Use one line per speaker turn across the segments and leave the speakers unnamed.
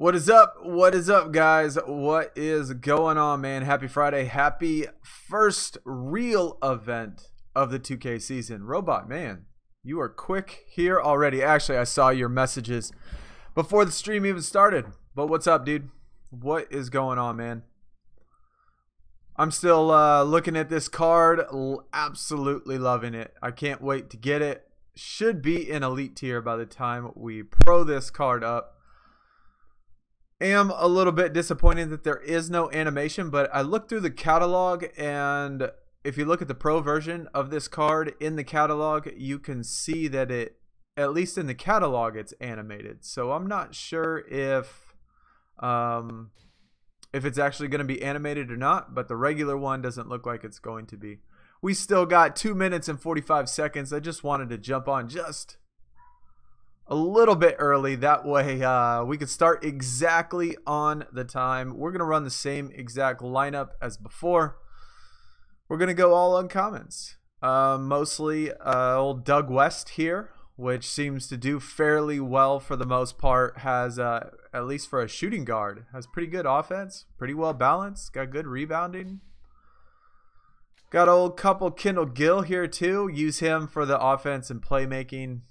What is up? What is up, guys? What is going on, man? Happy Friday. Happy first real event of the 2K season. Robot, man, you are quick here already. Actually, I saw your messages before the stream even started. But what's up, dude? What is going on, man? I'm still looking at this card. Absolutely loving it. I can't wait to get it. Should be in elite tier by the time we pro this card up. Am a little bit disappointed that there is no animation, but I looked through the catalog, and if you look at the pro version of this card in the catalog, you can see that it, at least in the catalog, it's animated. So I'm not sure if it's actually going to be animated or not, but the regular one doesn't look like it's going to be. We still got 2 minutes and 45 seconds. I just wanted to jump on just a little bit early, that way we could start exactly on the time. We're gonna run the same exact lineup as before. We're gonna go all uncommons, mostly old Doug West here, which seems to do fairly well for the most part. Has at least for a shooting guard, has pretty good offense, pretty well balanced, got good rebounding. Got old couple Kendall Gill here too. Use him for the offense and playmaking.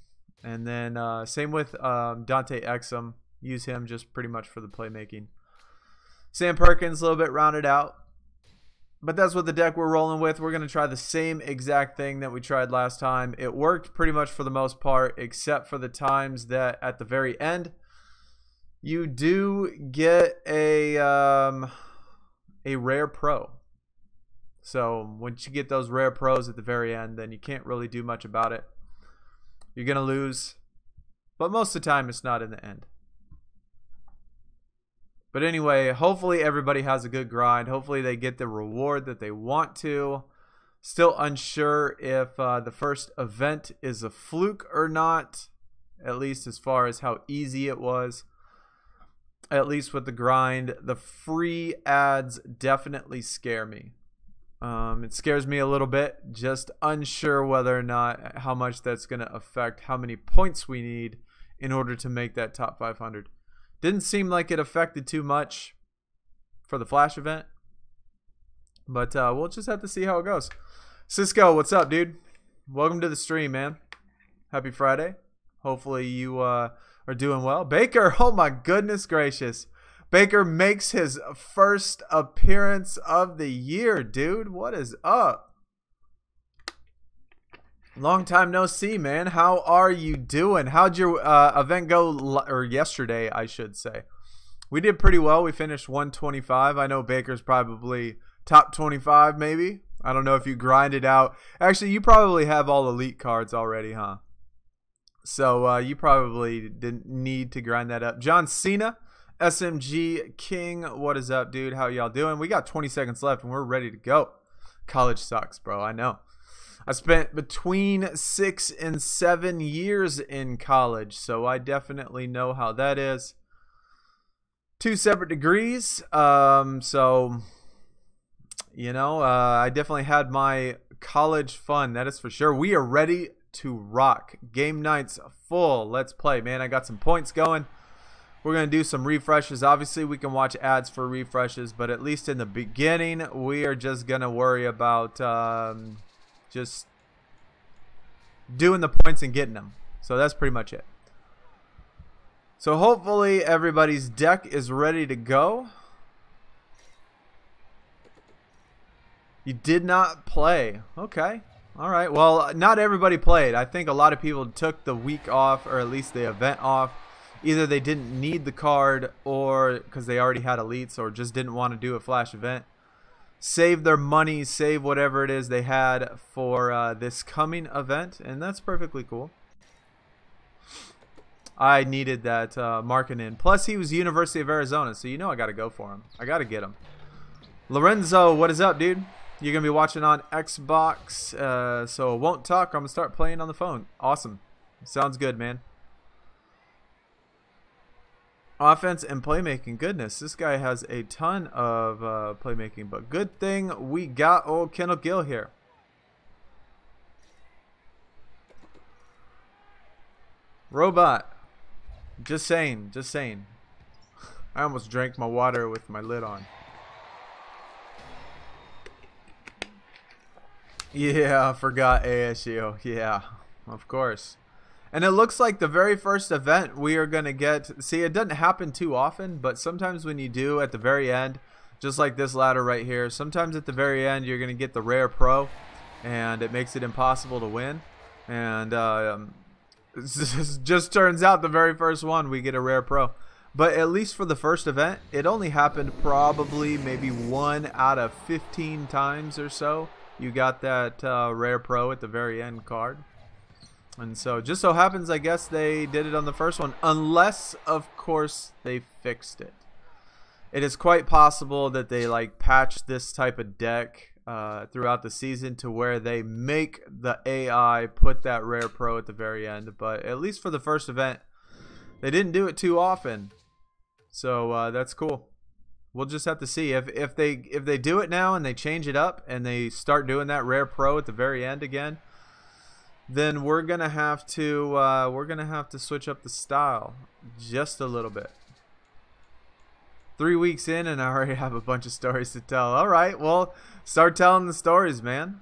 And then same with Dante Exum. Use him just pretty much for the playmaking. Sam Perkins a little bit rounded out. But that's what the deck we're rolling with. We're going to try the same exact thing that we tried last time. It worked pretty much for the most part, except for the times that at the very end you do get a rare pro. So once you get those rare pros at the very end, then you can't really do much about it. You're going to lose, but most of the time it's not in the end. But anyway, hopefully everybody has a good grind. Hopefully they get the reward that they want to. Still unsure if the first event is a fluke or not, at least as far as how easy it was. At least with the grind. The free ads definitely scare me. It scares me a little bit, just unsure whether or not how much that's going to affect how many points we need in order to make that top 500. Didn't seem like it affected too much for the flash event, but we'll just have to see how it goes. Cisco, what's up, dude? Welcome to the stream, man. Happy Friday. Hopefully you are doing well. Baker, oh my goodness gracious. Baker makes his first appearance of the year, dude. What is up? Long time no see, man. How are you doing? How'd your event go, or yesterday, I should say? We did pretty well. We finished 125. I know Baker's probably top 25, maybe. I don't know if you grinded out. Actually, you probably have all elite cards already, huh? So you probably didn't need to grind that up. John Cena. SMG King, what is up, dude? How y'all doing? We got 20 seconds left and we're ready to go. College sucks, bro. I know. I spent between 6 and 7 years in college, so I definitely know how that is. 2 separate degrees. So, you know, I definitely had my college fun. That is for sure. We are ready to rock. Game nights full. Let's play, man. I got some points going. We're going to do some refreshes. Obviously, we can watch ads for refreshes, but at least in the beginning, we are just going to worry about just doing the points and getting them. So that's pretty much it. So hopefully everybody's deck is ready to go. You did not play. Okay. All right. Well, not everybody played. I think a lot of people took the week off, or at least the event off. Either they didn't need the card, or because they already had elites, or just didn't want to do a flash event. Save their money, save whatever it is they had for this coming event, and that's perfectly cool. I needed that Markkanen. Plus, he was University of Arizona, so you know I got to go for him. I got to get him. Lorenzo, what is up, dude? You're going to be watching on Xbox, so I won't talk. I'm going to start playing on the phone. Awesome. Sounds good, man. Offense and playmaking. Goodness, this guy has a ton of playmaking, but good thing we got old Kendall Gill here. Robot. Just saying. Just saying. I almost drank my water with my lid on. Yeah, I forgot ASU. Yeah, of course. And it looks like the very first event we are going to get... See, it doesn't happen too often, but sometimes when you do at the very end, just like this ladder right here, sometimes at the very end you're going to get the rare pro, and it makes it impossible to win. And it just turns out the very first one we get a rare pro. But at least for the first event, it only happened probably maybe 1 out of 15 times or so. You got that rare pro at the very end card. And so just so happens, I guess they did it on the first one, unless of course they fixed it. It is quite possible that they like patched this type of deck throughout the season to where they make the AI put that rare pro at the very end. But at least for the first event, they didn't do it too often. So that's cool. We'll just have to see if they do it now and they change it up and they start doing that rare pro at the very end again. Then we're gonna have to switch up the style just a little bit. 3 weeks in and I already have a bunch of stories to tell. All right, well, start telling the stories, man.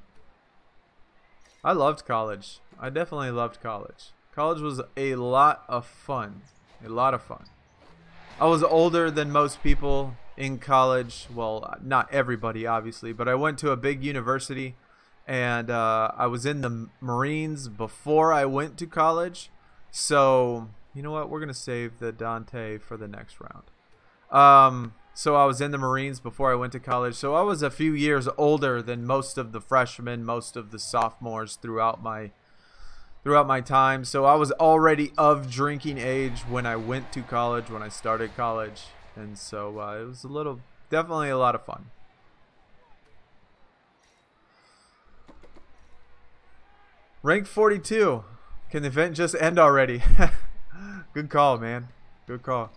I loved college. I definitely loved college. College was a lot of fun. A lot of fun. I was older than most people in college. Well, not everybody, obviously, but I went to a big university. And I was in the Marines before I went to college. So, you know what? We're going to save the Dante for the next round. So I was in the Marines before I went to college. So I was a few years older than most of the freshmen, most of the sophomores throughout my time. So I was already of drinking age when I went to college, when I started college. And so it was definitely a lot of fun. Rank 42. Can the event just end already? Good call, man. Good call.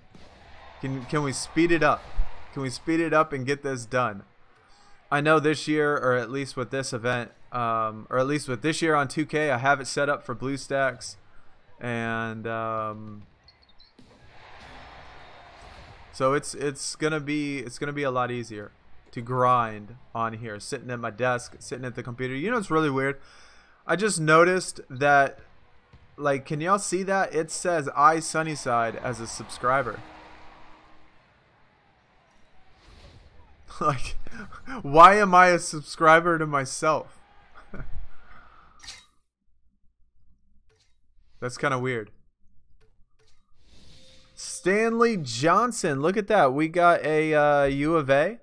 Can we speed it up? Can we speed it up and get this done? I know this year, or at least with this event, or at least with this year on 2K, I have it set up for BlueStacks, and so it's gonna be a lot easier to grind on here, sitting at my desk, sitting at the computer. You know, it's really weird. I just noticed that, like, can y'all see that? It says Sunnyside as a subscriber. Like, why am I a subscriber to myself? That's kind of weird. Stanley Johnson, look at that. We got a U of A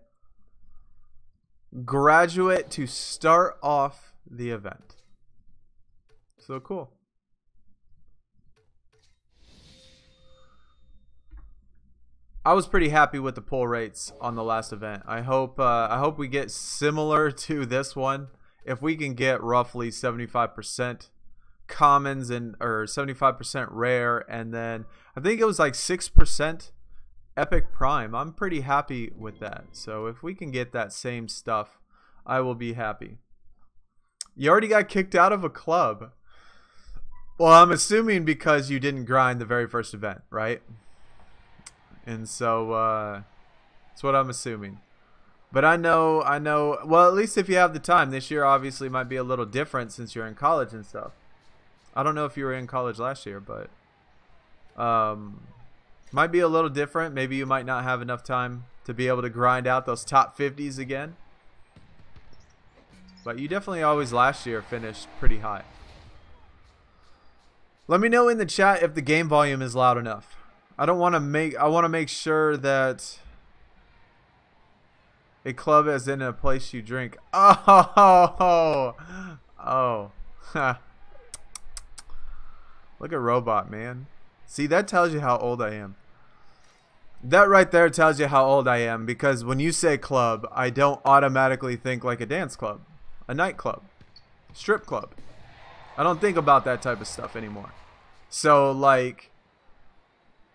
graduate to start off the event. So cool. I was pretty happy with the pull rates on the last event. I hope we get similar to this one. If we can get roughly 75% commons or 75% rare, and then I think it was like 6% epic prime. I'm pretty happy with that. So if we can get that same stuff, I will be happy. You already got kicked out of a club. Well, I'm assuming because you didn't grind the very first event, right? And so that's what I'm assuming. But I know, well, at least if you have the time. This year obviously might be a little different since you're in college and stuff. I don't know if you were in college last year, but might be a little different. Maybe you might not have enough time to be able to grind out those top 50s again. But you definitely always last year finished pretty high. Let me know in the chat if the game volume is loud enough. I want to make sure that a club is in a place you drink. Oh. Look at Robot, man. See, that tells you how old I am. That right there tells you how old I am, because when you say club, I don't automatically think like a dance club, a nightclub, strip club. I don't think about that type of stuff anymore. So, like,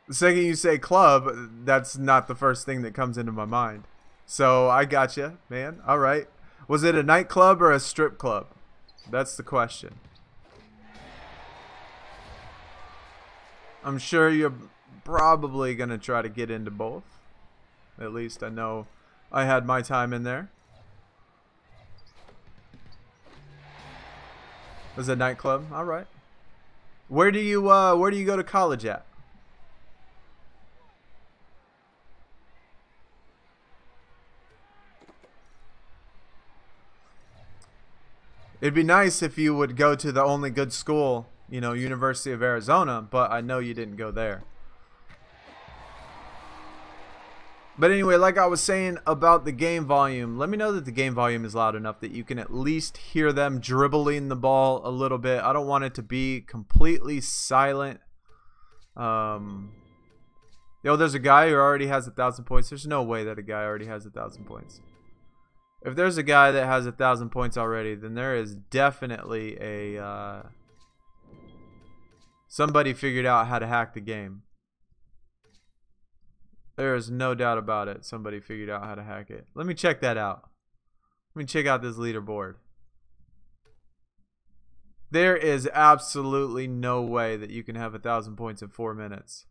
the second you say club, that's not the first thing that comes into my mind. So, I gotcha, man. All right. Was it a nightclub or a strip club? That's the question. I'm sure you're probably going to try to get into both. At least I know I had my time in there. It was a nightclub. All right. Where do you go to college at? It'd be nice if you would go to the only good school, you know, University of Arizona, but I know you didn't go there. But anyway, like I was saying about the game volume, let me know that the game volume is loud enough that you can at least hear them dribbling the ball a little bit. I don't want it to be completely silent. Yo, there's a guy who already has 1,000 points. There's no way that a guy already has 1,000 points. If there's a guy that has 1,000 points already, then there is definitely a somebody figured out how to hack the game. There is no doubt about it. Somebody figured out how to hack it. Let me check that out. Let me check out this leaderboard. There is absolutely no way that you can have 1,000 points in 4 minutes.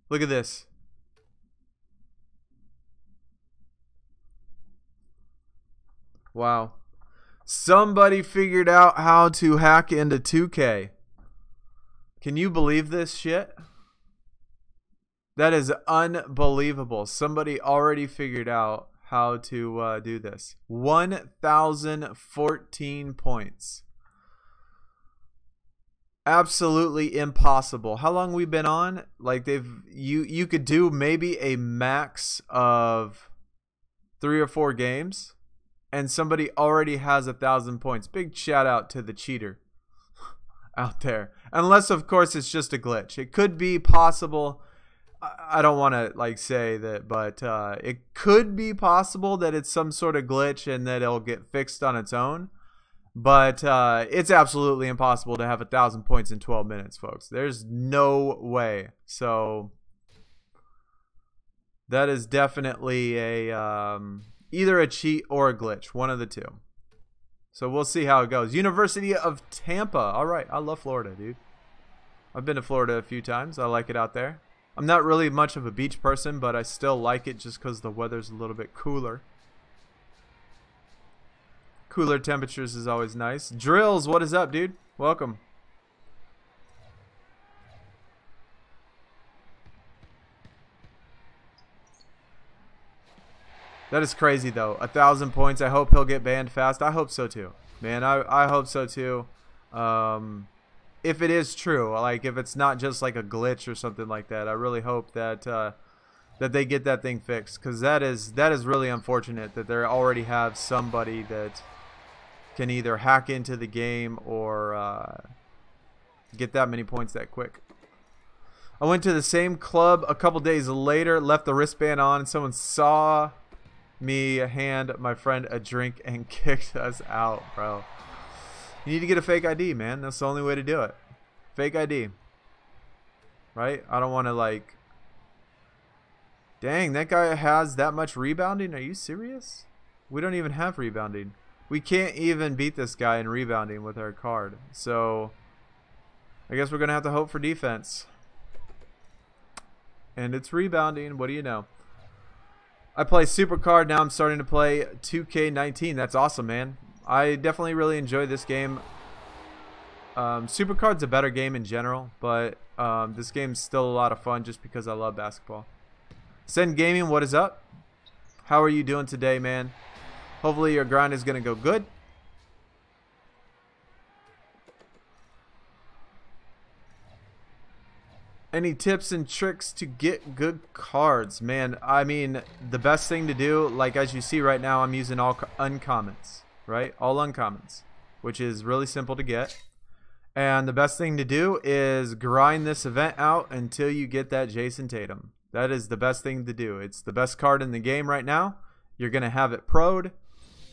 Look at this. Wow. Somebody figured out how to hack into 2K. Can you believe this shit? That is unbelievable. Somebody already figured out how to do this. 1,014 points. Absolutely impossible. How long we been on? Like you could do maybe a max of 3 or 4 games. And somebody already has 1,000 points. Big shout out to the cheater out there. Unless, of course, it's just a glitch. It could be possible. I don't want to like say that, but it could be possible that it's some sort of glitch and that it'll get fixed on its own. But it's absolutely impossible to have 1,000 points in 12 minutes, folks. There's no way. So that is definitely a either a cheat or a glitch, one of the two. So we'll see how it goes. University of Tampa. All right, I love Florida, dude. I've been to Florida a few times. I like it out there. I'm not really much of a beach person, but I still like it just because the weather's a little bit cooler. Cooler temperatures is always nice. Drills, what is up, dude? Welcome. That is crazy, though. 1,000 points. I hope he'll get banned fast. I hope so, too. Man, I hope so, too. If it is true, like if it's not just like a glitch or something like that, I really hope that that they get that thing fixed. Because that is really unfortunate that they already have somebody that can either hack into the game or get that many points that quick. I went to the same club a couple days later, left the wristband on, and someone saw me hand my friend a drink and kicked us out, bro. You need to get a fake ID, man. That's the only way to do it. Fake ID. Right? I don't want to like... Dang, that guy has that much rebounding? Are you serious? We don't even have rebounding. We can't even beat this guy in rebounding with our card. So, I guess we're going to have to hope for defense. And it's rebounding. What do you know? I play Supercard. Now I'm starting to play 2K19. That's awesome, man. I definitely really enjoy this game. Supercard's a better game in general, but this game's still a lot of fun just because I love basketball. Send Gaming, what is up? How are you doing today, man? Hopefully your grind is going to go good. Any tips and tricks to get good cards? Man, I mean, the best thing to do, like as you see right now, I'm using all uncommons, right? All uncommons, which is really simple to get. And the best thing to do is grind this event out until you get that JAYSON TATUM. That is the best thing to do. It's the best card in the game right now. You're going to have it pro'd.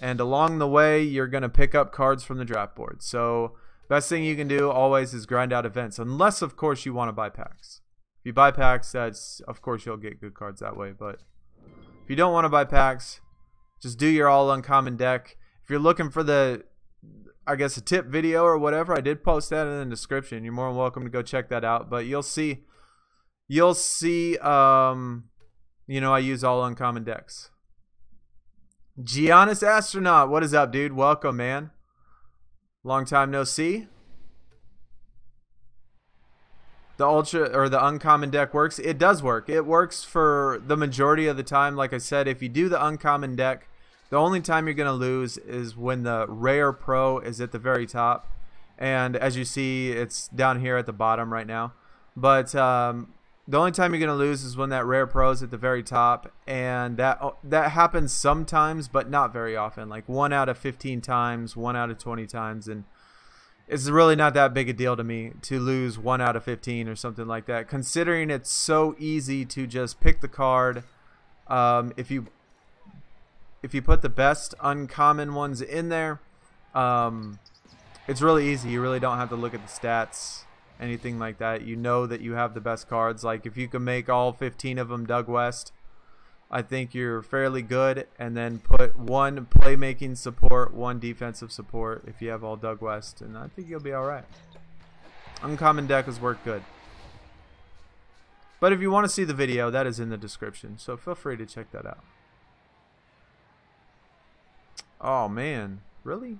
And along the way, you're going to pick up cards from the draft board. So best thing you can do always is grind out events. Unless, of course, you want to buy packs. If you buy packs, that's, of course, you'll get good cards that way. But if you don't want to buy packs, just do your all uncommon deck. If you're looking for the, I guess, a tip video or whatever, I did post that in the description. You're more than welcome to go check that out. But you'll see You know I use all uncommon decks. Giannis Astronaut, what is up, dude? Welcome, man. Long time no see. The ultra or the uncommon deck works. It does work. It works for the majority of the time. Like I said, if you do the uncommon deck, the only time you're going to lose is when the rare pro is at the very top. And as you see, it's down here at the bottom right now. But the only time you're going to lose is when that rare pro is at the very top. And that happens sometimes, but not very often. Like 1 out of 15 times, 1 out of 20 times. And it's really not that big a deal to me to lose 1 out of 15 or something like that, considering it's so easy to just pick the card. If you put the best uncommon ones in there, it's really easy. You really don't have to look at the stats, anything like that. You know that you have the best cards. Like if you can make all 15 of them Doug West, I think you're fairly good, and then put 1 playmaking support, 1 defensive support if you have all Doug West, and I think you'll be alright. Uncommon deck has worked good. But if you want to see the video, that is in the description, so feel free to check that out. Oh man, really?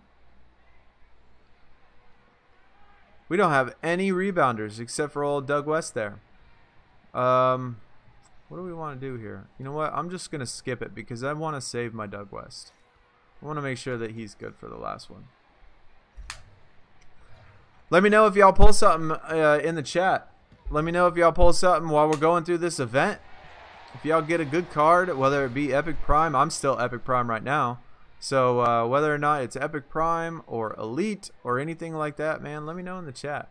We don't have any rebounders except for old Doug West there. What do we want to do here? You know what? I'm just going to skip it because I want to save my Doug West. I want to make sure that he's good for the last one. Let me know if y'all pull something in the chat. Let me know if y'all pull something while we're going through this event. If y'all get a good card, whether it be Epic Prime. I'm still Epic Prime right now. So whether or not it's Epic Prime or Elite or anything like that, man, let me know in the chat.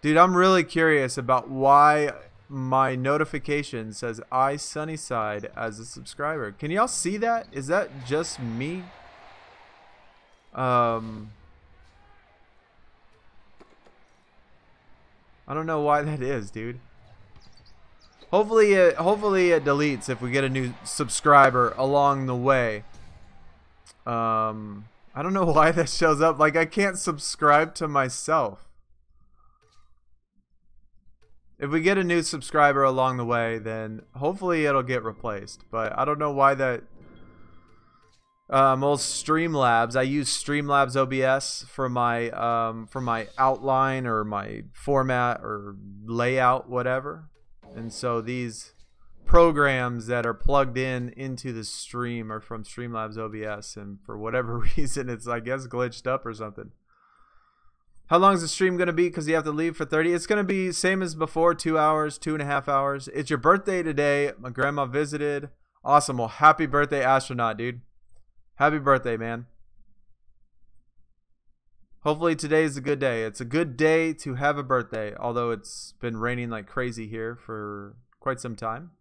Dude, I'm really curious about why my notification says iSunnyside as a subscriber. Can y'all see that? Is that just me? I don't know why that is, dude. Hopefully it deletes if we get a new subscriber along the way. I don't know why that shows up. Like I can't subscribe to myself. If we get a new subscriber along the way, then hopefully it'll get replaced. But I don't know why that. Old Streamlabs. I use Streamlabs OBS for my outline or my format or layout, whatever. And so these programs that are plugged into the stream are from Streamlabs OBS, and for whatever reason, it's I guess glitched up or something. How long is the stream going to be? Because you have to leave for 30. It's going to be same as before, 2 hours, 2.5 hours. It's your birthday today. My grandma visited. Awesome. Well, happy birthday, Astronaut, dude. Happy birthday, man. Hopefully today is a good day. It's a good day to have a birthday, although it's been raining like crazy here for quite some time.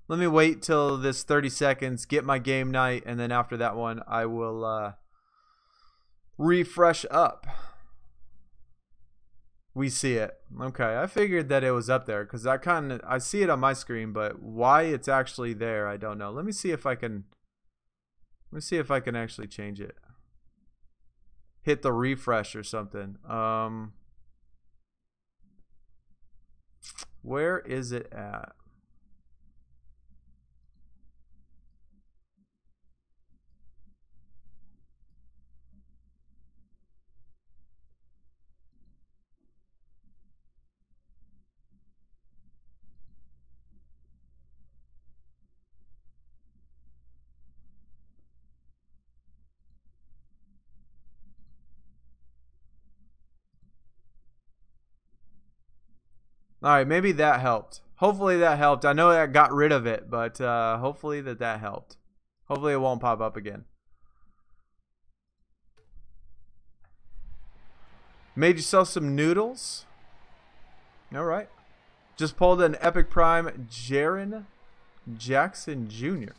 Let me wait till this 30 seconds, get my game night, and then after that one, I will refresh up. We see it. Okay, I figured that it was up there because I see it on my screen, but why it's actually there, I don't know. Let me see if I can actually change it. Hit the refresh or something. Where is it at? Alright, maybe that helped. Hopefully that helped. I know I got rid of it, but hopefully that helped. Hopefully it won't pop up again. Made yourself some noodles. Alright. Just pulled an Epic Prime Jaren Jackson Jr.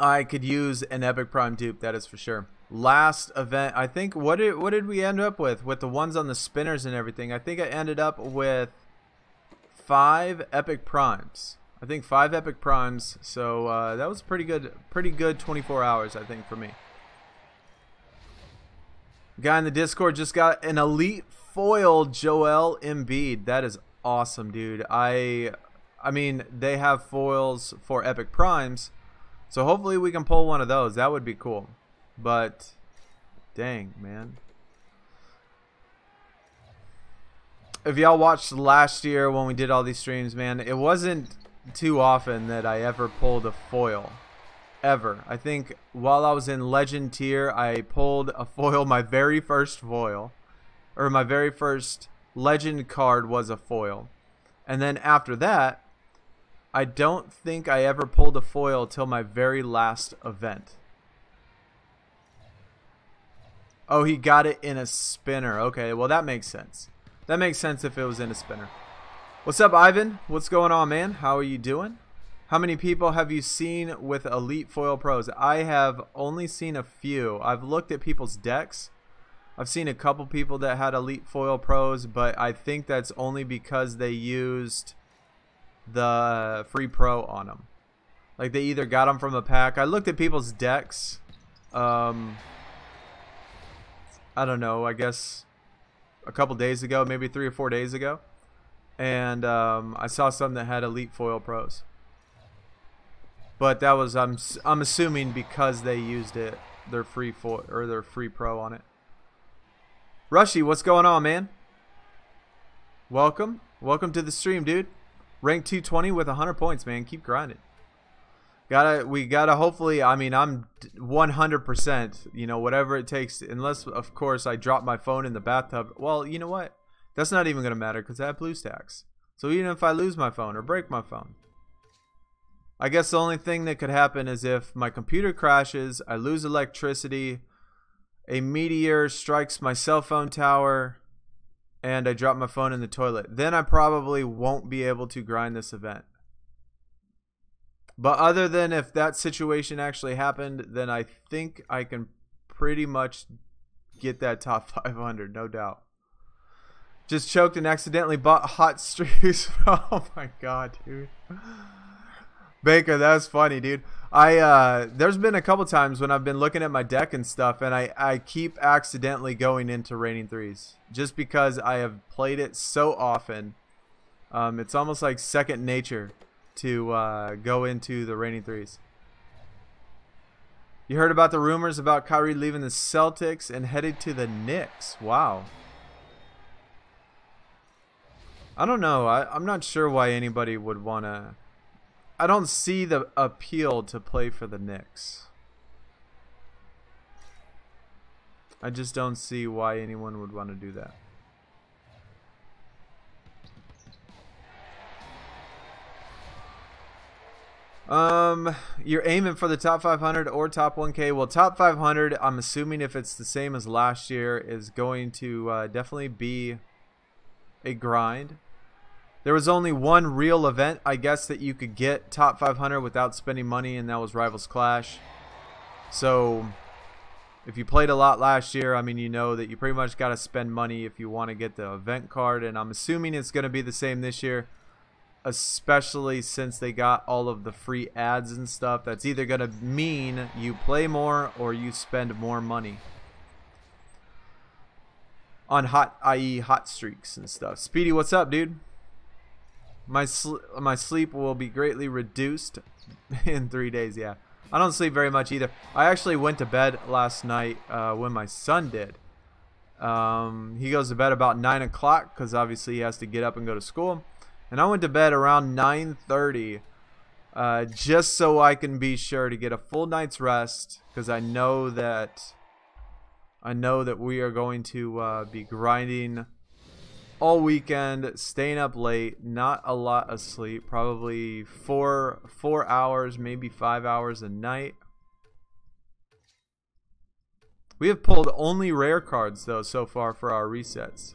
I could use an Epic Prime dupe, that is for sure. Last event, I think, what did we end up with the ones on the spinners and everything? I think I ended up with 5 Epic Primes. I think 5 Epic Primes, so that was pretty good 24 hours, I think, for me. Guy in the Discord just got an elite foil Joel Embiid. That is awesome, dude. I mean, they have foils for Epic Primes, so hopefully we can pull one of those. That would be cool. But dang, man. If y'all watched last year when we did all these streams, man, it wasn't too often that I ever pulled a foil. Ever. I think while I was in Legend tier, I pulled a foil, my very first foil. Or my very first Legend card was a foil. And then after that, I don't think I ever pulled a foil till my very last event. Oh, he got it in a spinner. Okay, well that makes sense. That makes sense if it was in a spinner. What's up, Ivan? What's going on, man? How are you doing? How many people have you seen with Elite Foil Pros? I have only seen a few. I've looked at people's decks. I've seen a couple people that had Elite Foil Pros, but I think that's only because they used the free pro on them. Like they either got them from a pack. I looked at people's decks. I don't know, I guess a couple days ago, maybe 3 or 4 days ago, and I saw some that had Elite Foil Pros, but that was I'm assuming because they used it, their free foil or their free pro on it. Rushy, what's going on, man? Welcome to the stream, dude. Rank 220 with 100 points, man. Keep grinding. We gotta hopefully, I mean, I'm 100%, you know, whatever it takes, unless of course I drop my phone in the bathtub. Well, you know what, that's not even gonna matter because I have BlueStacks. So even if I lose my phone or break my phone, I guess the only thing that could happen is if my computer crashes, I lose electricity, a meteor strikes my cell phone tower, and I drop my phone in the toilet. Then I probably won't be able to grind this event. But other than if that situation actually happened, then I think I can pretty much get that top 500, no doubt. Just choked and accidentally bought hot streaks. Oh my god, dude. Baker, that was funny, dude. There's been a couple times when I've been looking at my deck and stuff, and I keep accidentally going into Raining Threes. Just because I have played it so often. It's almost like second nature to go into the Raining Threes. You heard about the rumors about Kyrie leaving the Celtics and headed to the Knicks. Wow. I don't know. I'm not sure why anybody would want to. I don't see the appeal to play for the Knicks. I just don't see why anyone would want to do that. You're aiming for the top 500 or top 1K. Well, top 500, I'm assuming if it's the same as last year, is going to definitely be a grind. There was only one real event, I guess, that you could get top 500 without spending money, and that was Rivals Clash. So if you played a lot last year, I mean, you know that you pretty much got to spend money if you want to get the event card, and I'm assuming it's going to be the same this year, especially since they got all of the free ads and stuff. That's either going to mean you play more or you spend more money on i.e. hot streaks and stuff. Speedy, what's up, dude? My sleep will be greatly reduced in 3 days. Yeah, I don't sleep very much either. I actually went to bed last night when my son did. He goes to bed about 9 o'clock because obviously he has to get up and go to school. And I went to bed around 9:30 just so I can be sure to get a full night's rest, because I know that we are going to be grinding all weekend, staying up late, not a lot of sleep, probably four hours, maybe 5 hours a night. We have pulled only rare cards though so far for our resets.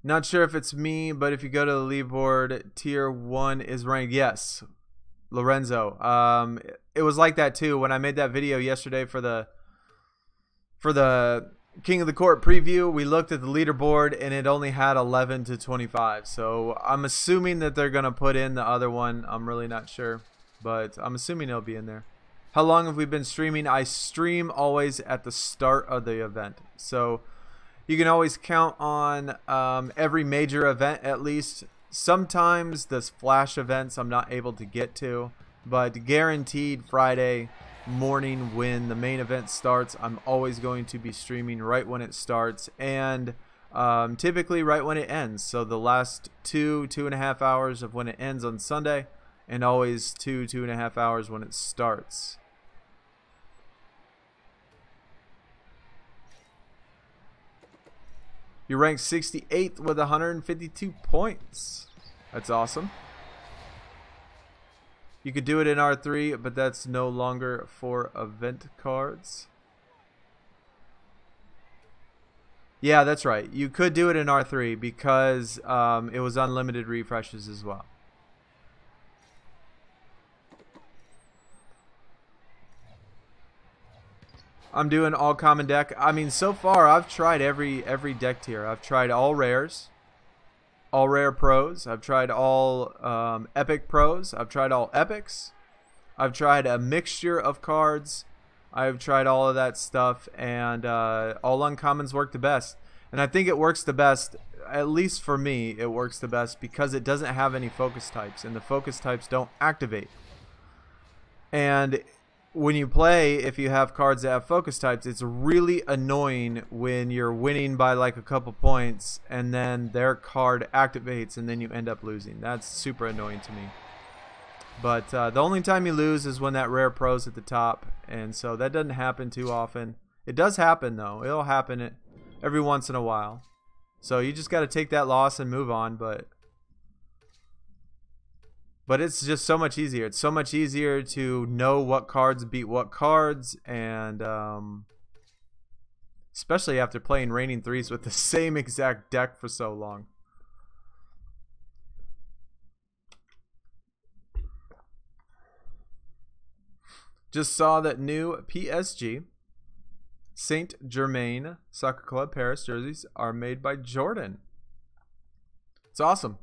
Not sure if it's me, but if you go to the leaderboard, tier 1 is ranked. Yes, Lorenzo. It was like that too when I made that video yesterday for the King of the Court preview, we looked at the leaderboard and it only had 11 to 25. So I'm assuming that they're going to put in the other one. I'm really not sure, but I'm assuming it'll be in there. How long have we been streaming? I stream always at the start of the event. So you can always count on every major event at least. Sometimes the flash events I'm not able to get to, but guaranteed Friday morning when the main event starts, I'm always going to be streaming right when it starts, and typically right when it ends. So the last 2.5 hours of when it ends on Sunday, and always 2.5 hours when it starts. You ranked 68th with 152 points. That's awesome. You could do it in R3, but that's no longer for event cards. Yeah, that's right. You could do it in R3 because it was unlimited refreshes as well. I'm doing all common deck. I mean, so far I've tried every deck tier. I've tried all rares, all rare pros. I've tried all epic pros. I've tried all epics. I've tried a mixture of cards. I've tried all of that stuff, and all uncommons work the best. And I think it works the best, at least for me, it works the best because it doesn't have any focus types, and the focus types don't activate. And when you play, if you have cards that have focus types, it's really annoying when you're winning by like a couple points and then their card activates and then you end up losing. That's super annoying to me. But the only time you lose is when that rare pro's at the top, and so that doesn't happen too often. It does happen though. It'll happen every once in a while. So you just got to take that loss and move on, but it's just so much easier. It's so much easier to know what cards beat what cards, and especially after playing Reigning Threes with the same exact deck for so long. Just saw that new PSG Saint Germain Soccer Club Paris jerseys are made by Jordan. It's awesome.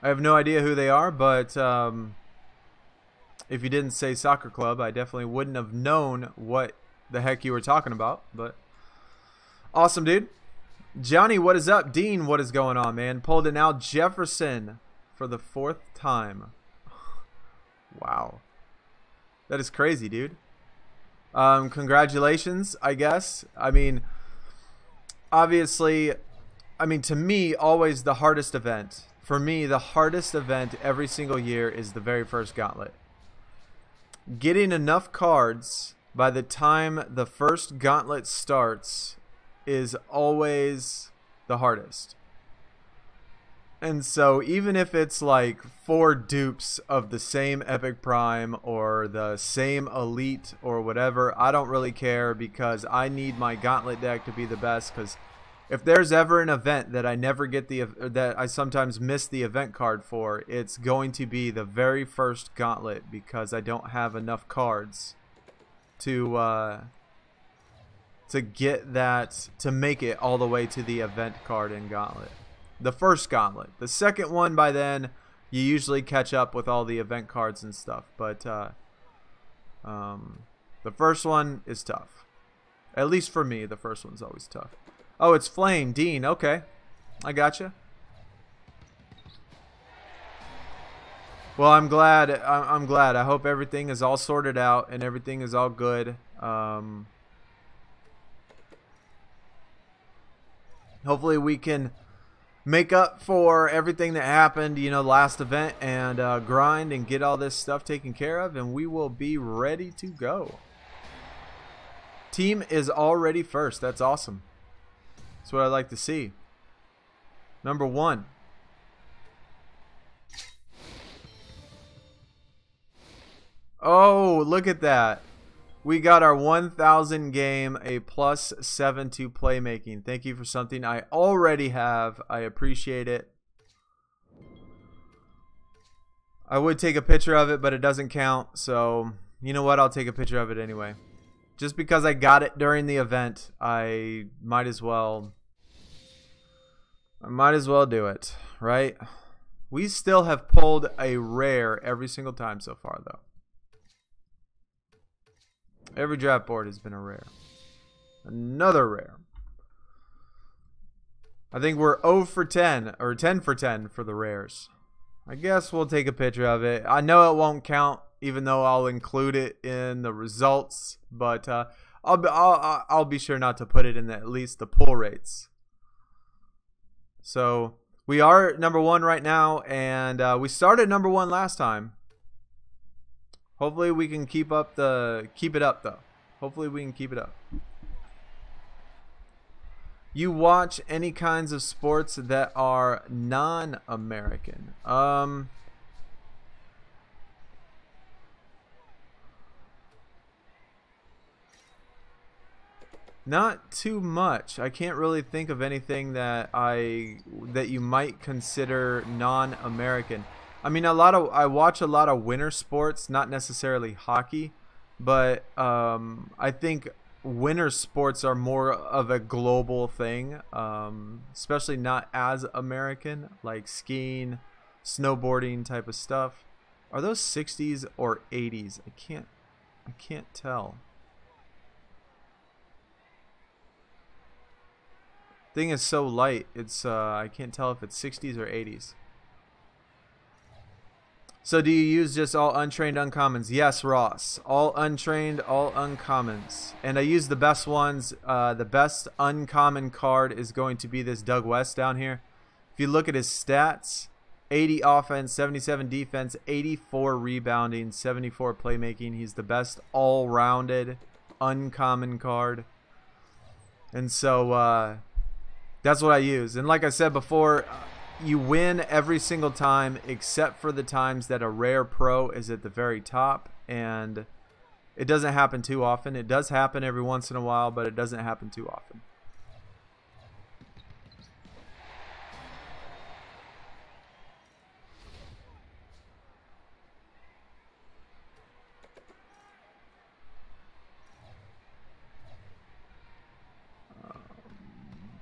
I have no idea who they are, but if you didn't say soccer club, I definitely wouldn't have known what the heck you were talking about. But awesome, dude. Johnny, what is up? Dean, what is going on, man? Pulled it now. Jefferson for the 4th time. Wow. That is crazy, dude. Congratulations, I guess. I mean, obviously, to me, always the hardest event. For me, the hardest event every single year is the very first gauntlet. Getting enough cards by the time the first gauntlet starts is always the hardest. And so even if it's like 4 dupes of the same Epic Prime or the same Elite or whatever, I don't really care because I need my gauntlet deck to be the best, because if there's ever an event that I never get that I sometimes miss the event card for, it's going to be the very first gauntlet because I don't have enough cards to get that, to make it all the way to the event card in gauntlet. The first gauntlet. The second one, by then you usually catch up with all the event cards and stuff, but the first one is tough. At least for me, the first one's always tough. Oh, it's Flame. Dean. Okay. I gotcha. Well, I'm glad. I'm glad. I hope everything is all sorted out and everything is all good. Hopefully we can make up for everything that happened, you know, last event, and grind and get all this stuff taken care of, and we will be ready to go. Team is already first. That's awesome. That's what I like to see. Number 1. Oh, look at that. We got our 1000 game, a +7 to playmaking. Thank you for something I already have. I appreciate it. I would take a picture of it, but it doesn't count. So, you know what? I'll take a picture of it anyway. Just because I got it during the event, I might as well do it, right? We still have pulled a rare every single time so far, though. Every draft board has been a rare. Another rare. I think we're 0 for 10 or 10 for 10 for the rares. I guess we'll take a picture of it. I know it won't count, even though I'll include it in the results, but I'll be sure not to put it in at least the pull rates. So we are number 1 right now, and we started number 1 last time. Hopefully we can keep it up though. Hopefully we can keep it up. You watch any kinds of sports that are non-American? Not too much. I can't really think of anything that you might consider non-American. I mean, I watch a lot of winter sports, not necessarily hockey, but I think winter sports are more of a global thing, especially not as American, like skiing, snowboarding type of stuff. Are those 60s or 80s? I can't tell. Thing is so light, it's I can't tell if it's 60s or 80s. So do you use just all untrained uncommons? Yes, Ross. All untrained, all uncommons. And I use the best ones. The best uncommon card is going to be this Doug West down here. If you look at his stats, 80 offense, 77 defense, 84 rebounding, 74 playmaking. He's the best all-rounded uncommon card. And so that's what I use. And like I said before, you win every single time except for the times that a rare pro is at the very top, and it doesn't happen too often. It does happen every once in a while, but it doesn't happen too often.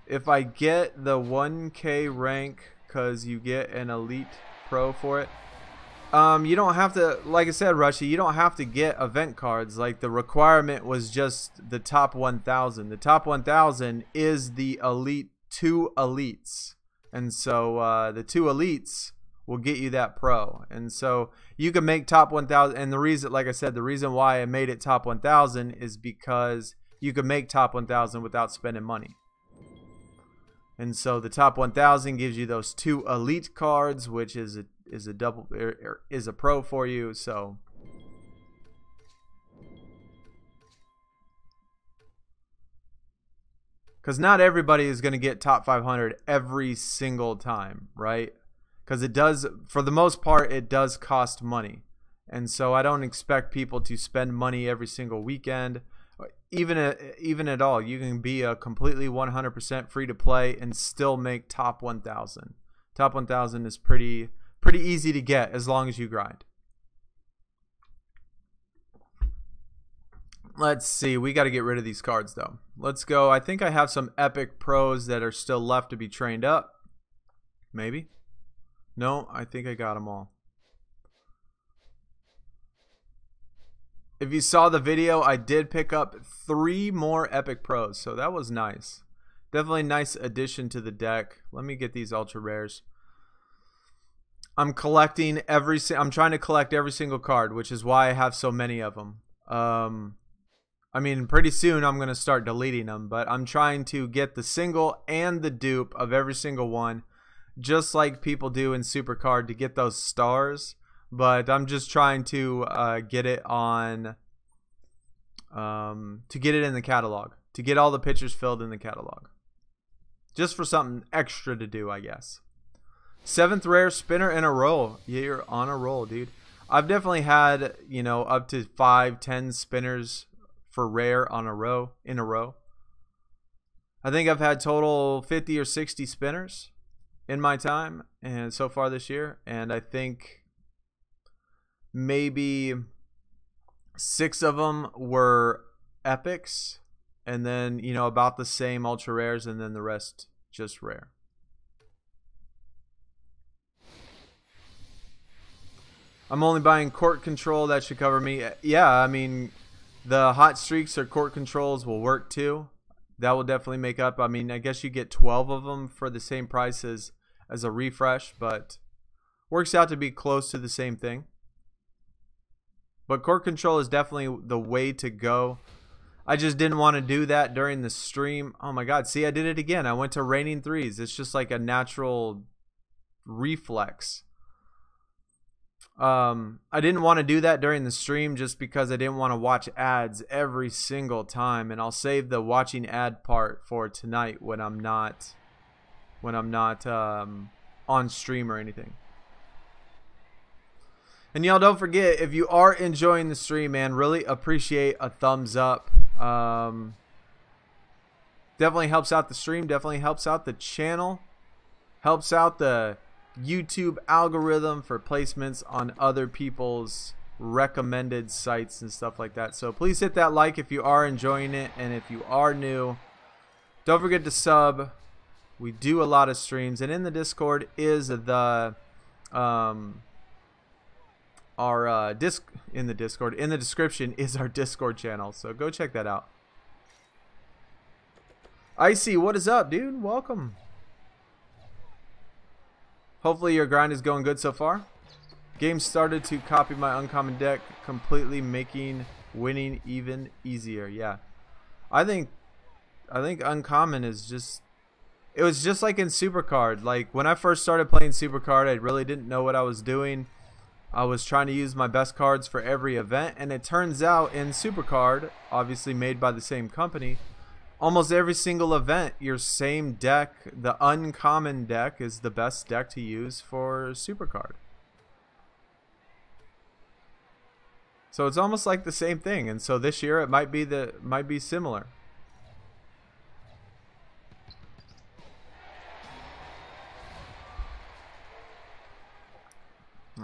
If I get the 1K rank, because you get an elite pro for it, you don't have to, like I said, Rushy, you don't have to get event cards. Like, the requirement was just the top 1,000. The top 1,000 is the elite 2 elites, and so the 2 elites will get you that pro. And so you can make top 1,000, and the reason, like I said, the reason why I made it top 1,000 is because you can make top 1,000 without spending money. And so the top 1,000 gives you those 2 elite cards, which is a pro for you. So because not everybody is going to get top 500 every single time, right? Because it does, for the most part, it does cost money. And so I don't expect people to spend money every single weekend. Even at all. You can be a completely 100% free to play and still make top 1,000. Top 1,000 is pretty easy to get as long as you grind. Let's see. We got to get rid of these cards though. Let's go. I think I have some epic pros that are still left to be trained up. Maybe. No, I think I got them all. If you saw the video, I did pick up 3 more epic pros, so that was nice. Definitely nice addition to the deck. Let me get these ultra rares. I'm collecting I'm trying to collect every single card, which is why I have so many of them. I mean, pretty soon I'm going to start deleting them, but I'm trying to get the single and the dupe of every single one, just like people do in Supercard to get those stars. But I'm just trying to get it on, to get it in the catalog, to get all the pictures filled in the catalog, just for something extra to do, I guess. 7th rare spinner in a row. Yeah, you're on a roll, dude. I've definitely had, you know, up to 5-10 spinners for rare in a row. I think I've had total 50 or 60 spinners in my time and so far this year, and I think maybe 6 of them were epics, and then, you know, about the same ultra rares, and then the rest just rare. I'm only buying court control. That should cover me. Yeah, I mean, the hot streaks or court controls will work too. That will definitely make up. I mean, I guess you get 12 of them for the same price as a refresh, but works out to be close to the same thing. But court control is definitely the way to go. I just didn't want to do that during the stream. Oh my god, see, I did it again. I went to raining threes. It's just like a natural reflex. I didn't want to do that during the stream just because I didn't want to watch ads every single time, and I'll save the watching ad part for tonight when I'm not on stream or anything. And y'all don't forget, if you are enjoying the stream, man, really appreciate a thumbs up. Definitely helps out the stream, definitely helps out the channel, helps out the YouTube algorithm for placements on other people's recommended sites and stuff like that. So please hit that like if you are enjoying it, and if you are new, don't forget to sub. We do a lot of streams, and in the Discord is the in the description is our Discord channel, so go check that out. Icy, what is up, dude? Welcome. Hopefully your grind is going good so far. Game started to copy my uncommon deck, completely making winning even easier. Yeah, I think uncommon is just, it was just like in Supercard. Like when I first started playing Supercard, I really didn't know what I was doing. I was trying to use my best cards for every event, and it turns out in Supercard, obviously made by the same company, almost every single event, your same deck, the uncommon deck, is the best deck to use for Supercard. So it's almost like the same thing, and so this year it might be similar.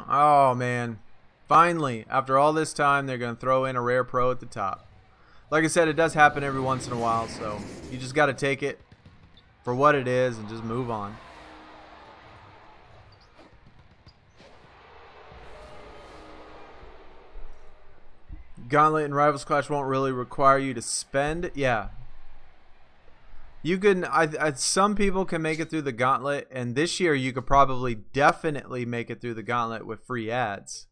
Oh man, finally, after all this time, they're gonna throw in a rare pro at the top. Like I said, it does happen every once in a while, so you just got to take it for what it is and just move on. Gauntlet and Rivals Clash won't really require you to spend. Yeah. You can, some people can make it through the Gauntlet, and this year you could probably definitely make it through the Gauntlet with free ads.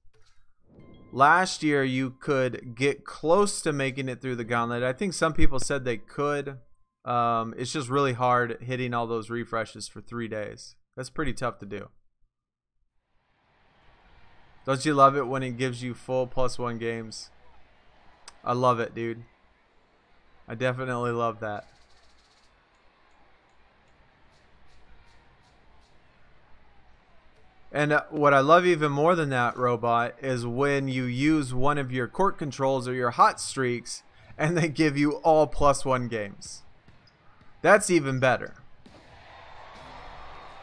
Last year you could get close to making it through the Gauntlet. I think some people said they could. It's just really hard hitting all those refreshes for 3 days. That's pretty tough to do. Don't you love it when it gives you full +1 games? I love it, dude. I definitely love that. And what I love even more than that, Robot, is when you use one of your court controls or your hot streaks and they give you all +1 games. That's even better.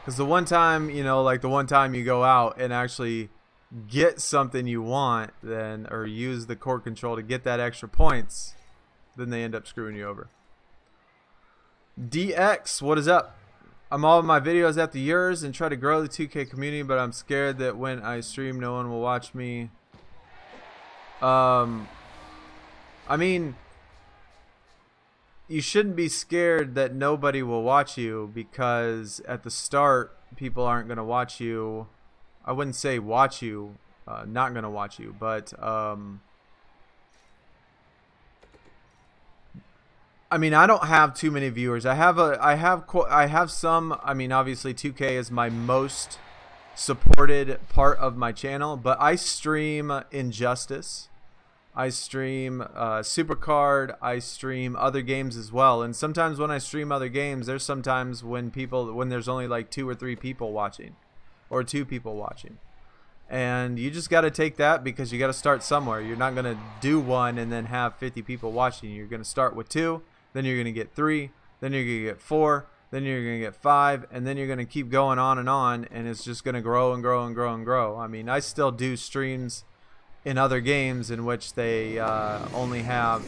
Because the one time, you know, like the one time you go out and actually get something you want, then, or use the court control to get that extra points, then they end up screwing you over. DX, what is up? I'm all of my videos after yours and try to grow the 2K community, but I'm scared that when I stream no one will watch me. I mean, you shouldn't be scared that nobody will watch you, because at the start people aren't going to watch you. I wouldn't say watch you, not going to watch you, but I mean, I don't have too many viewers. I have some. I mean, obviously 2K is my most supported part of my channel, but I stream Injustice, I stream Supercard, I stream other games as well. And sometimes when I stream other games, there's sometimes when there's only like 2 or 3 people watching, or 2 people watching. And you just got to take that, because you got to start somewhere. You're not going to do one and then have 50 people watching. You're going to start with 2, then you're going to get 3, then you're going to get 4, then you're going to get 5, and then you're going to keep going on, and it's just going to grow and grow and grow and grow. I mean, I still do streams in other games in which they only have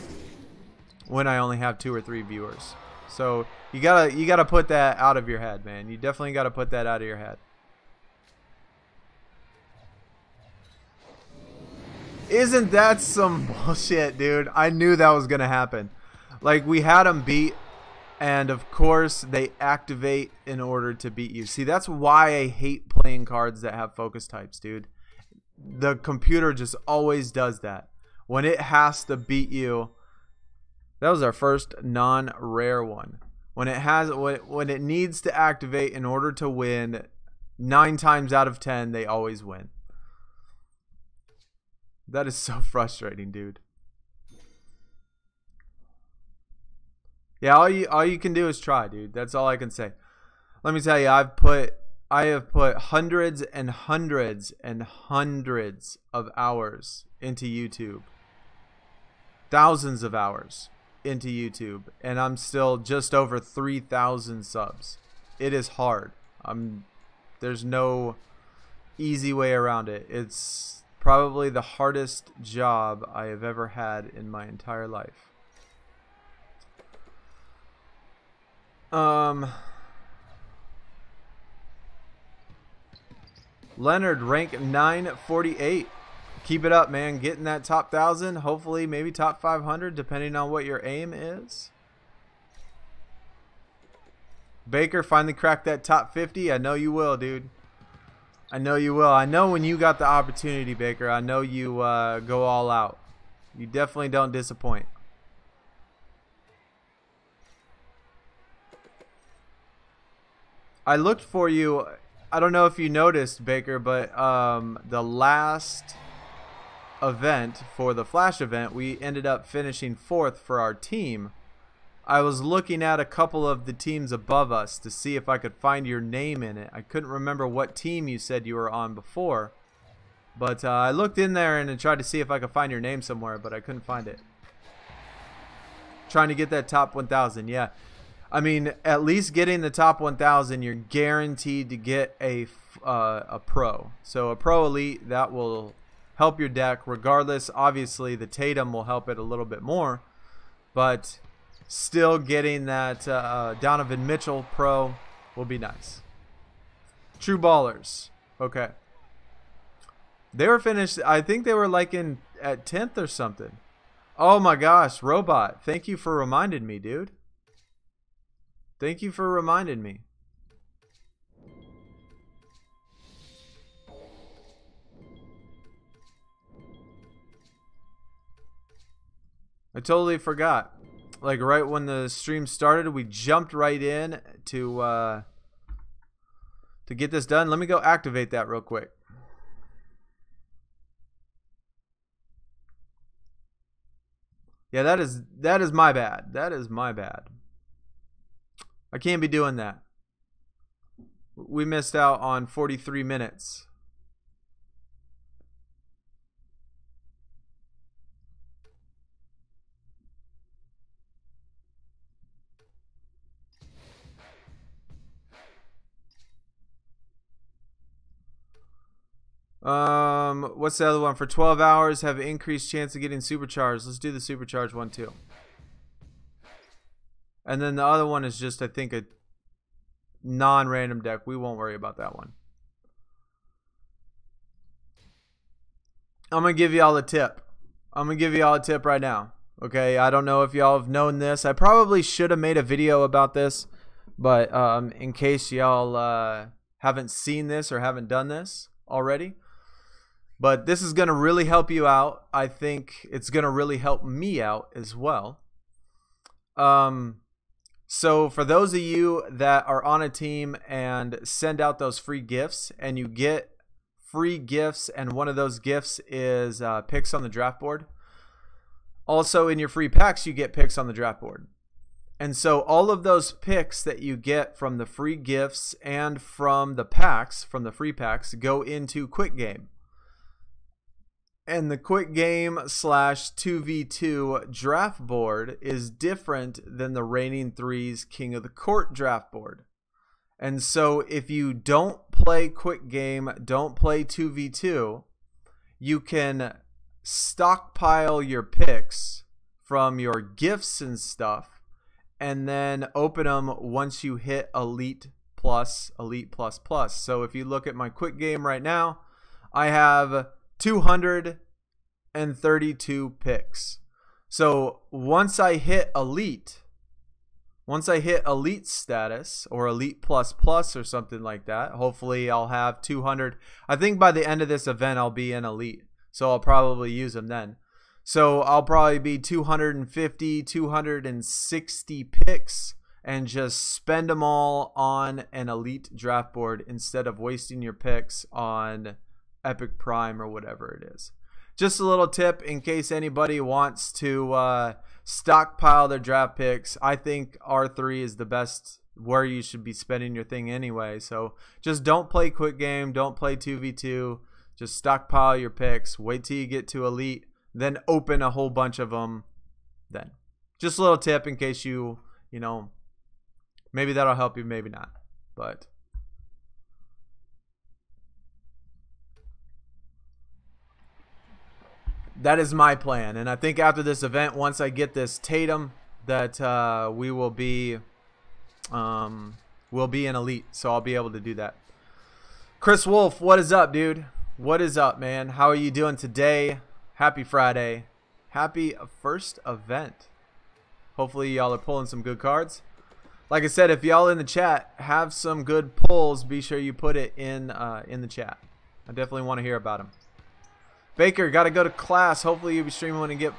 when I only have 2 or 3 viewers. So you gotta put that out of your head, man. You definitely gotta put that out of your head. Isn't that some bullshit, dude? I knew that was gonna happen. Like, we had them beat, and of course they activate in order to beat you. See, that's why I hate playing cards that have focus types, dude. The computer just always does that. When it has to beat you. That was our first non-rare one. When it needs to activate in order to win, 9 times out of 10 they always win. That is so frustrating, dude. Yeah, all you can do is try, dude. That's all I can say. Let me tell you, I have put hundreds and hundreds and hundreds of hours into YouTube. Thousands of hours into YouTube, and I'm still just over 3,000 subs. It is hard. There's no easy way around it. It's probably the hardest job I have ever had in my entire life. Leonard, rank 948. Keep it up, man. Getting that top 1,000. Hopefully, maybe top 500, depending on what your aim is. Baker, finally cracked that top 50. I know you will, dude. I know you will. I know when you got the opportunity, Baker. I know you go all out. You definitely don't disappoint. I looked for you. I don't know if you noticed, Baker, but the last event, for the Flash event, we ended up finishing 4th for our team. I was looking at a couple of the teams above us to see if I could find your name in it. I couldn't remember what team you said you were on before, but I looked in there and tried to see if I could find your name somewhere, but I couldn't find it. Trying to get that top 1,000, yeah. I mean, at least getting the top 1,000, you're guaranteed to get a pro. So a pro elite, that will help your deck regardless. Obviously, the TATUM will help it a little bit more, but still getting that Donovan Mitchell pro will be nice. True Ballers. Okay. They were finished, I think they were like at 10th or something. Oh my gosh, Robot. Thank you for reminding me, dude. Thank you for reminding me. I totally forgot. Like right when the stream started, we jumped right in to get this done. Let me go activate that real quick. Yeah, that is my bad. That is my bad. I can't be doing that. We missed out on 43 minutes. What's the other one? For 12 hours, have increased chance of getting supercharged. Let's do the supercharged one too. And then the other one is just, I think, a non-random deck. We won't worry about that one. I'm going to give y'all a tip. I'm going to give y'all a tip right now. Okay, I don't know if y'all have known this. I probably should have made a video about this. But in case y'all haven't seen this or haven't done this already. But this is going to really help you out. I think it's going to really help me out as well. So for those of you that are on a team and send out those free gifts, and you get free gifts, and one of those gifts is picks on the draft board. Also in your free packs, you get picks on the draft board. And so all of those picks that you get from the free gifts and from the packs, from the free packs, go into Quick Game. And the Quick Game / 2v2 draft board is different than the Reigning 3's King of the Court draft board. And so if you don't play Quick Game, don't play 2v2, you can stockpile your picks from your gifts and stuff, and then open them once you hit Elite Plus, Elite Plus Plus. So if you look at my quick game right now, I have 232 picks. So once I hit Elite status or Elite Plus Plus or something like that, hopefully I'll have 200. I think by the end of this event I'll be in Elite, so I'll probably use them then. So I'll probably be 250, 260 picks and just spend them all on an Elite draft board instead of wasting your picks on Epic Prime or whatever it is. Just a little tip in case anybody wants to stockpile their draft picks. I think R3 is the best where you should be spending your thing anyway. So just don't play quick game. Don't play 2v2. Just stockpile your picks. Wait till you get to Elite. Then open a whole bunch of them then. Just a little tip in case you know, maybe that'll help you, maybe not. But that is my plan, and I think after this event, once I get this TATUM, that we will be, we'll be in Elite, so I'll be able to do that. Chris Wolf, what is up, dude? What is up, man? How are you doing today? Happy Friday. Happy first event. Hopefully y'all are pulling some good cards. Like I said, if y'all in the chat have some good pulls, be sure you put it in the chat. I definitely want to hear about them. Baker, got to go to class. Hopefully you'll be streaming when you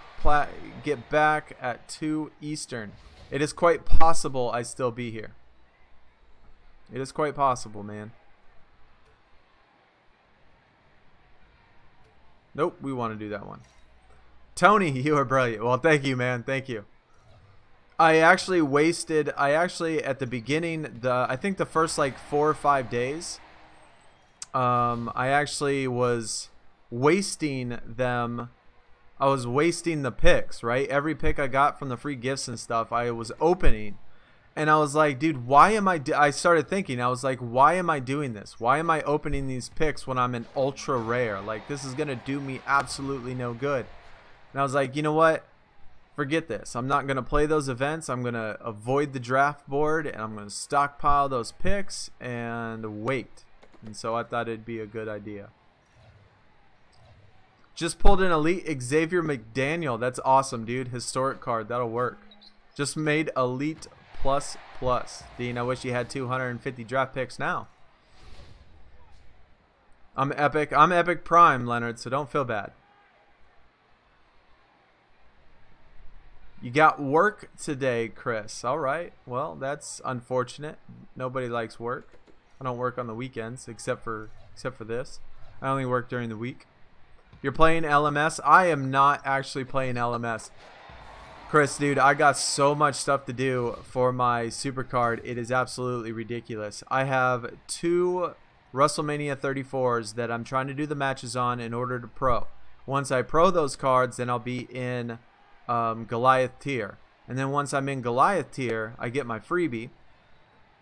get back at 2 Eastern. It is quite possible I still be here. It is quite possible, man. Nope, we want to do that one. Tony, you are brilliant. Well, thank you, man. Thank you. I actually at the beginning, I think the first like 4 or 5 days, I actually was wasting them. I was wasting the picks, right? Every pick I got from the free gifts and stuff, I was opening, and I was like, dude, why am I started thinking, I was like, why am I doing this? Why am I opening these picks when I'm an ultra rare? Like, this is gonna do me absolutely no good. And I was like, you know what, forget this. I'm not gonna play those events. I'm gonna avoid the draft board, and I'm gonna stockpile those picks and wait. And so I thought it'd be a good idea. Just pulled an Elite Xavier McDaniel. That's awesome, dude. Historic card. That'll work. Just made Elite Plus Plus. Dean, I wish you had 250 draft picks now. I'm Epic. I'm Epic Prime, Leonard, so don't feel bad. You got work today, Chris. All right. Well, that's unfortunate. Nobody likes work. I don't work on the weekends except for this. I only work during the week. You're playing LMS? I am not actually playing LMS. Chris, dude, I got so much stuff to do for my super card. It is absolutely ridiculous. I have 2 WrestleMania 34s that I'm trying to do the matches on in order to pro. Once I pro those cards, then I'll be in Goliath tier. And then once I'm in Goliath tier, I get my freebie.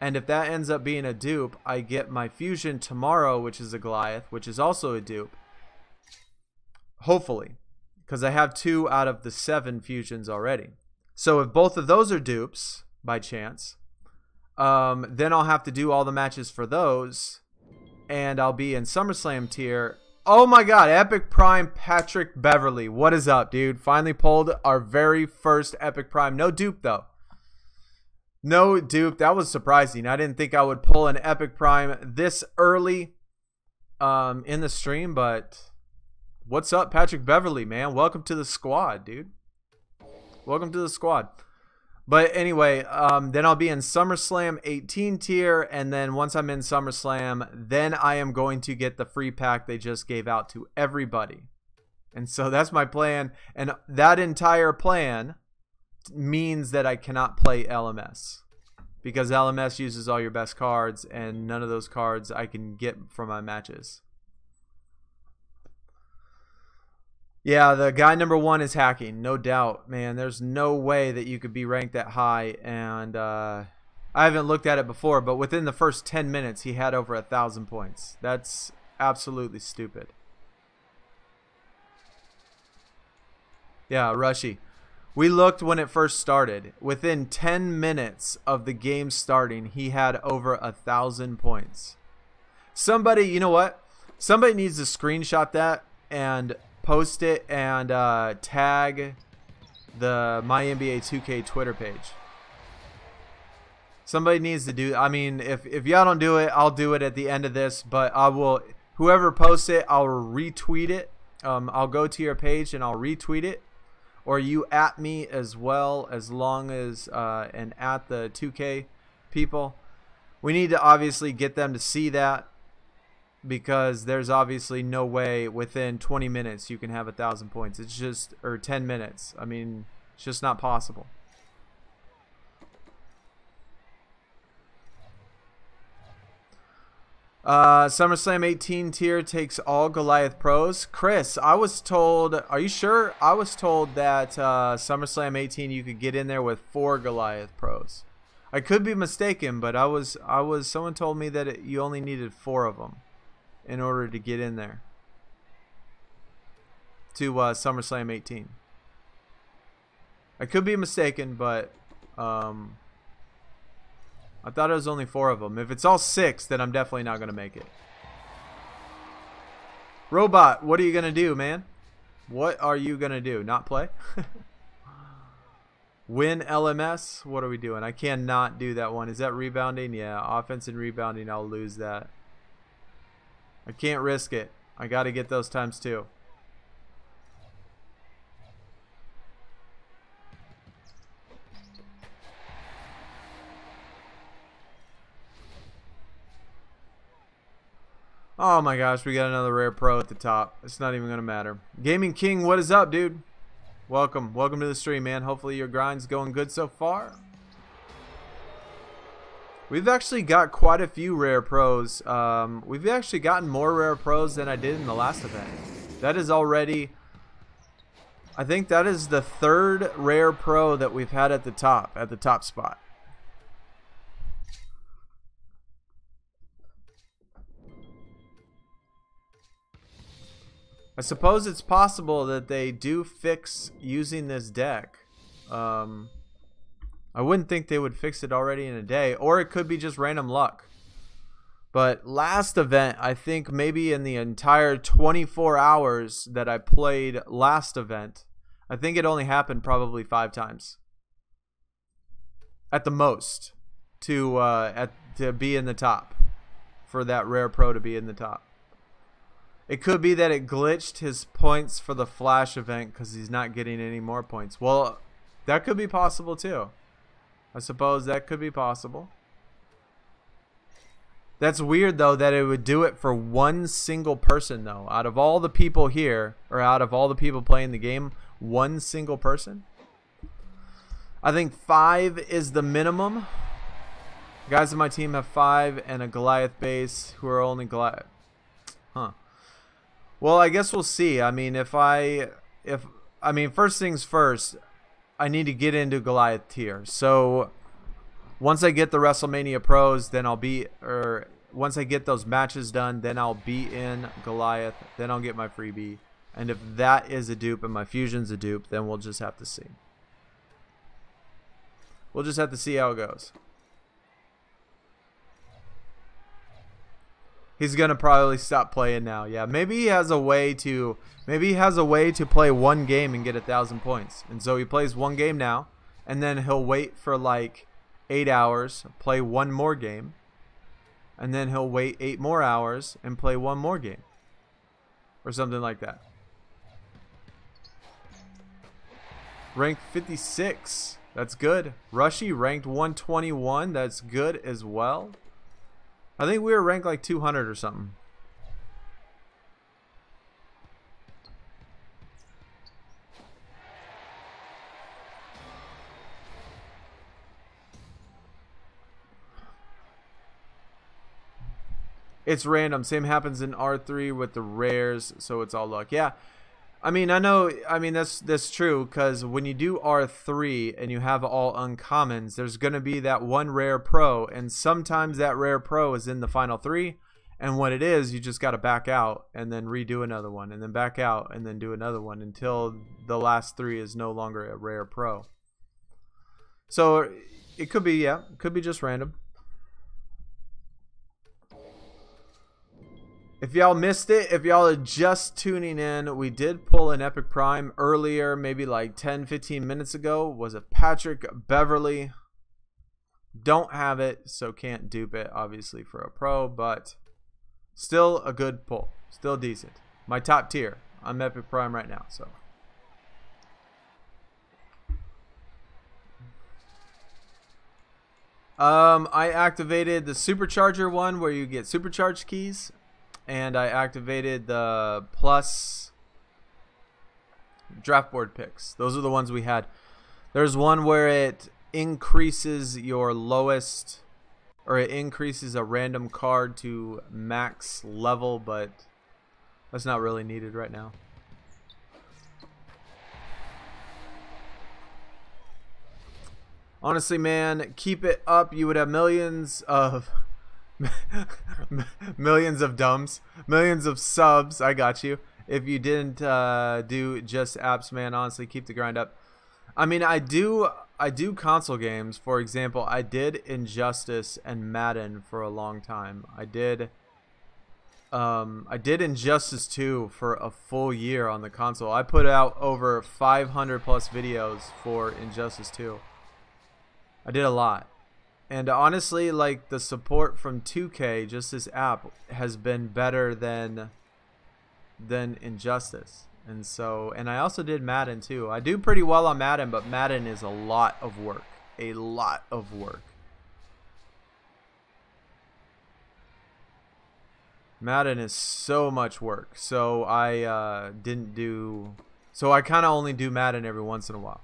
And if that ends up being a dupe, I get my Fusion tomorrow, which is a Goliath, which is also a dupe. Hopefully, because I have 2 out of the 7 fusions already. So if both of those are dupes by chance, then I'll have to do all the matches for those, and I'll be in SummerSlam tier. Oh my god, Epic Prime Patrick Beverly. What is up, dude? Finally pulled our very first Epic Prime. No dupe though. No dupe. That was surprising. I didn't think I would pull an Epic Prime this early in the stream, but what's up, Patrick Beverly, man? Welcome to the squad, dude. Welcome to the squad. But anyway, then I'll be in SummerSlam 18 tier, and then once I'm in SummerSlam, then I am going to get the free pack they just gave out to everybody. And so that's my plan, and that entire plan means that I cannot play LMS, because LMS uses all your best cards, and none of those cards I can get from my matches. Yeah, the guy number 1 is hacking, no doubt, man. There's no way that you could be ranked that high, and I haven't looked at it before, but within the first 10 minutes, he had over 1,000 points. That's absolutely stupid. Yeah, Rushy. We looked when it first started. Within 10 minutes of the game starting, he had over 1,000 points. Somebody, you know what? Somebody needs to screenshot that and post it and tag the MyNBA2k Twitter page. Somebody needs to do. I mean, if y'all don't do it, I'll do it at the end of this. But I will. Whoever posts it, I'll retweet it. I'll go to your page and I'll retweet it. Or you at me as well, as long as and at the 2K people. We need to obviously get them to see that, because there's obviously no way within 20 minutes you can have 1,000 points. It's just, or 10 minutes. I mean, it's just not possible. SummerSlam 18 tier takes all Goliath pros. Chris, I was told, are you sure? I was told that SummerSlam 18 you could get in there with 4 Goliath pros. I could be mistaken, but someone told me that you only needed 4 of them in order to get in there to SummerSlam 18. I could be mistaken, but I thought it was only 4 of them. If it's all 6, then I'm definitely not going to make it. Robot, what are you going to do, man? What are you going to do? Not play? Win LMS? What are we doing? I cannot do that one. Is that rebounding? Yeah, offense and rebounding. I'll lose that. I can't risk it. I got to get those times 2. Oh my gosh, we got another rare pro at the top. It's not even going to matter. Gaming King, what is up, dude? Welcome. Welcome to the stream, man. Hopefully your grind's going good so far. We've actually got quite a few rare pros. We've actually gotten more rare pros than I did in the last event. That is already, I think that is the 3rd rare pro that we've had at the top spot. I suppose it's possible that they do fix using this deck. I wouldn't think they would fix it already in a day, or it could be just random luck. But last event, I think maybe in the entire 24 hours that I played last event, I think it only happened probably 5 times. At the most, to be in the top. For that rare pro to be in the top. It could be that it glitched his points for the Flash event because he's not getting any more points. Well, that could be possible too. I suppose that could be possible. That's weird though that it would do it for one single person though. Out of all the people here, or out of all the people playing the game, one single person. I think 5 is the minimum. Guys on my team have 5 and a Goliath base who are only Goliath. Huh. Well, I guess we'll see. I mean, first things first, I need to get into Goliath tier. So once I get the WrestleMania pros, then once I get those matches done, then I'll be in Goliath. Then I'll get my freebie. And if that is a dupe and my fusion's a dupe, then we'll just have to see. We'll just have to see how it goes. He's gonna probably stop playing now. Yeah, maybe he has a way to play one game and get 1,000 points. And so he plays one game now, and then he'll wait for like 8 hours, play one more game, and then he'll wait 8 more hours and play one more game, or something like that. Rank 56. That's good. Rushy ranked 121. That's good as well. I think we were ranked like 200 or something. It's random. Same happens in R3 with the rares, so it's all luck. Yeah. I mean, that's true, because when you do R3 and you have all uncommons, there's going to be that one rare pro, and sometimes that rare pro is in the final 3, And what it is, you just got to back out and then redo another one, and then back out and then do another one until the last 3 is no longer a rare pro. So it could be, yeah, it could be just random. If y'all missed it, if y'all are just tuning in, we did pull an Epic Prime earlier, maybe like 10-15 minutes ago. Was it Patrick Beverly? Don't have it, so can't dupe it, obviously, for a pro, but still a good pull. Still decent. My top tier. I'm Epic Prime right now, so. I activated the Supercharger one where you get Supercharged keys. And I activated the plus draft board picks. Those are the ones we had. There's one where it increases your lowest, or it increases a random card to max level, but that's not really needed right now. Honestly, man, keep it up. You would have millions of millions of dumbs, millions of subs. I got you. If you didn't do just apps, man, honestly, keep the grind up. I mean, I do console games. For example, I did Injustice and Madden for a long time. I did Injustice 2 for a full year on the console. I put out over 500 plus videos for Injustice 2. I did a lot. And honestly, like, the support from 2K, just this app, has been better than Injustice. And so, and I also did Madden too. I do pretty well on Madden, but Madden is a lot of work. A lot of work. Madden is so much work. So I didn't do, so I kind of only do Madden every once in a while.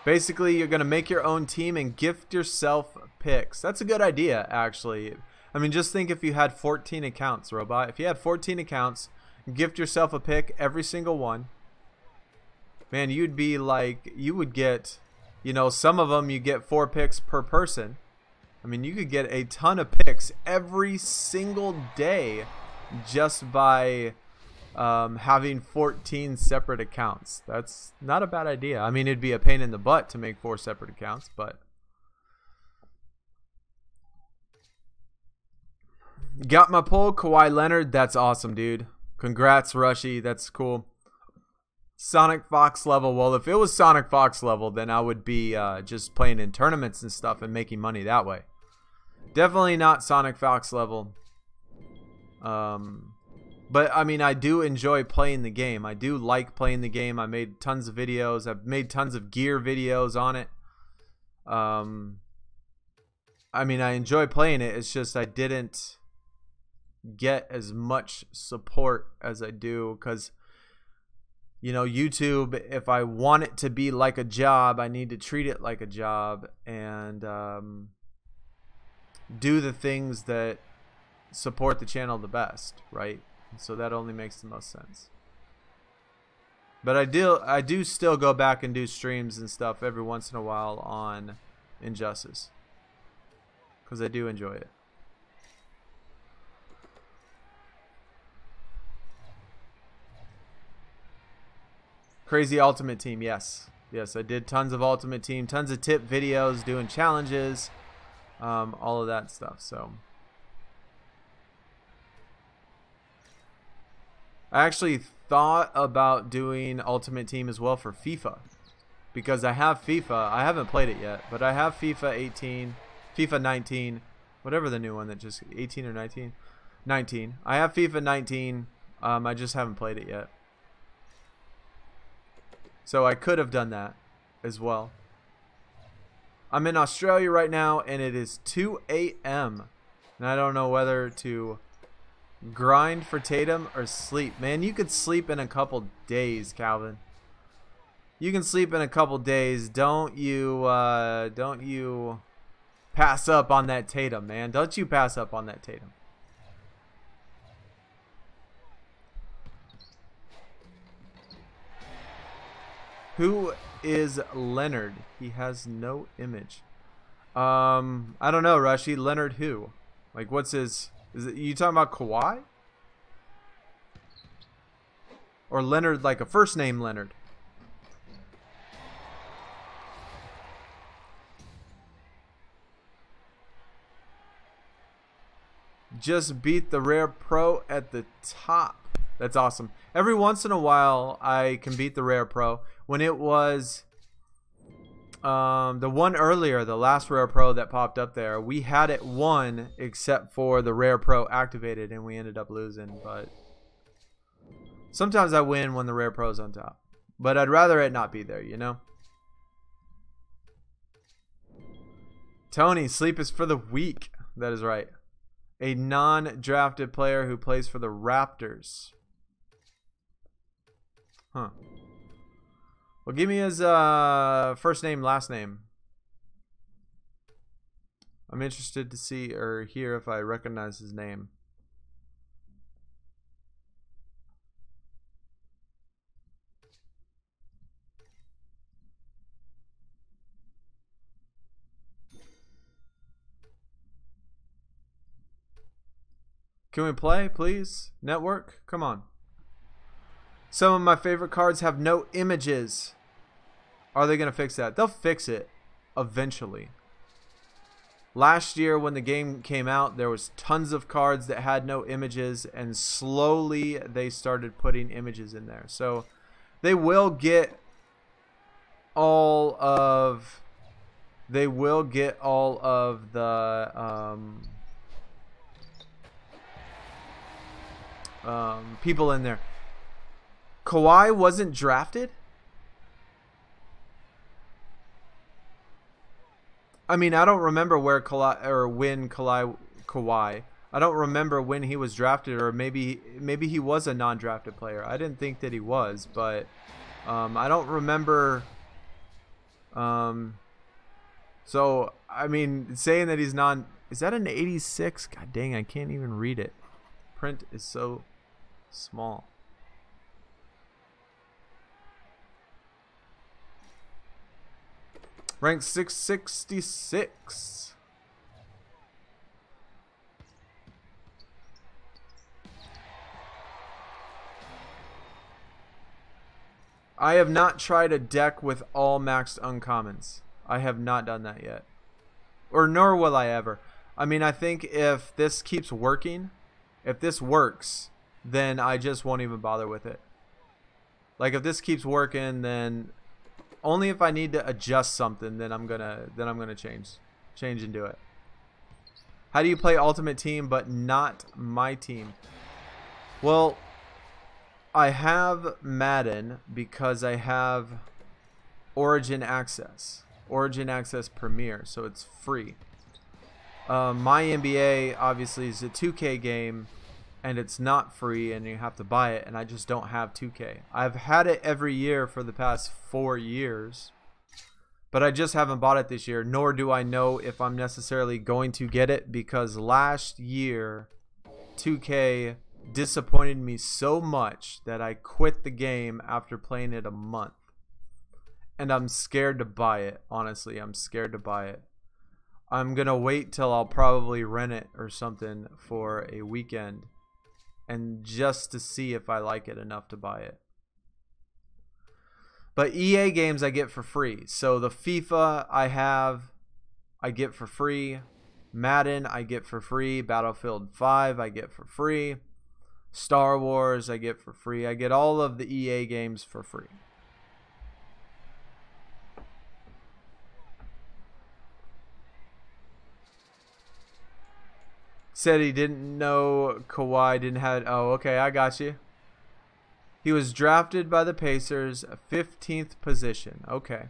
Basically, you're going to make your own team and gift yourself picks. That's a good idea, actually. I mean, just think if you had 14 accounts, Robot. If you had 14 accounts, gift yourself a pick, every single one. Man, you'd be like, you would get, you know, some of them you get 4 picks per person. I mean, you could get a ton of picks every single day just by having 14 separate accounts. That's not a bad idea. I mean, it'd be a pain in the butt to make 4 separate accounts, but got my pull. Kawhi Leonard, that's awesome, dude. Congrats, Rushy. That's cool. Sonic Fox level. Well, if it was Sonic Fox level, then I would be just playing in tournaments and stuff and making money that way. Definitely not Sonic Fox level. But I mean, I do enjoy playing the game. I do like playing the game. I made tons of videos. I've made tons of gear videos on it. I mean, I enjoy playing it. It's just I didn't get as much support as I do because, you know, YouTube, if I want it to be like a job, I need to treat it like a job and do the things that support the channel the best, right? So that only makes the most sense. But I do still go back and do streams and stuff every once in a while on Injustice because I do enjoy it. Crazy Ultimate Team, yes. Yes, I did tons of Ultimate Team, tons of tip videos, doing challenges, all of that stuff. So I actually thought about doing Ultimate Team as well for FIFA because I have FIFA. I haven't played it yet, but I have FIFA 18, FIFA 19, whatever the new one that just 18 or 19. 19. I have FIFA 19. I just haven't played it yet. So I could have done that as well. I'm in Australia right now and it is 2 a.m. and I don't know whether to grind for Tatum or sleep. Man, you could sleep in a couple days, Calvin. You can sleep in a couple days. Don't you pass up on that Tatum, man. Don't you pass up on that Tatum. Who is Leonard? He has no image. I don't know, Rushy. Leonard who? Like, what's his... Is it you talking about Kawhi? Or Leonard, like a first name Leonard? Just beat the rare pro at the top. That's awesome. Every once in a while, I can beat the rare pro. When it was the one earlier, the last rare pro that popped up there, we had it won except for the rare pro activated, and we ended up losing. But sometimes I win when the rare pro's on top. But I'd rather it not be there, you know? Tony, sleep is for the weak. That is right. A non-drafted player who plays for the Raptors. Huh. Well, give me his first name, last name. I'm interested to see or hear if I recognize his name. Can we play, please? Network? Come on. Some of my favorite cards have no images. Are they going to fix that? They'll fix it eventually. Last year when the game came out, there was tons of cards that had no images, and slowly they started putting images in there. So they will get all of the people in there. Kawhi wasn't drafted? I mean, I don't remember where Kawhi. I don't remember when he was drafted, or maybe he was a non-drafted player. I didn't think that he was, but I don't remember. So I mean, saying that he's non, is that an 86? God dang, I can't even read it. Print is so small. Ranked 666. I have not tried a deck with all maxed uncommons. I have not done that yet. Or nor will I ever. I mean, I think if this keeps working, if this works, then I just won't even bother with it. Like if this keeps working, then only if I need to adjust something, then I'm gonna change and do it. How do you play Ultimate Team but not my team? Well, I have Madden because I have Origin Access Premier, so it's free. MyNBA obviously is a 2K game, and it's not free, and you have to buy it, and I just don't have 2K. I've had it every year for the past 4 years, but I just haven't bought it this year, nor do I know if I'm necessarily going to get it, because last year 2K disappointed me so much that I quit the game after playing it a month. And I'm scared to buy it, honestly. I'm scared to buy it. I'm gonna wait till I'll probably rent it or something for a weekend, and just to see if I like it enough to buy it. But EA games I get for free. So the FIFA I get for free. Madden I get for free. Battlefield 5 I get for free. Star Wars I get for free. I get all of the EA games for free. Said he didn't know Kawhi didn't have. Oh, okay, I got you. He was drafted by the Pacers, 15th position. Okay.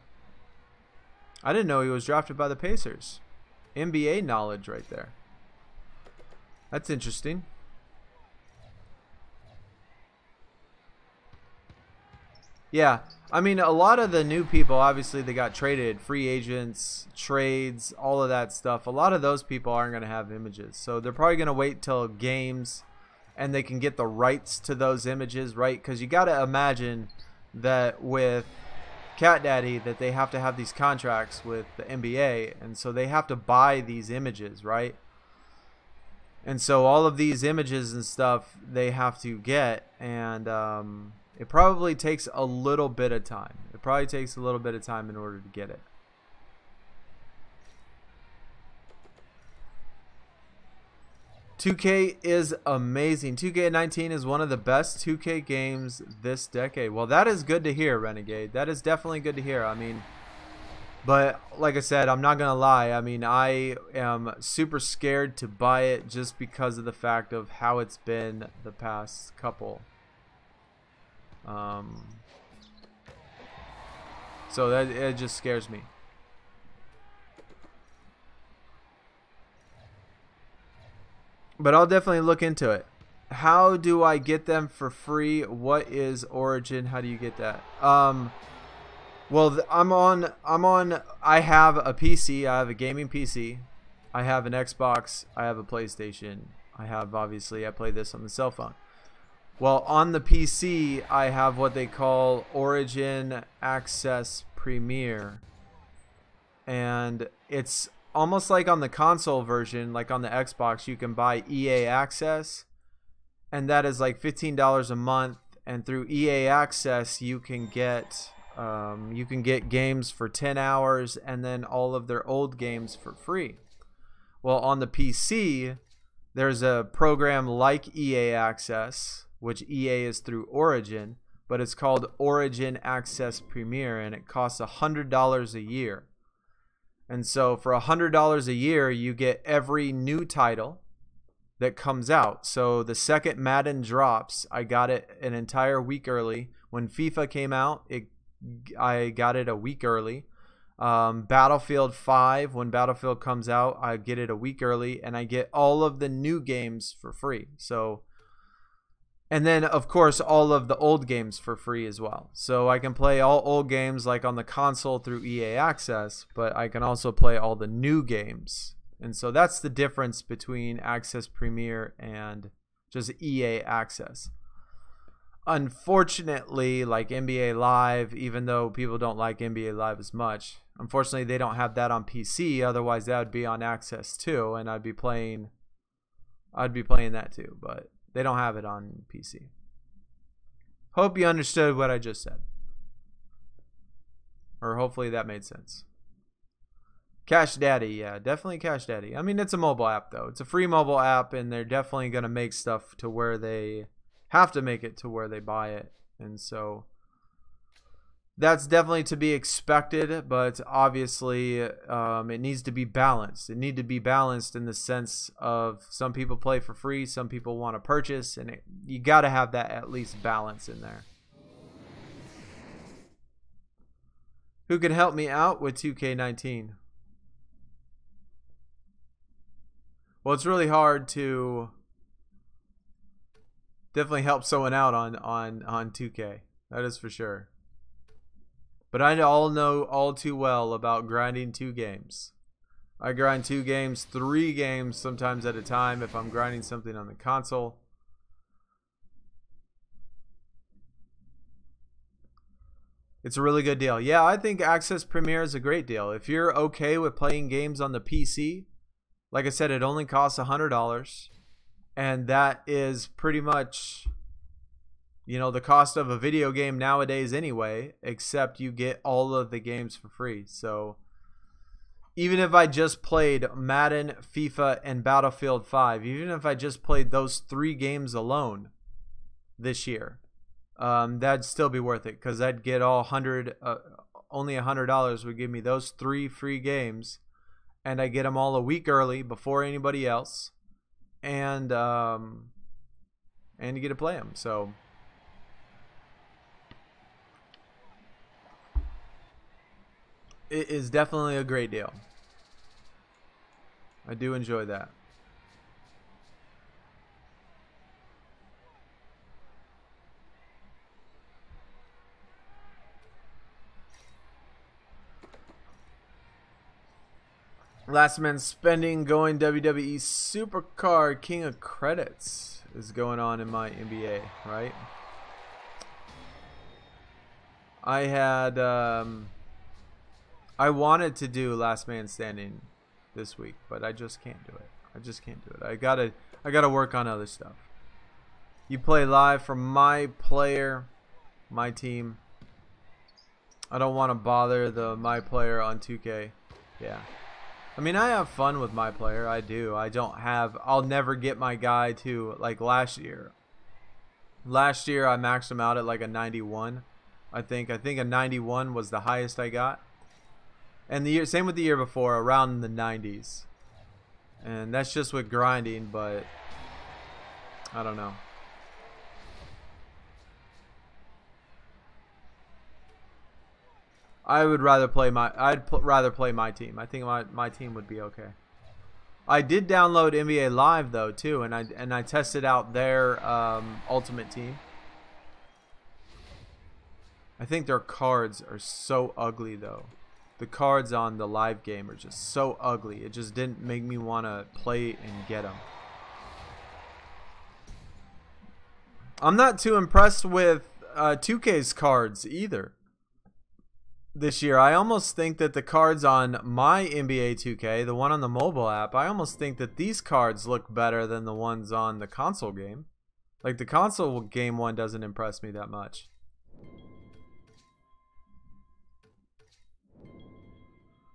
I didn't know he was drafted by the Pacers. NBA knowledge right there. That's interesting. Yeah, I mean, a lot of the new people, obviously, they got traded. Free agents, trades, all of that stuff. A lot of those people aren't going to have images. So they're probably going to wait till games and they can get the rights to those images, right? Because you got to imagine that with cat daddy that they have to have these contracts with the NBA, and so they have to buy these images, right? And so all of these images and stuff they have to get, and it probably takes a little bit of time. It probably takes a little bit of time in order to get it. .2K is amazing. 2K19 is one of the best 2K games this decade. Well, that is good to hear, Renegade. That is definitely good to hear. I mean, but like I said, I'm not going to lie. I mean, I am super scared to buy it just because of the fact of how it's been the past couple. So that it just scares me. But I'll definitely look into it. How do I get them for free? What is Origin? How do you get that? Well, I have a PC. I have a gaming PC. I have an Xbox. I have a PlayStation. Obviously, I play this on the cell phone. Well, on the PC, I have what they call Origin Access Premier. And it's almost like on the console version, like on the Xbox, you can buy EA Access, and that is like $15 a month. And through EA Access, you can get games for 10 hours, and then all of their old games for free. Well, on the PC, there's a program like EA Access, which EA is through Origin, but it's called Origin Access Premier, and it costs $100 a year. And so for $100 a year, you get every new title that comes out. So the second Madden drops, I got it an entire week early. When FIFA came out, I got it a week early. Battlefield 5, when Battlefield comes out, I get it a week early, and I get all of the new games for free. So, and then of course all of the old games for free as well. So I can play all old games like on the console through EA Access, but I can also play all the new games. And so that's the difference between Access Premier and just EA Access. Unfortunately, like NBA Live, even though people don't like NBA Live as much, unfortunately they don't have that on PC. Otherwise that would be on Access too, and I'd be playing that too, but they don't have it on PC. Hope you understood what I just said. Or hopefully that made sense. Cash Daddy, yeah, definitely Cash Daddy. I mean, it's a mobile app though. It's a free mobile app, and they're definitely going to make stuff to where they have to make it to where they buy it. And so that's definitely to be expected, but obviously it needs to be balanced. It needs to be balanced in the sense of some people play for free, some people want to purchase, and you got to have that at least balance in there. Who can help me out with 2K19? Well, it's really hard to definitely help someone out on 2K. That is for sure. But I all know all too well about grinding 2 games. I grind 2 games, 3 games sometimes at a time if I'm grinding something on the console. It's a really good deal. Yeah, I think Access Premier is a great deal. If you're okay with playing games on the PC, like I said, it only costs $100. And that is pretty much, you know, the cost of a video game nowadays anyway, except you get all of the games for free. So even if I just played Madden, FIFA, and Battlefield 5, even if I just played those 3 games alone this year, that'd still be worth it, because I'd get all only $100 would give me those 3 free games, and I get them all a week early before anybody else, and you get to play them. So it is definitely a great deal. I do enjoy that. Last Man Spending going WWE Supercard King of Credits is going on in my NBA, right? I had I wanted to do Last Man Standing this week, but I just can't do it. I just can't do it. I gotta work on other stuff. You play live for my player, my team. I don't want to bother the my player on 2K. Yeah. I mean, I have fun with my player. I do. I'll never get my guy to, like last year. Last year I maxed him out at like a 91. I think a 91 was the highest I got. And same with the year before, around the 90s. And that's just with grinding, but I don't know. I'd rather play my team. I think my team would be okay. I did download NBA Live though too, and I tested out their Ultimate Team. I think their cards are so ugly though. The cards on the live game are just so ugly. It just didn't make me want to play and get them. I'm not too impressed with 2K's cards either. This year, I almost think that the cards on MyNBA2k, the one on the mobile app, I almost think that these cards look better than the ones on the console game. Like the console game one doesn't impress me that much.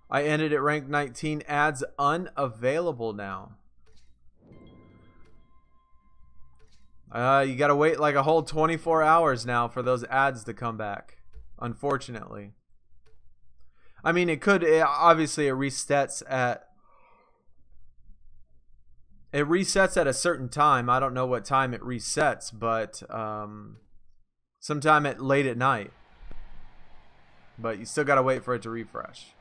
I ended at rank 19. Ads unavailable now. You gotta wait like a whole 24 hours now for those ads to come back, unfortunately. I mean, obviously it resets at a certain time. I don't know what time it resets, but sometime late at night. But you still gotta wait for it to refresh.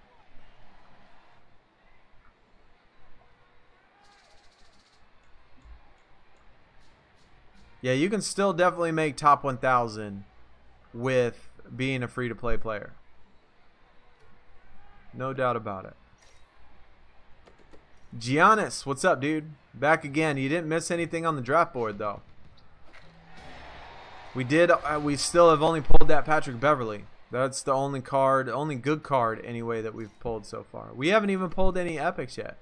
Yeah, you can still definitely make top 1,000 with being a free-to-play player. No doubt about it. Giannis, what's up, dude? Back again. You didn't miss anything on the draft board, though. We still have only pulled that Patrick Beverly. That's the only good card anyway that we've pulled so far. We haven't even pulled any epics yet.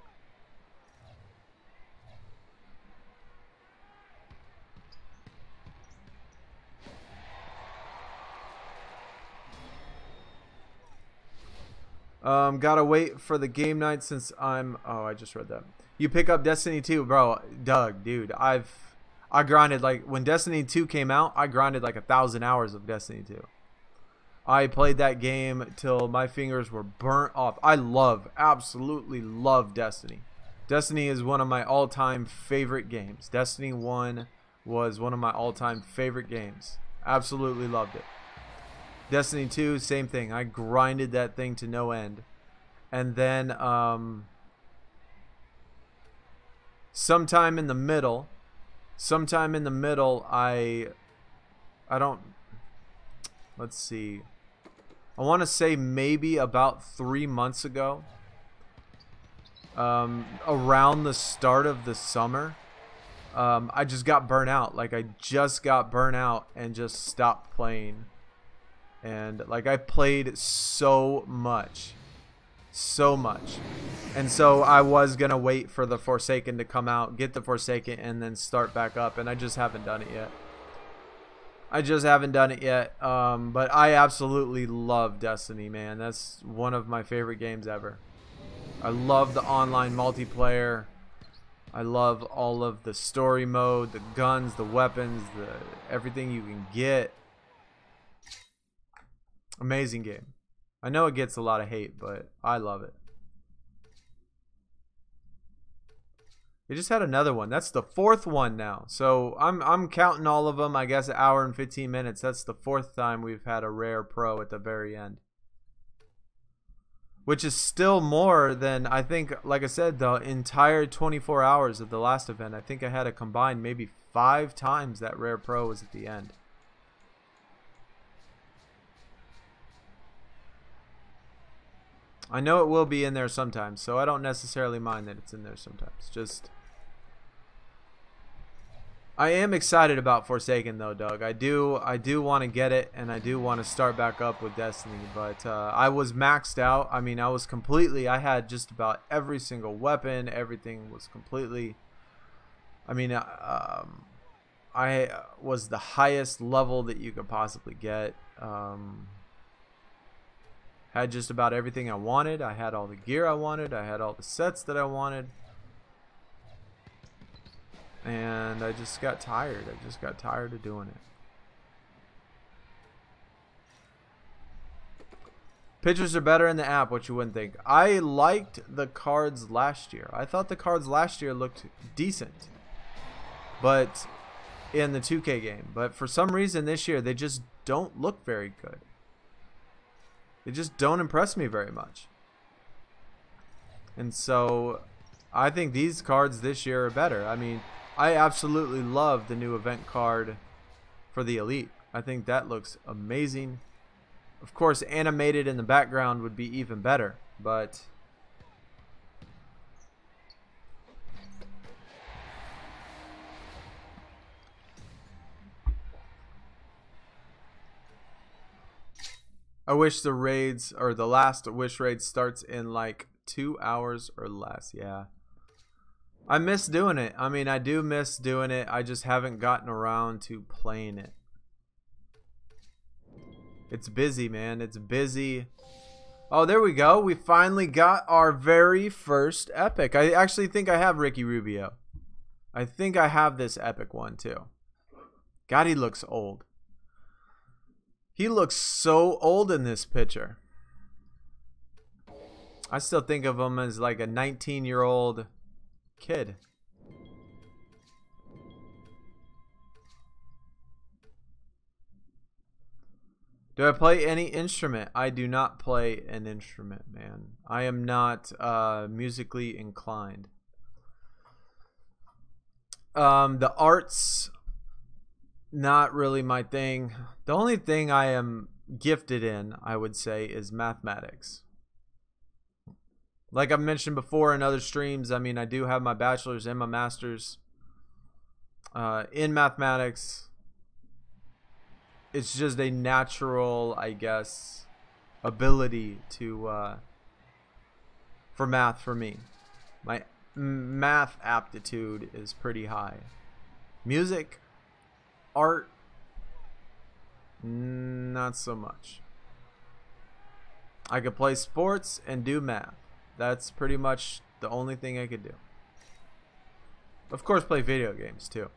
Gotta wait for the game night since oh, I just read that. You pick up Destiny 2, bro. Doug, dude, I grinded like when Destiny 2 came out. I grinded like 1,000 hours of Destiny 2. I played that game till my fingers were burnt off. I absolutely love Destiny. Destiny is one of my all-time favorite games. Destiny 1 was one of my all-time favorite games. Absolutely loved it. Destiny 2, same thing. I grinded that thing to no end. And then sometime in the middle let's see. I want to say maybe about 3 months ago, around the start of the summer, I just got burnt out. Like I just got burnt out and just stopped playing. And like I played so much, and so I was gonna wait for the Forsaken to come out, get the Forsaken, and then start back up, and I just haven't done it yet. But I absolutely love Destiny, man. That's one of my favorite games ever. I love the online multiplayer. I love all of the story mode, the guns, the weapons, everything you can get. Amazing game. I know it gets a lot of hate, but I love it. They just had another one. That's the 4th one now. So I'm counting all of them. I guess an hour and 15 minutes. That's the 4th time we've had a rare pro at the very end. Which is still more than, I think, like I said, the entire 24 hours of the last event. I think I had a combined maybe 5 times that rare pro was at the end. I know it will be in there sometimes, so I don't necessarily mind that it's in there sometimes. Just, I am excited about Forsaken though, Doug. I do want to get it, and I do want to start back up with Destiny. But I was maxed out. I mean, I had just about every single weapon. Everything was completely. I mean, I was the highest level that you could possibly get. Had just about everything I wanted. I had all the gear I wanted. I had all the sets that I wanted. And I just got tired. I just got tired of doing it. Pictures are better in the app, what you wouldn't think. I liked the cards last year. I thought the cards last year looked decent. But in the 2K game. But for some reason this year, they just don't look very good. They just don't impress me very much. And so I think these cards this year are better. I mean, I absolutely love the new event card for the Elite. I think that looks amazing. Of course, animated in the background would be even better, but I wish the raids, or the last wish raid, starts in like 2 hours or less. Yeah. I miss doing it. I mean, I do miss doing it. I just haven't gotten around to playing it. It's busy, man. It's busy. Oh, there we go. We finally got our very first epic. I actually think I have Ricky Rubio. I think I have this epic one too. God, he looks old. He looks so old in this picture. I still think of him as like a 19-year-old kid. Do I play any instrument? I do not play an instrument, man. I am not musically inclined. The arts, not really my thing. The only thing I am gifted in, I would say, is mathematics. Like I've mentioned before in other streams, I mean, I do have my bachelor's and my master's in mathematics. It's just a natural, I guess, ability to for math for me. My math aptitude is pretty high. Music, art, not so much. I could play sports and do math. That's pretty much the only thing I could do. Of course, play video games too.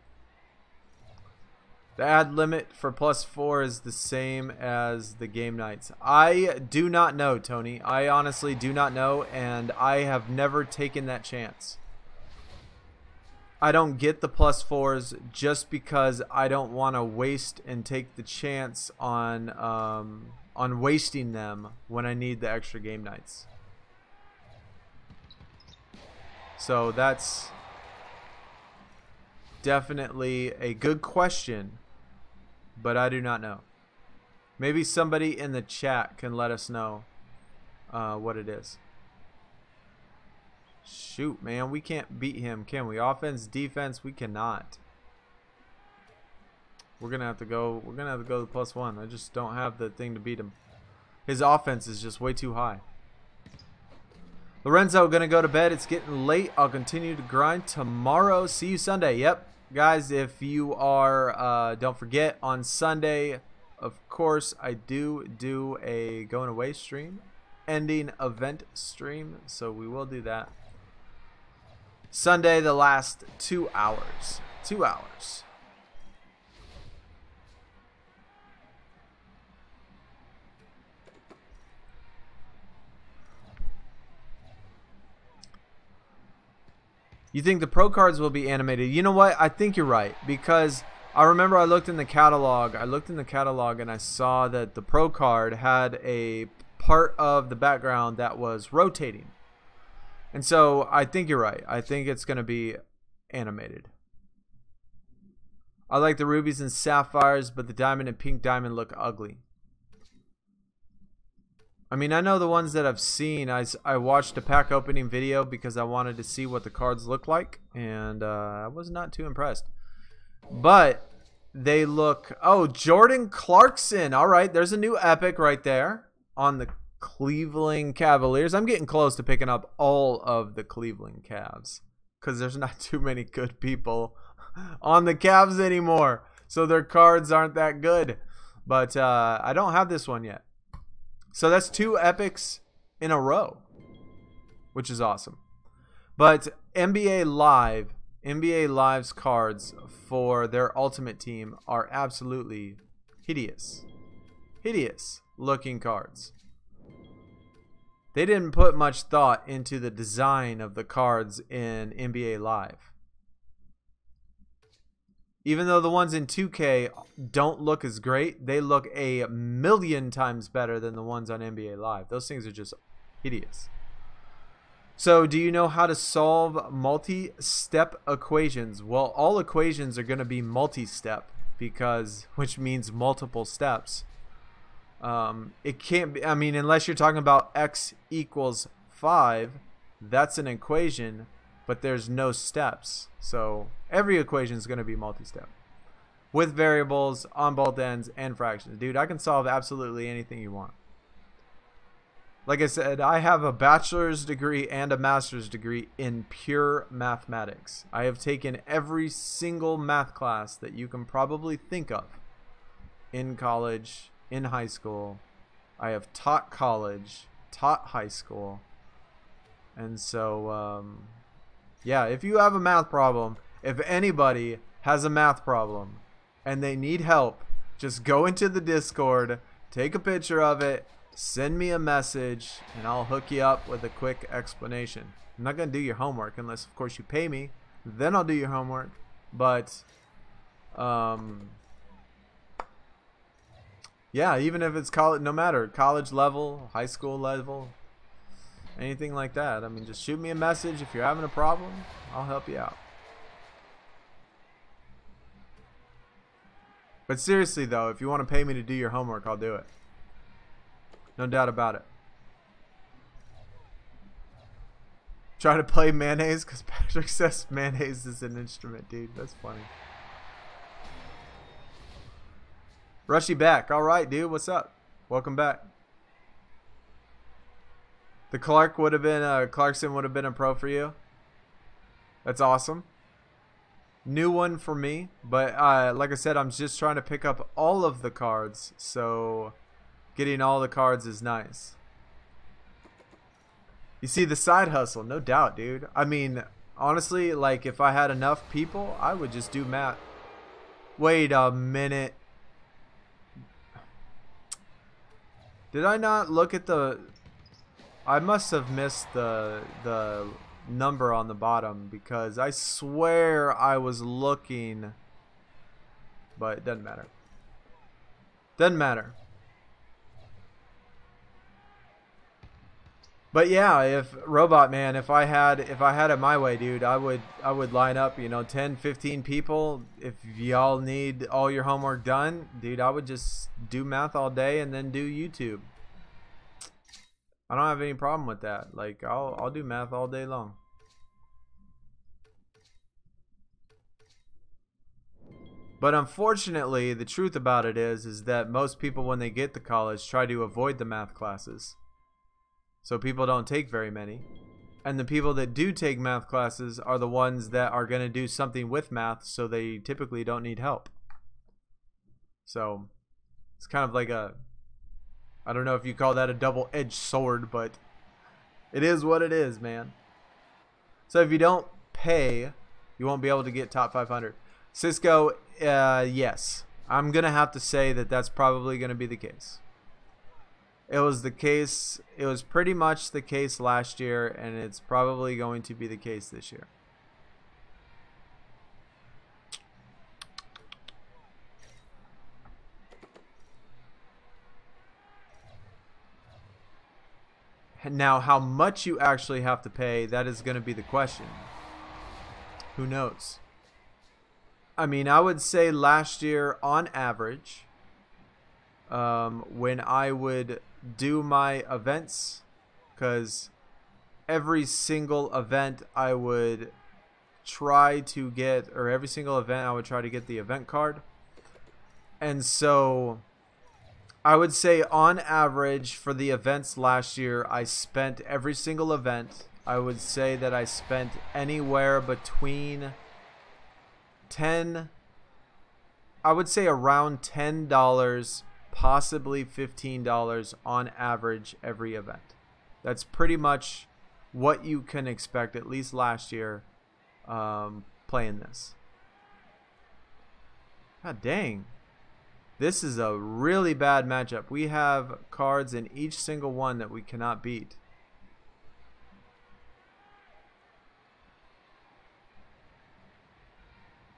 The ad limit for +4 is the same as the game nights. I do not know, Tony. I honestly do not know, and I have never taken that chance. I don't get the +4s just because I don't want to waste and take the chance on wasting them when I need the extra game nights. So that's definitely a good question, but I do not know. Maybe somebody in the chat can let us know what it is. Shoot, man, we can't beat him, can we? Offense, defense, we cannot. We're gonna have to go. We're gonna have to go to +1. I just don't have the thing to beat him. His offense is just way too high. Lorenzo, gonna go to bed. It's getting late. I'll continue to grind tomorrow. See you Sunday. Yep, guys. If you are, don't forget on Sunday. Of course, I do a going away stream, ending event stream. So we will do that. Sunday, the last 2 hours. 2 hours. You think the pro cards will be animated? You know what? I think you're right, because I remember I looked in the catalog. And I saw that the pro card had a part of the background that was rotating. And so I think you're right. I think it's going to be animated. I like the rubies and sapphires, but the diamond and pink diamond look ugly. I mean, I know the ones that I've seen. I watched a pack opening video because I wanted to see what the cards look like, and I was not too impressed. But they look... Oh, Jordan Clarkson. All right, there's a new epic right there on the Cleveland Cavaliers. I'm getting close to picking up all of the Cleveland Cavs because there's not too many good people on the Cavs anymore. So their cards aren't that good. But I don't have this one yet. So that's 2 epics in a row, which is awesome. But NBA Live's cards for their Ultimate Team are absolutely hideous. Hideous looking cards. They didn't put much thought into the design of the cards in NBA Live. Even though the ones in 2K don't look as great, they look a million times better than the ones on NBA Live. Those things are just hideous. So, do you know how to solve multi-step equations? Well, all equations are going to be multi-step which means multiple steps. It can't be, I mean, unless you're talking about x equals 5, that's an equation, but there's no steps. So, every equation is going to be multi-step with variables on both ends and fractions. Dude, I can solve absolutely anything you want. Like I said, I have a bachelor's degree and a master's degree in pure mathematics. I have taken every single math class that you can probably think of in college, in high school. I have taught college, taught high school. And so, yeah, if you have a math problem, if anybody has a math problem and they need help, just go into the Discord, take a picture of it, send me a message, and I'll hook you up with a quick explanation. I'm not going to do your homework unless, of course, you pay me. Then I'll do your homework. But, yeah, even if it's college, no matter, college level, high school level, anything like that. I mean, just shoot me a message. If you're having a problem, I'll help you out. But seriously, though, if you want to pay me to do your homework, I'll do it. No doubt about it. Try to play mayonnaise because Patrick says mayonnaise is an instrument, dude. That's funny. Rushy back. All right, dude. What's up? Welcome back. The Clarkson would have been a pro for you. That's awesome. New one for me, but like I said, I'm just trying to pick up all of the cards, so getting all the cards is nice. You see the side hustle, no doubt, dude. I mean, honestly, like if I had enough people, I would just do math. Wait a minute. Did I not look at the... I must have missed the number on the bottom because I swear I was looking, but it doesn't matter. Doesn't matter. But yeah, if Robot Man, if I had it my way, dude, I would line up, you know, 10, 15 people. If y'all need all your homework done, dude, I would just do math all day and then do YouTube. I don't have any problem with that. Like I'll do math all day long. But unfortunately, the truth about it is that most people when they get to college try to avoid the math classes. So people don't take very many. And the people that do take math classes are the ones that are going to do something with math, so they typically don't need help. So it's kind of like a, I don't know if you call that a double-edged sword, but it is what it is, man. So if you don't pay, you won't be able to get top 500. Cisco, yes. I'm going to have to say that that's probably going to be the case. It was the case, it was pretty much the case last year, and it's probably going to be the case this year. Now, how much you actually have to pay, that is going to be the question. Who knows? I mean, I would say last year, on average, when I would do my events, because every single event I would try to get, or every single event I would try to get the event card. And so I would say on average for the events last year, I spent every single event, I would say that I spent anywhere between I would say around $10, possibly $15 on average every event. That's pretty much what you can expect, at least last year, playing this. God dang. This is a really bad matchup. We have cards in each single one that we cannot beat.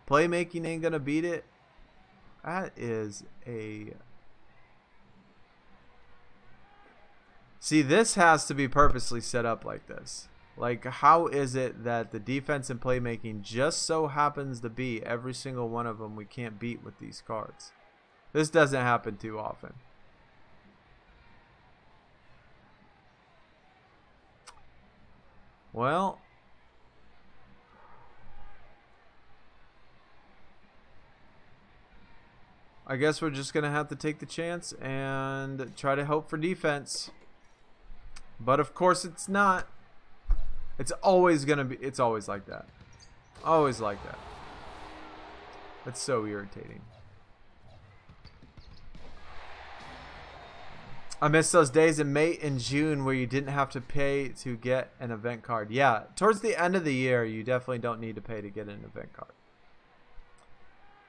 Playmaking ain't gonna beat it. That is a... See, this has to be purposely set up like this. Like, how is it that the defense and playmaking just so happens to be every single one of them we can't beat with these cards? This doesn't happen too often. Well, I guess we're just gonna have to take the chance and try to hope for defense. But of course it's not. It's always gonna be, it's always like that. Always like that. That's so irritating. I miss those days in May and June where you didn't have to pay to get an event card. Yeah, towards the end of the year, you definitely don't need to pay to get an event card.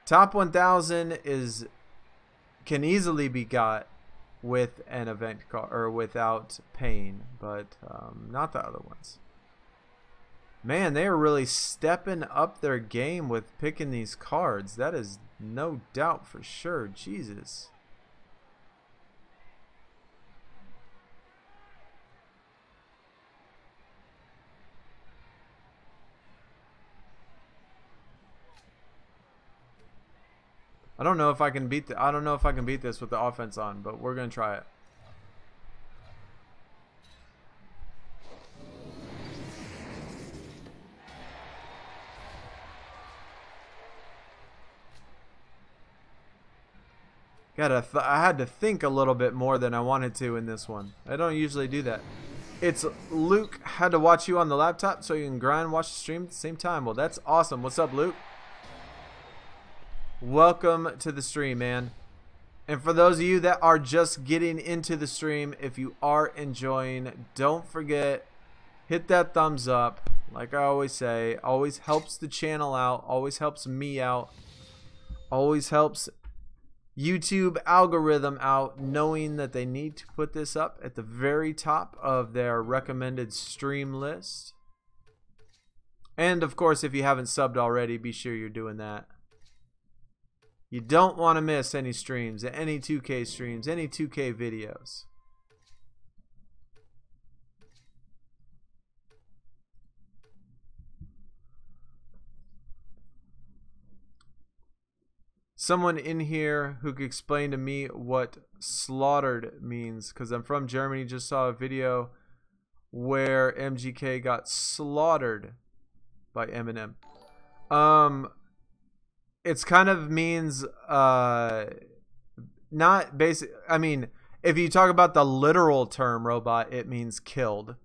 Top 1000 can easily be got with an event card or without paying, but not the other ones. Man, they are really stepping up their game with picking these cards. That is no doubt for sure. Jesus. I don't know if I can beat this with the offense on, but we're gonna try it. I had to think a little bit more than I wanted to in this one. I don't usually do that. It's Luke had to watch you on the laptop so you can grind, watch the stream at the same time. Well, that's awesome. What's up, Luke? Welcome to the stream, man. And for those of you that are just getting into the stream, if you are enjoying, don't forget, hit that thumbs up. Like I always say, always helps the channel out, always helps me out, always helps YouTube algorithm out, knowing that they need to put this up at the very top of their recommended stream list. And of course, if you haven't subbed already, be sure you're doing that. You don't want to miss any streams, any 2K streams, any 2K videos. Someone in here who could explain to me what slaughtered means, because I'm from Germany. Just saw a video where MGK got slaughtered by Eminem. It's kind of means not basic. I mean, if you talk about the literal term robot, it means killed.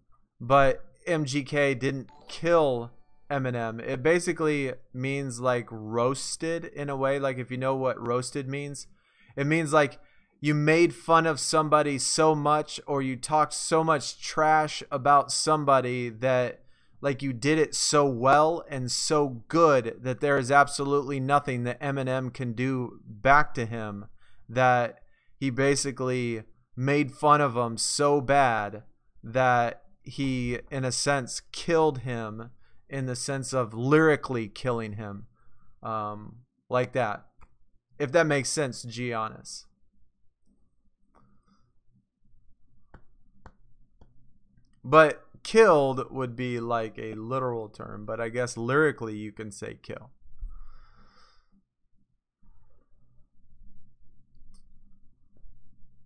But MGK didn't kill Eminem. It basically means like roasted in a way. Like if you know what roasted means, it means like you made fun of somebody so much, or you talked so much trash about somebody that like you did it so well and so good that there is absolutely nothing that Eminem can do back to him, that he basically made fun of him so bad that he, in a sense, killed him, in the sense of lyrically killing him, like that. If that makes sense, Giannis. But killed would be like a literal term, but I guess lyrically you can say kill.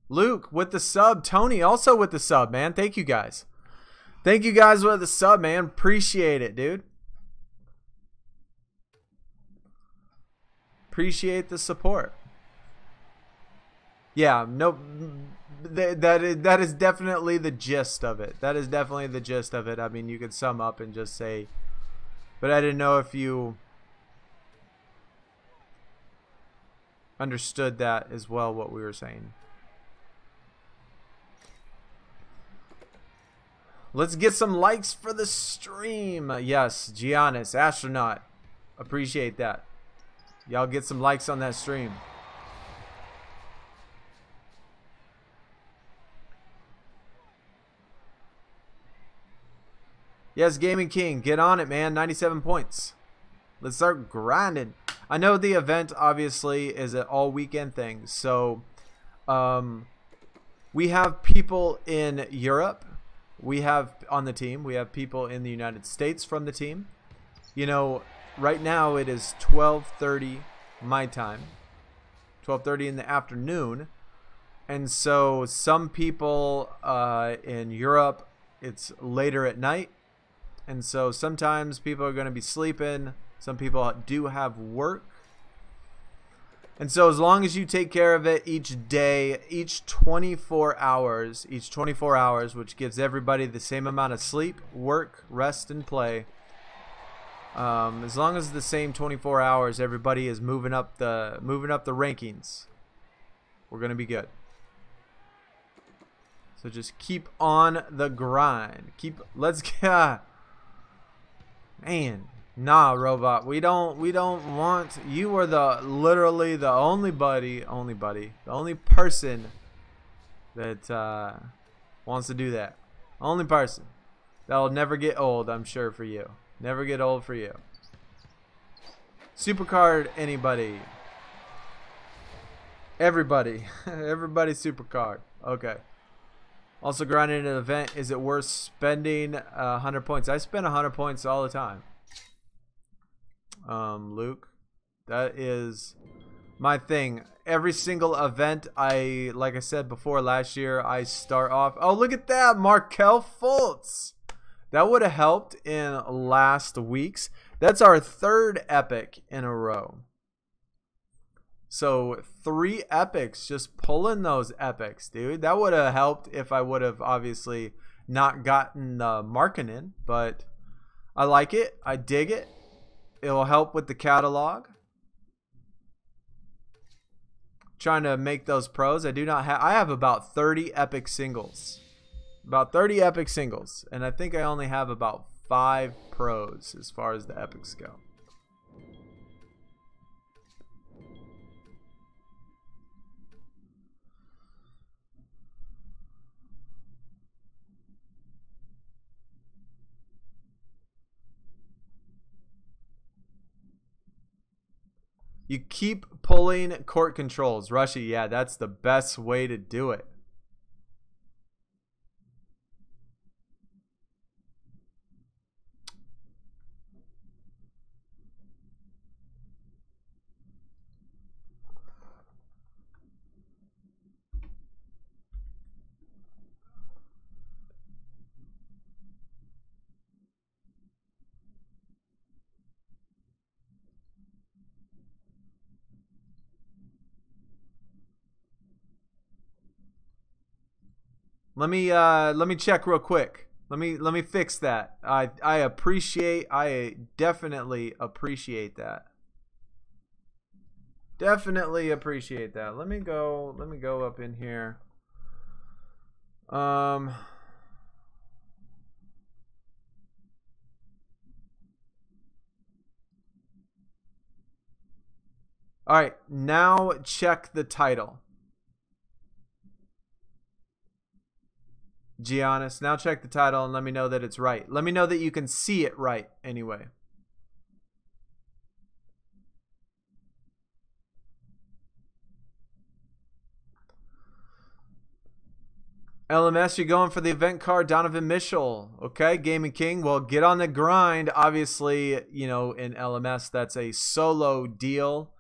Luke with the sub. Tony also with the sub, man. Thank you guys. Thank you guys with the sub, man. Appreciate it, dude. Appreciate the support. Yeah, no, that is definitely the gist of it. That is definitely the gist of it. I mean, you could sum up and just say, but I didn't know if you understood that as well, what we were saying. Let's get some likes for the stream. Yes, Giannis, Astronaut. Appreciate that. Y'all get some likes on that stream. Yes, Gaming King, get on it, man. 97 points. Let's start grinding. I know the event obviously is an all weekend thing, so we have people in Europe. We have on the team. We have people in the United States from the team. You know, right now it is 12:30 my time, 12:30 in the afternoon, and so some people in Europe, it's later at night. And so sometimes people are going to be sleeping. Some people do have work. And so as long as you take care of it each day, each 24 hours, which gives everybody the same amount of sleep, work, rest, and play. As long as the same 24 hours, everybody is moving up the rankings, we're going to be good. So just keep on the grind. Let's get... Man, nah, robot. We don't want. You are literally the only person that wants to do that. Only person. That'll never get old, I'm sure, for you. Never get old for you. Supercard anybody? Everybody. Everybody supercard. Okay. Also grinding an event, is it worth spending 100 points? I spend 100 points all the time. Luke, that is my thing. Every single event, like I said before, last year, I start off. Oh, look at that, Markel Fultz. That would have helped in last week's. That's our third epic in a row. So 3 epics, just pulling those epics, dude. That would have helped if I would have obviously not gotten the Markkanen, but I like it. I dig it. It'll help with the catalog. Trying to make those pros. I have about 30 epic singles. About 30 epic singles. And I think I only have about 5 pros as far as the epics go. You keep pulling court controls. Rushy, yeah, that's the best way to do it. Let me check real quick. Let me fix that. I definitely appreciate that. Definitely appreciate that. Let me go up in here. All right, now check the title. Giannis, now check the title and let me know that it's right. Let me know that you can see it right anyway. LMS, you're going for the event card, Donovan Mitchell. Okay, Gaming King. Well, get on the grind. Obviously, you know, in LMS, that's a solo deal.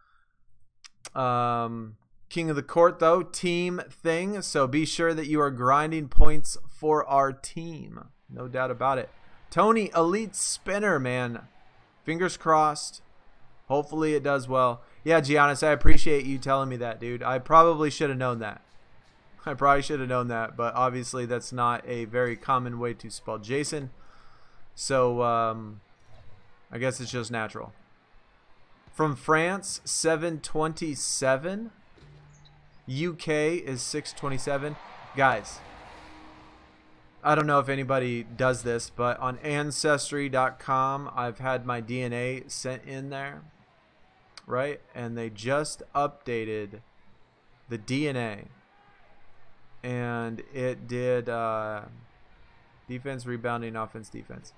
King of the Court, though, team thing. So be sure that you are grinding points for our team. No doubt about it. Tony, Elite Spinner, man. Fingers crossed. Hopefully it does well. Yeah, Giannis, I appreciate you telling me that, dude. I probably should have known that. I probably should have known that, but obviously that's not a very common way to spell JAYSON. So, I guess it's just natural. From France, 727. UK is 627. Guys, I don't know if anybody does this, but on Ancestry.com, I've had my DNA sent in there, right? And they just updated the DNA. And it did defense, rebounding, offense, defense.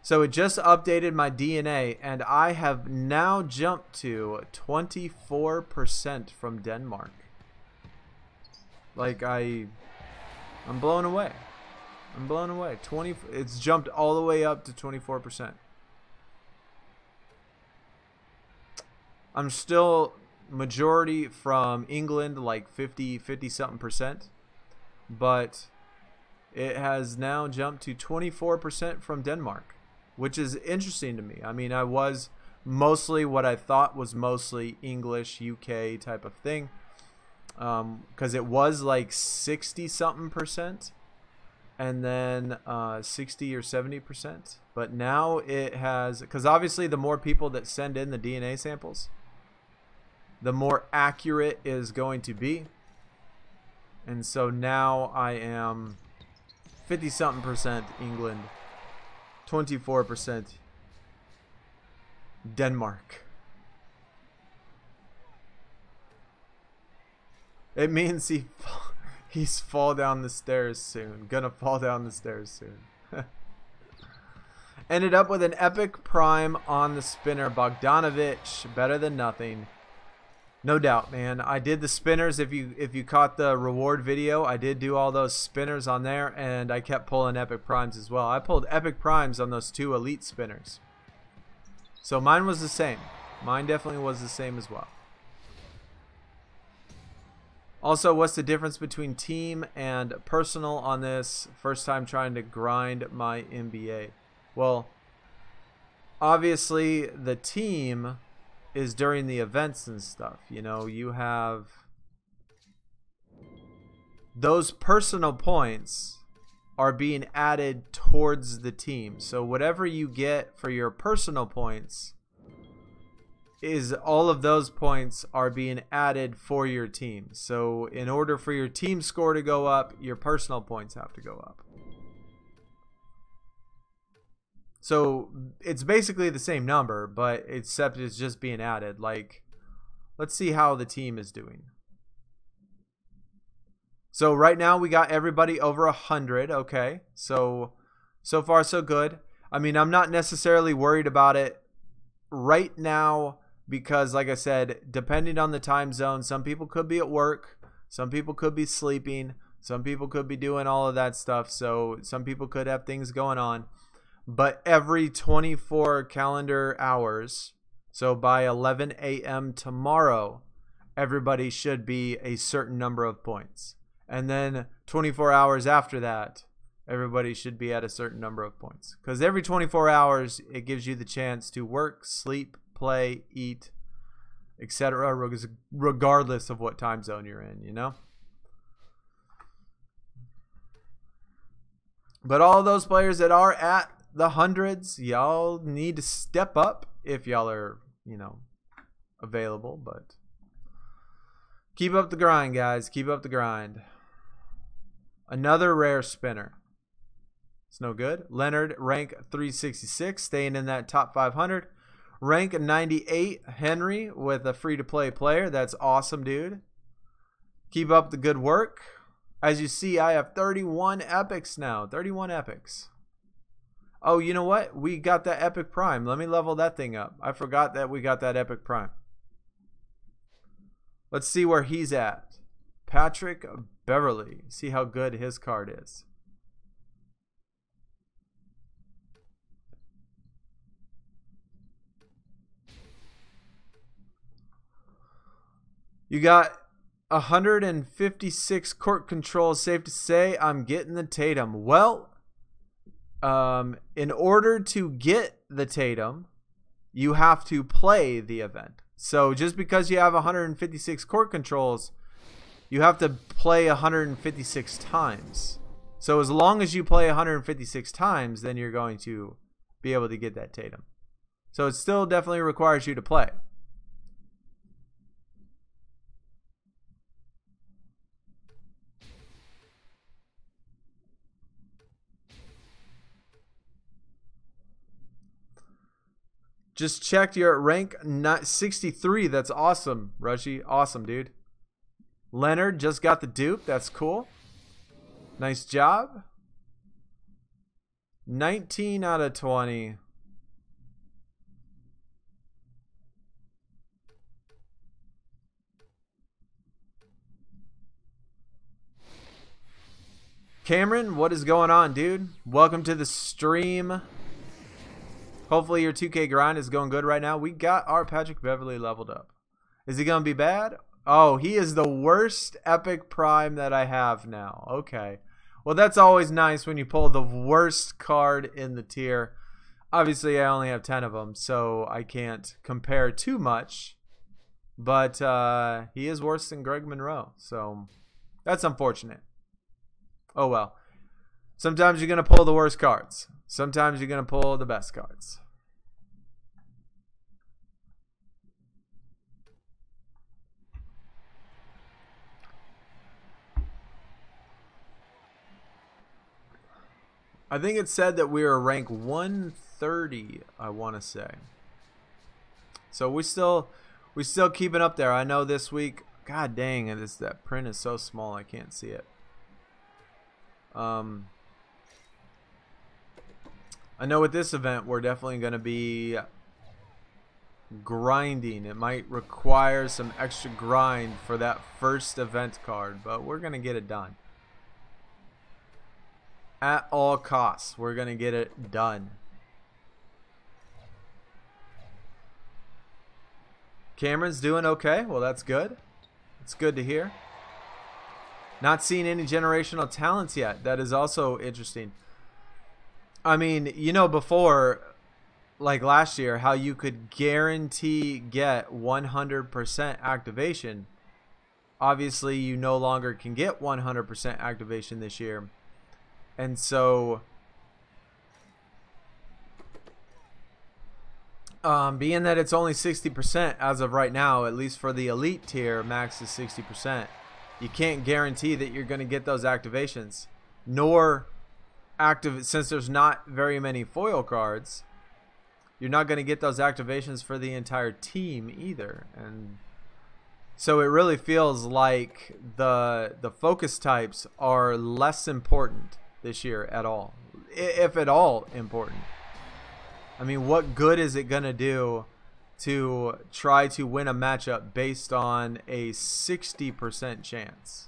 So it just updated my DNA, and I have now jumped to 24% from Denmark. Like I'm blown away. I'm blown away. It's jumped all the way up to 24%. I'm still majority from England, like 50 something percent, but it has now jumped to 24% from Denmark, which is interesting to me. I mean, I was mostly what I thought was mostly English, UK type of thing, because it was like 60 something percent and then 60 or 70%, but now it has, because obviously the more people that send in the DNA samples, the more accurate it is going to be. And so now I am 50 something percent England, 24% Denmark. It means he's fall down the stairs soon. Gonna fall down the stairs soon. Ended up with an epic prime on the spinner. Bogdanovich, better than nothing. No doubt, man. I did the spinners. If you caught the reward video, I did do all those spinners on there, and I kept pulling epic primes as well. I pulled epic primes on those 2 elite spinners. So mine was the same. Mine definitely was the same as well. Also, what's the difference between team and personal on this? First time trying to grind my NBA. Well, obviously the team is during the events and stuff. You know, you have those personal points are being added towards the team. So whatever you get for your personal points is all of those points are being added for your team. So in order for your team score to go up, your personal points have to go up. So it's basically the same number, but except it's just being added. Like, let's see how the team is doing. So right now we got everybody over 100. Okay, so far so good. I mean, I'm not necessarily worried about it right now because, like I said, depending on the time zone, some people could be at work, some people could be sleeping, some people could be doing all of that stuff. So some people could have things going on. But every 24 calendar hours, so by 11 a.m. tomorrow, everybody should be a certain number of points. And then 24 hours after that, everybody should be at a certain number of points. Because every 24 hours, it gives you the chance to work, sleep, play, eat, etc., regardless of what time zone you're in, you know? But all those players that are at the hundreds, y'all need to step up if y'all are, you know, available. But keep up the grind, guys. Keep up the grind. Another rare spinner. It's no good. Leonard, rank 366, staying in that top 500. Rank 98, Henry, with a free-to-play player. That's awesome, dude. Keep up the good work. As you see, I have 31 epics now. 31 epics. Oh, you know what? We got that epic prime. Let me level that thing up. I forgot that we got that epic prime. Let's see where he's at. Patrick Beverly. See how good his card is. You got 156 court control. Safe to say I'm getting the Tatum. Well, in order to get the Tatum, you have to play the event. So just because you have 156 court controls, you have to play 156 times. So as long as you play 156 times, then you're going to be able to get that Tatum. So it still definitely requires you to play. Just checked, you're at rank 63. That's awesome, Rushy. Awesome, dude. Leonard just got the dupe. That's cool. Nice job. 19 out of 20. Cameron, what is going on, dude? Welcome to the stream. Hopefully your 2K grind is going good right now. We got our Patrick Beverley leveled up. Is he going to be bad? Oh, he is the worst epic prime that I have now. Okay. Well, that's always nice when you pull the worst card in the tier. Obviously, I only have 10 of them, so I can't compare too much. But he is worse than Greg Monroe, so that's unfortunate. Oh, well. Sometimes you're going to pull the worst cards. Sometimes you're going to pull the best cards. I think it said that we were rank 130, I want to say. So we still keeping up there. I know this week, god dang, that print is so small I can't see it. I know with this event we're definitely going to be grinding. It might require some extra grind for that first event card, but we're going to get it done. At all costs, we're going to get it done. Cameron's doing okay. Well, that's good. It's good to hear. Not seeing any generational talents yet. That is also interesting. I mean, you know, before, like last year, how you could guarantee get 100% activation. Obviously, you no longer can get 100% activation this year. And so, being that it's only 60% as of right now, at least for the elite tier, max is 60%. You can't guarantee that you're going to get those activations, nor since there's not very many foil cards, you're not going to get those activations for the entire team either. And so it really feels like the focus types are less important this year at all, if at all important. I mean, what good is it going to do to try to win a matchup based on a 60% chance?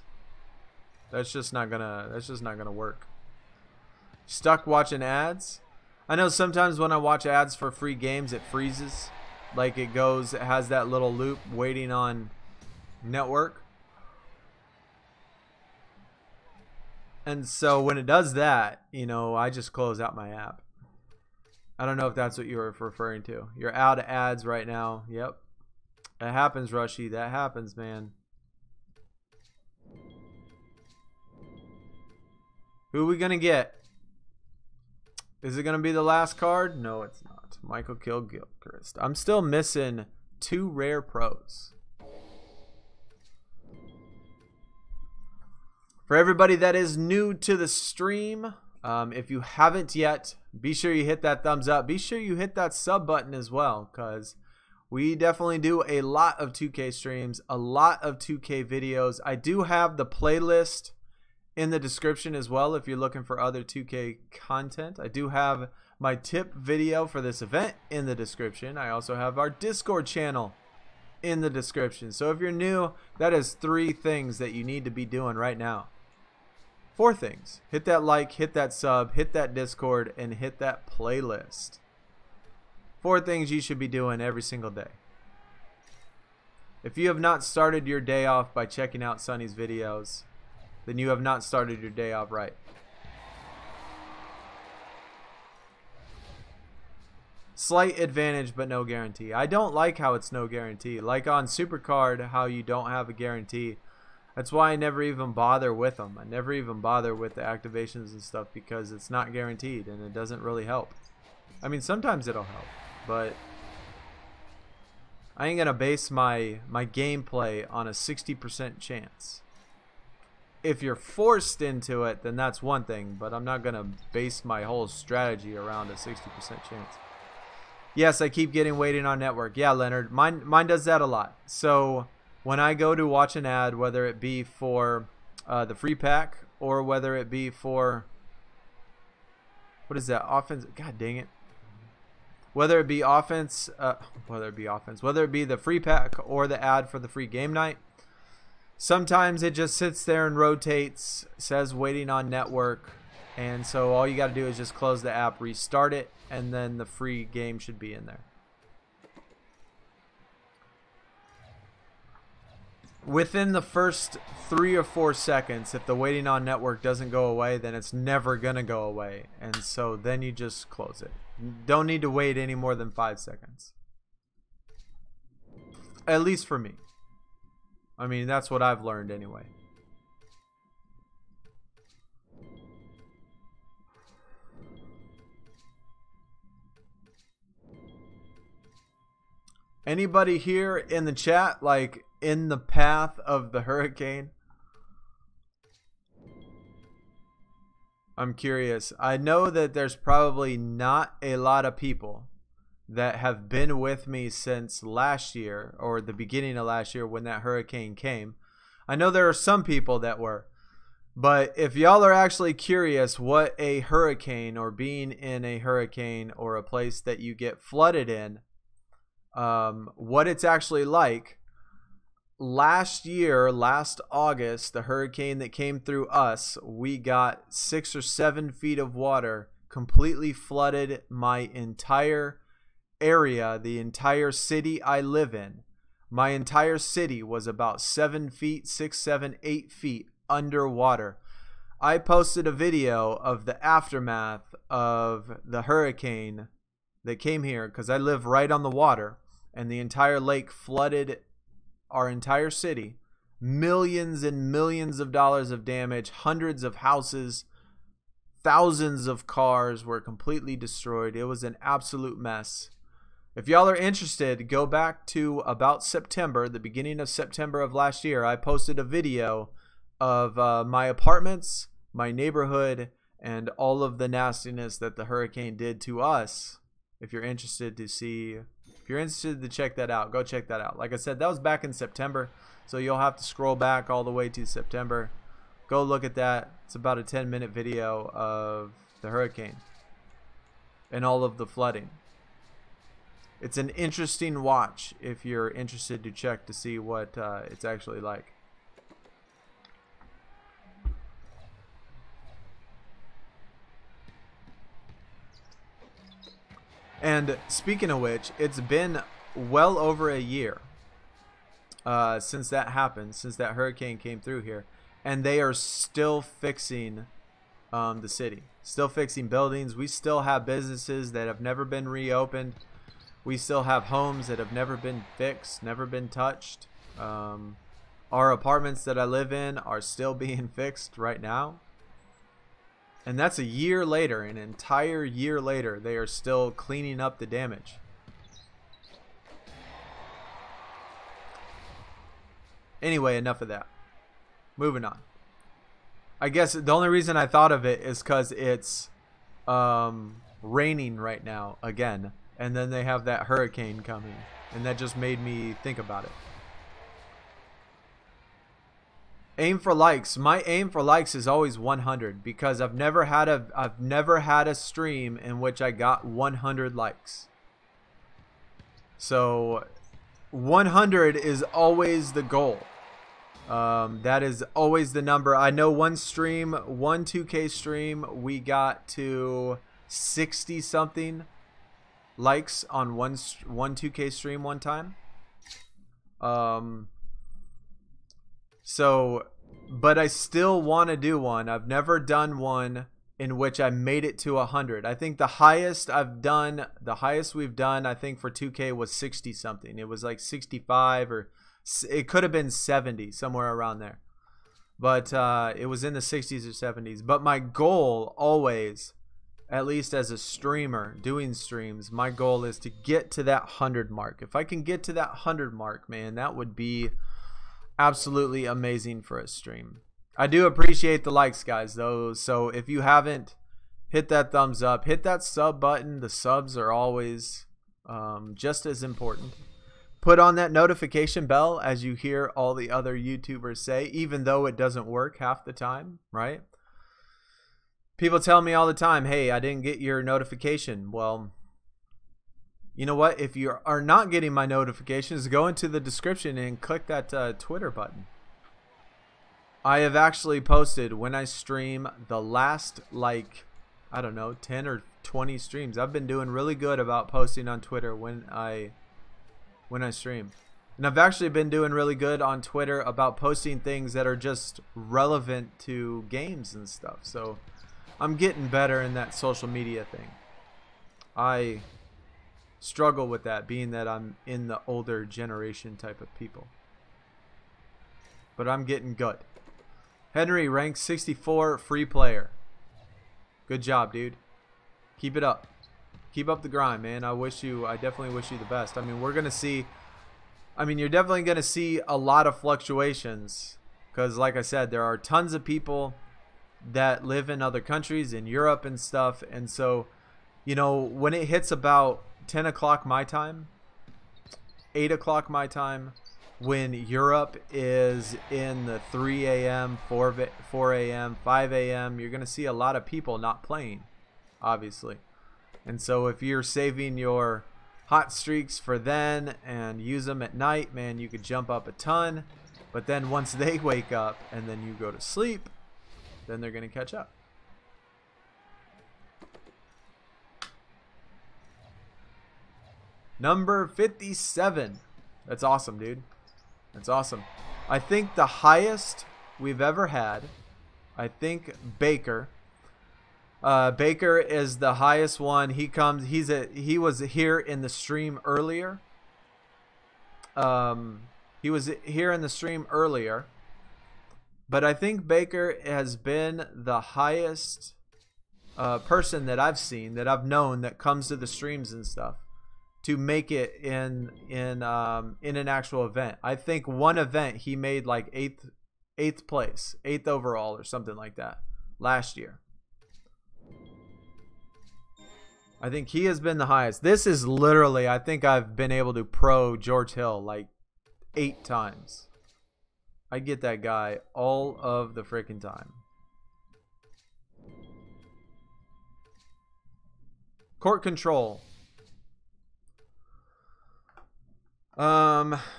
That's just not gonna work. Stuck watching ads. I know sometimes when I watch ads for free games, it freezes. Like it has that little loop waiting on network. And so when it does that, you know, I just close out my app. I don't know if that's what you were referring to. You're out of ads right now. Yep. That happens, Rushy. That happens, man. Who are we going to get? Is it going to be the last card? No, it's not. Michael Gilchrist. I'm still missing 2 rare pros. For everybody that is new to the stream, if you haven't yet, be sure you hit that thumbs up. Be sure you hit that sub button as well, because we definitely do a lot of 2K streams, a lot of 2K videos. I do have the playlist in the description as well if you're looking for other 2K content. I do have my tip video for this event in the description. I also have our Discord channel in the description. So if you're new, that is 3 things that you need to be doing right now. 4 things. Hit that like, hit that sub, hit that Discord, and hit that playlist. 4 things you should be doing every single day. If you have not started your day off by checking out Sonny's videos, then you have not started your day off right. Slight advantage, but no guarantee. I don't like how it's no guarantee. Like on Supercard, how you don't have a guarantee. That's why I never even bother with them. I never even bother with the activations and stuff because it's not guaranteed and it doesn't really help. I mean, sometimes it'll help, but I ain't gonna base my gameplay on a 60% chance. If you're forced into it, then that's one thing, but I'm not gonna base my whole strategy around a 60% chance. Yes, I keep getting waiting on network. Yeah, Leonard, mine does that a lot. So when I go to watch an ad, whether it be for the free pack or whether it be for, what is that, offense? God dang it. Whether it be offense, whether it be the free pack or the ad for the free game night, sometimes it just sits there and rotates, says waiting on network, and so all you got to do is just close the app, restart it, and then the free game should be in there. Within the first 3 or 4 seconds, if the waiting on network doesn't go away, then it's never going to go away. And so then you just close it. You don't need to wait any more than 5 seconds. At least for me. I mean, that's what I've learned anyway. Anybody here in the chat, like, in the path of the hurricane? I'm curious. I know that there's probably not a lot of people that have been with me since last year or the beginning of last year when that hurricane came. I know there are some people that were. But if y'all are actually curious what a hurricane or being in a hurricane or a place that you get flooded in, what it's actually like, last year, last August, the hurricane that came through us, we got 6 or 7 feet of water, completely flooded my entire area, the entire city I live in. My entire city was about 7 feet, 6, 7, 8 feet underwater. I posted a video of the aftermath of the hurricane that came here because I live right on the water, and the entire lake flooded our entire city. Millions and millions of dollars of damage, hundreds of houses, thousands of cars were completely destroyed. It was an absolute mess. If y'all are interested, go back to about September, the beginning of September of last year. I posted a video of my apartments, my neighborhood, and all of the nastiness that the hurricane did to us. If you're interested to see, if you're interested to check that out, go check that out. Like I said, that was back in September, so you'll have to scroll back all the way to September. Go look at that. It's about a 10-minute video of the hurricane and all of the flooding. It's an interesting watch if you're interested to check to see what it's actually like. And speaking of which, it's been well over a year since that happened, since that hurricane came through here. And they are still fixing the city, still fixing buildings. We still have businesses that have never been reopened. We still have homes that have never been fixed, never been touched. Our apartments that I live in are still being fixed right now. And that's a year later, an entire year later, they are still cleaning up the damage. Anyway, enough of that. Moving on. I guess the only reason I thought of it is because it's raining right now again. And then they have that hurricane coming. And that just made me think about it. Aim for likes. My aim for likes is always 100 because I've never had a stream in which I got 100 likes. So 100 is always the goal. That is always the number. I know one 2K stream, we got to 60 something likes on one 2K stream one time. So, but I still want to do one. I've never done one in which I made it to 100. I think the highest we've done, I think for 2K was 60 something. It was like 65, or it could have been 70, somewhere around there. But it was in the 60s or 70s. But my goal always, at least as a streamer doing streams, my goal is to get to that 100 mark. If I can get to that 100 mark, man, that would be absolutely amazing for a stream. I do appreciate the likes, guys, though. So if you haven't, hit that thumbs up, hit that sub button. The subs are always just as important. Put on that notification bell, as you hear all the other YouTubers say, even though it doesn't work half the time, right? People tell me all the time, hey, I didn't get your notification. Well, you know what? If you are not getting my notifications, go into the description and click that Twitter button. I have actually posted when I stream the last, like, I don't know, 10 or 20 streams. I've been doing really good about posting on Twitter when I stream. And I've actually been doing really good on Twitter about posting things that are just relevant to games and stuff. So I'm getting better in that social media thing. I struggle with that, being that I'm in the older generation type of people. But I'm getting good. Henry, ranked 64, free player. Good job, dude. Keep it up. Keep up the grind, man. I definitely wish you the best. I mean, you're definitely going to see a lot of fluctuations. Because, like I said, there are tons of people that live in other countries, in Europe and stuff. And so, you know, when it hits about 10 o'clock my time, 8 o'clock my time, when Europe is in the 3 a.m., 4 a.m., 5 a.m., you're going to see a lot of people not playing, obviously. And so if you're saving your hot streaks for then and use them at night, man, you could jump up a ton. But then once they wake up and then you go to sleep, then they're going to catch up. Number 57. That's awesome, dude. That's awesome. I think the highest we've ever had, I think Baker. Baker is the highest one. He was here in the stream earlier. He was here in the stream earlier. But I think Baker has been the highest person that I've seen, that I've known, that comes to the streams and stuff to make it in an actual event. I think one event he made like eighth place, 8th overall or something like that last year. I think he has been the highest. This is literally, I think I've been able to pro George Hill like 8 times. I get that guy all of the freaking time. Court control.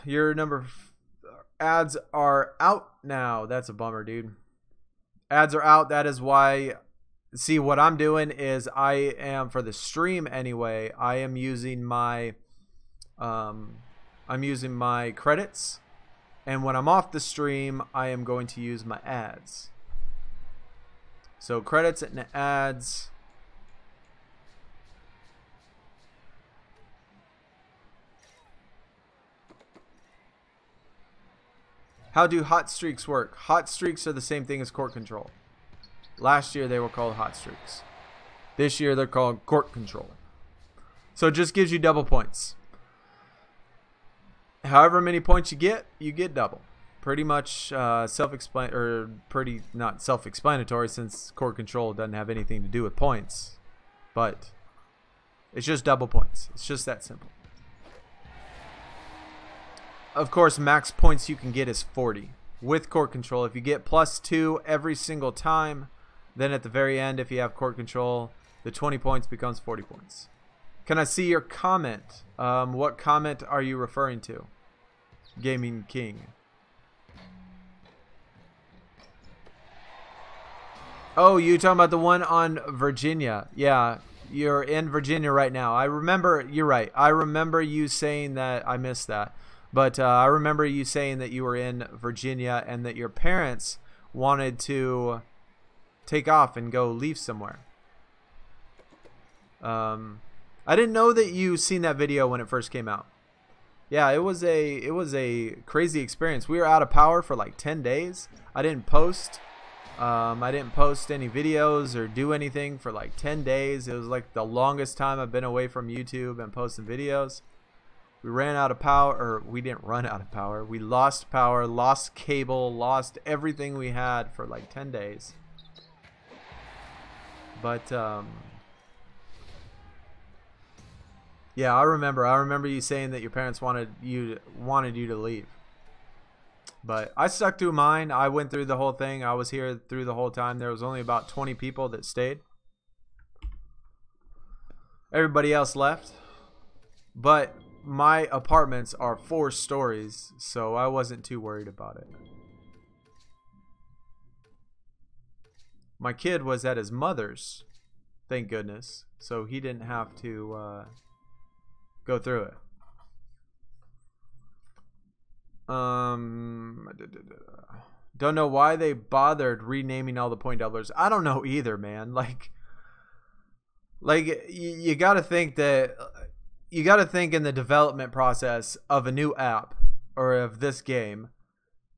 Your ads are out now. That's a bummer, dude. Ads are out. That is why. See, what I'm doing is I am, for the stream anyway, I am using my credits, and when I'm off the stream, I am going to use my ads. So credits and ads. How do hot streaks work? Hot streaks are the same thing as court control. Last year they were called hot streaks. This year they're called court control. So it just gives you double points. However many points you get double. Pretty much self-explanatory, or pretty not self-explanatory, since court control doesn't have anything to do with points. But it's just double points. It's just that simple. Of course, max points you can get is 40 with court control. If you get +2 every single time, then at the very end, if you have court control, the 20 points becomes 40 points. Can I see your comment? What comment are you referring to? Gaming King. Oh, you talking about the one on Virginia? Yeah, you're in Virginia right now. I remember, you're right. I remember you saying that. I missed that. But I remember you saying that you were in Virginia and that your parents wanted to take off and go leave somewhere. I didn't know that you seen that video when it first came out. Yeah, it was a crazy experience. We were out of power for like 10 days. I didn't post any videos or do anything for like 10 days. It was like the longest time I've been away from YouTube and posting videos. We ran out of power, or we didn't run out of power. We lost power, lost cable, lost everything we had for like 10 days. But yeah, I remember you saying that your parents wanted you to leave. But I stuck to mine. I went through the whole thing. I was here through the whole time. There was only about 20 people that stayed. Everybody else left. But my apartments are 4 stories, so I wasn't too worried about it. My kid was at his mother's, thank goodness, so he didn't have to go through it. Don't know why they bothered renaming all the point doublers. I don't know either, man. Like you got to think that you got to think in the development process of a new app or of this game,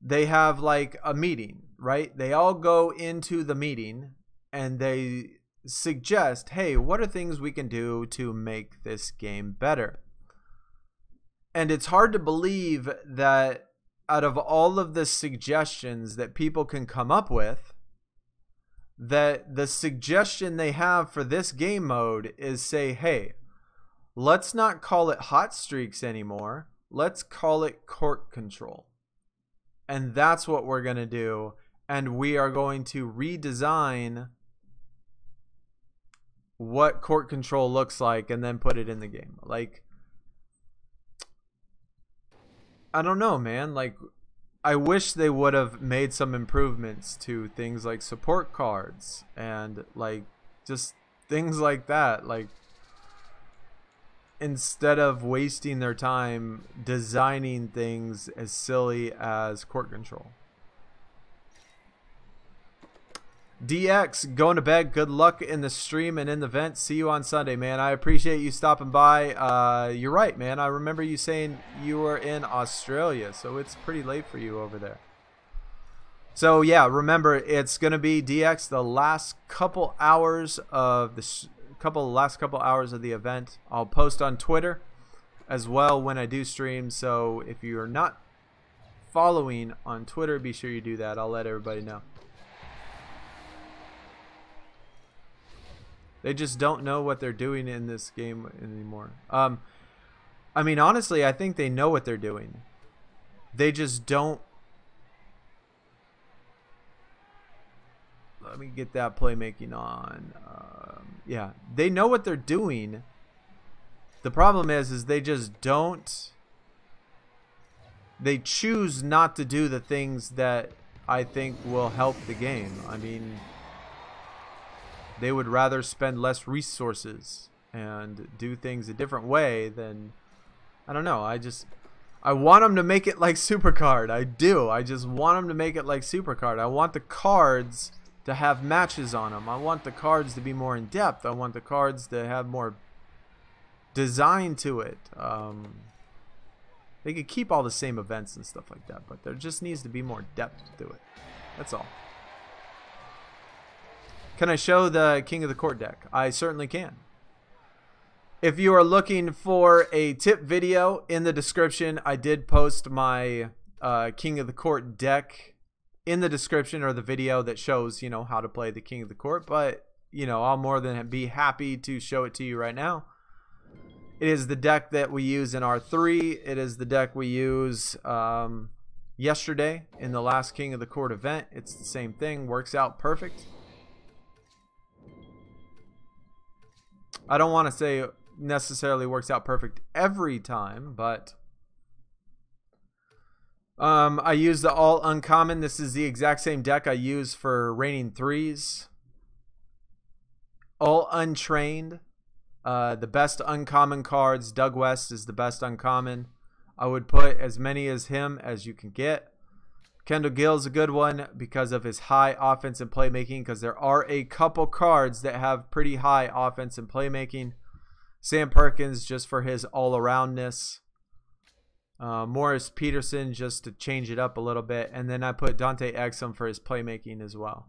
they have like a meeting, right? They all go into the meeting and they suggest, hey, what are things we can do to make this game better? And it's hard to believe that out of all of the suggestions that people can come up with, that the suggestion they have for this game mode is say, hey, let's not call it hot streaks anymore. Let's call it court control. And that's what we're going to do. And we are going to redesign what court control looks like and then put it in the game. Like, I don't know, man. Like, I wish they would have made some improvements to things like support cards and like just things like that. Like, instead of wasting their time designing things as silly as court control. DX, going to bed. Good luck in the stream and in the vent. See you on Sunday, man. I appreciate you stopping by. You're right, man. I remember you saying you were in Australia, so it's pretty late for you over there. So yeah, remember, it's gonna be DX the last couple hours of the last couple hours of the event. I'll post on Twitter as well when I do stream. So if you're not following on Twitter, be sure you do that. I'll let everybody know. They just don't know what they're doing in this game anymore. I mean, honestly, I think they know what they're doing. They just don't. Let me get that playmaking on. Yeah, they know what they're doing. The problem is they just don't. They choose not to do the things that I think will help the game. I mean, they would rather spend less resources and do things a different way than, I don't know. I want them to make it like Supercard. I do. I just want them to make it like Supercard. I want the cards to have matches on them. I want the cards to be more in depth. I want the cards to have more design to it. They could keep all the same events and stuff like that, but there just needs to be more depth to it. That's all. Can I show the King of the Court deck? I certainly can. If you are looking for a tip video, in the description, I did post my King of the Court deck in the description, or the video that shows, you know, how to play the King of the Court. But, you know, I'll more than be happy to show it to you right now. It is the deck that we use in R3. It is the deck we use yesterday in the last King of the Court event. It's the same thing. Works out perfect. I don't want to say it necessarily works out perfect every time, but I use the all uncommon. This is the exact same deck I use for raining threes. All untrained. The best uncommon cards. Doug West is the best uncommon. I would put as many as him as you can get. Kendall Gill's a good one because of his high offense and playmaking, because there are a couple cards that have pretty high offense and playmaking. Sam Perkins just for his all-aroundness. Morris Peterson just to change it up a little bit. And then I put Dante Exum for his playmaking as well.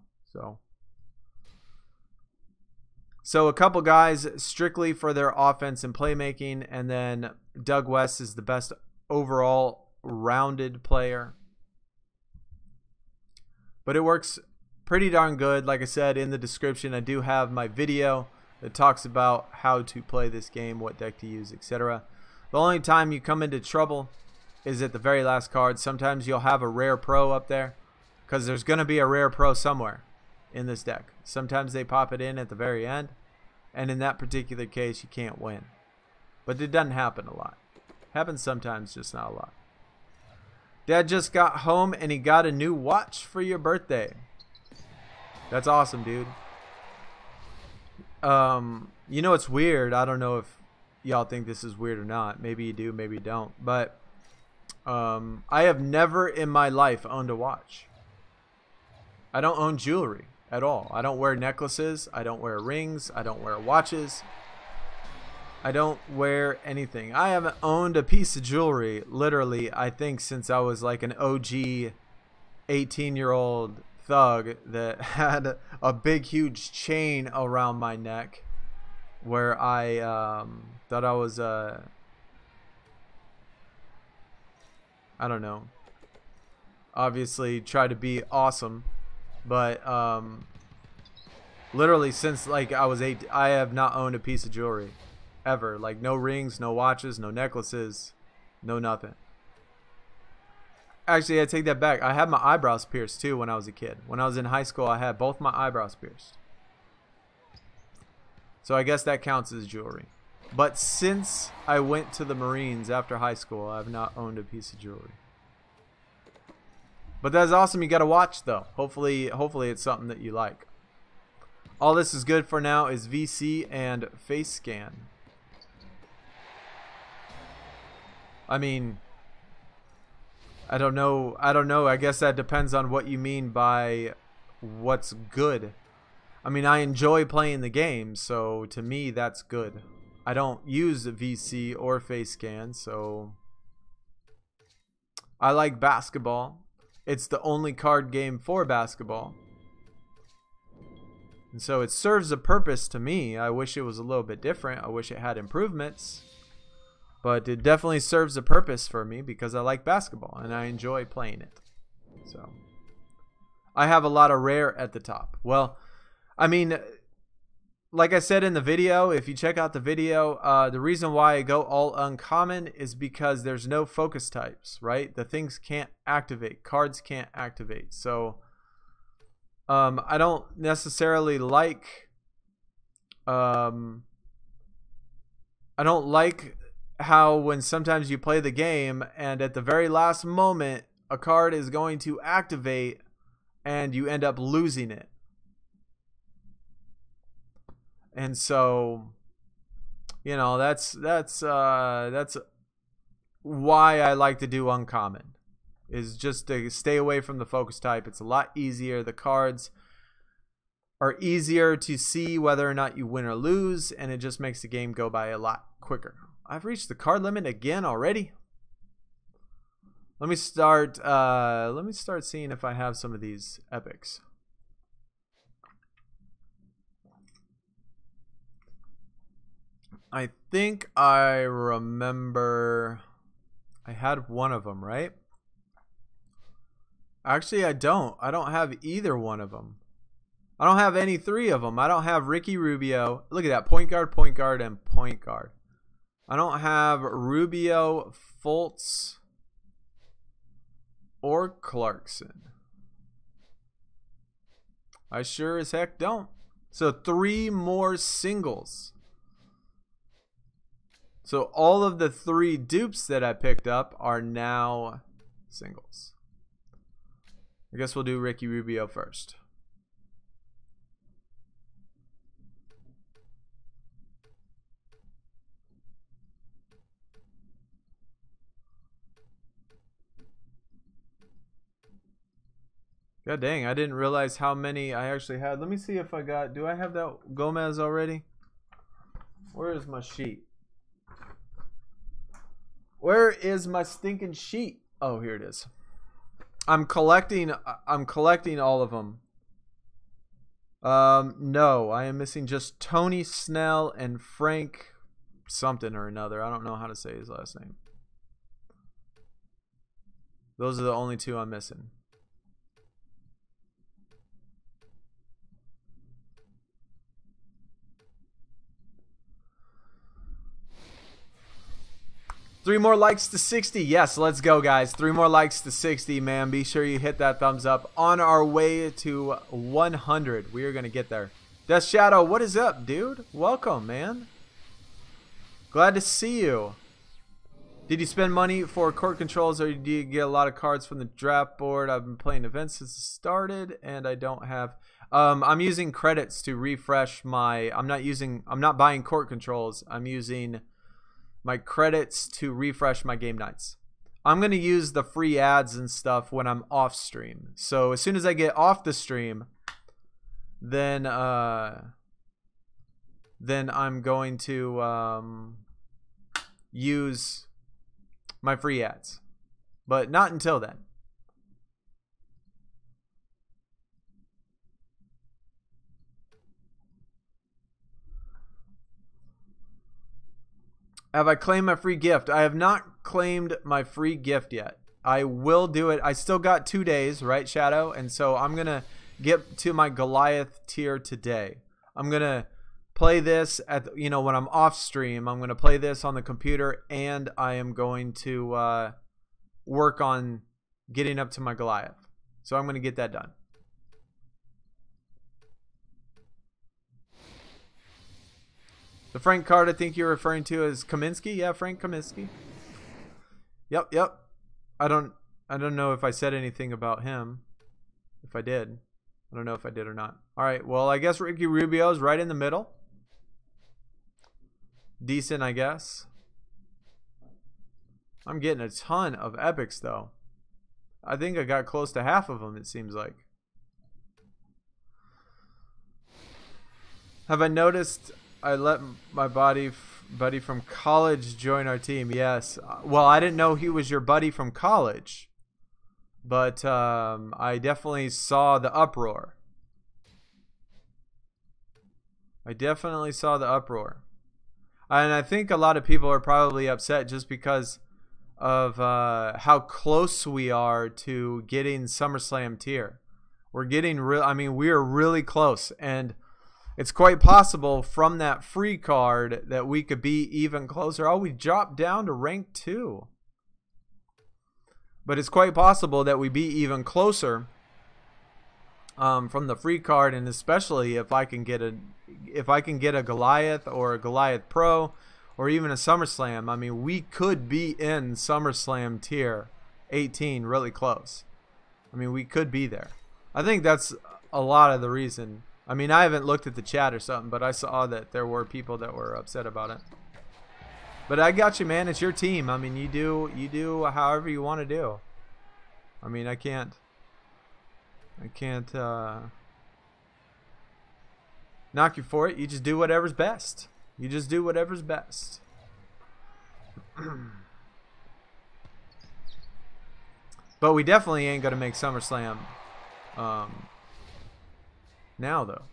So a couple guys strictly for their offense and playmaking. And then Doug West is the best overall rounded player. But it works pretty darn good. Like I said, in the description, I do have my video that talks about how to play this game, what deck to use, etc. The only time you come into trouble is at the very last card. Sometimes you'll have a rare pro up there, because there's going to be a rare pro somewhere in this deck. Sometimes they pop it in at the very end, and in that particular case, you can't win. But it doesn't happen a lot. Happens sometimes, just not a lot. Dad just got home and he got a new watch for your birthday. That's awesome, dude. You know, it's weird. I don't know if y'all think this is weird or not. Maybe you do, maybe you don't. But I have never in my life owned a watch. I don't own jewelry at all. I don't wear necklaces. I don't wear rings. I don't wear watches. I don't wear anything. I haven't owned a piece of jewelry, literally, I think since I was like an OG 18-year-old thug that had a big, huge chain around my neck where I thought I was, I don't know, obviously try to be awesome, but literally since like I was 8, I have not owned a piece of jewelry. Ever. Like no rings, no watches, no necklaces, no nothing. Actually, I take that back. I had my eyebrows pierced too when I was a kid. When I was in high school, I had both my eyebrows pierced. So I guess that counts as jewelry. But since I went to the Marines after high school, I've not owned a piece of jewelry. But that's awesome. You got to watch though. Hopefully it's something that you like. All this is good for now is VC and face scan. I mean, I don't know. I guess that depends on what you mean by what's good. I mean, I enjoy playing the game, so to me, that's good. I don't use VC or face scan, so I like basketball. It's the only card game for basketball. And so it serves a purpose to me. I wish it was a little bit different. I wish it had improvements. But it definitely serves a purpose for me because I like basketball and I enjoy playing it. So I have a lot of rare at the top. Well, I mean, like I said in the video, if you check out the video, the reason why I go all uncommon is because there's no focus types, right? The things can't activate. Cards can't activate. So I don't necessarily like I don't like how when sometimes you play the game and at the very last moment a card is going to activate and you end up losing it. And so, you know, that's why I like to do uncommon, is just to stay away from the focus type. It's a lot easier. The cards are easier to see whether or not you win or lose, and it just makes the game go by a lot quicker. I've reached the card limit again already. Let me start seeing if I have some of these epics. I think I remember I had one of them, right? Actually, I don't. I don't have either one of them. I don't have any three of them. I don't have Ricky Rubio. Look at that. Point guard, and point guard. I don't have Rubio, Fultz, or Clarkson. I sure as heck don't. So 3 more singles. So all of the 3 dupes that I picked up are now singles. I guess we'll do Ricky Rubio first. God dang, I didn't realize how many I actually had. Let me see if I got... Do I have that Gomez already? Where is my sheet? Where is my stinking sheet? Oh, here it is. I'm collecting all of them. No, I am missing just Tony Snell and Frank something or another. I don't know how to say his last name. Those are the only two I'm missing. Three more likes to 60. Yes, let's go, guys. 3 more likes to 60, man. Be sure you hit that thumbs up. On our way to 100. We are going to get there. Death Shadow, what is up, dude? Welcome, man. Glad to see you. Did you spend money for court controls, or did you get a lot of cards from the draft board? I've been playing events since it started, and I don't have... I'm using credits to refresh my... I'm not buying court controls. I'm using... my credits to refresh my game nights. I'm going to use the free ads and stuff when I'm off stream. So as soon as I get off the stream, then I'm going to use my free ads. But not until then. Have I claimed my free gift? I have not claimed my free gift yet. I will do it. I still got 2 days, right, Shadow? And so I'm going to get to my Goliath tier today. I'm going to play this at, you know, when I'm off stream. I'm going to play this on the computer, and I am going to work on getting up to my Goliath. So I'm going to get that done. The Frank card I think you're referring to is Kaminsky. Yeah, Frank Kaminsky. Yep. I don't know if I said anything about him. If I did. I don't know if I did or not. Alright, well, I guess Ricky Rubio's right in the middle. Decent, I guess. I'm getting a ton of epics, though. I think I got close to half of them, it seems like. Have I noticed... I let my buddy from college join our team. Yes. Well, I didn't know he was your buddy from college. But I definitely saw the uproar. And I think a lot of people are probably upset just because of how close we are to getting SummerSlam tier. We're getting real. I mean, we are really close, and it's quite possible from that free card that we could be even closer. Oh, we dropped down to rank 2. But it's quite possible that we be even closer from the free card, and especially if I can get a Goliath or a Goliath Pro or even a SummerSlam. I mean, we could be in SummerSlam tier 18 really close. I mean, we could be there. I think that's a lot of the reason. I mean, I haven't looked at the chat or something, but I saw that there were people that were upset about it. But I got you, man. It's your team. I mean, you do however you want to do. I mean, I can't knock you for it. You just do whatever's best. But we definitely ain't gonna make SummerSlam now, though.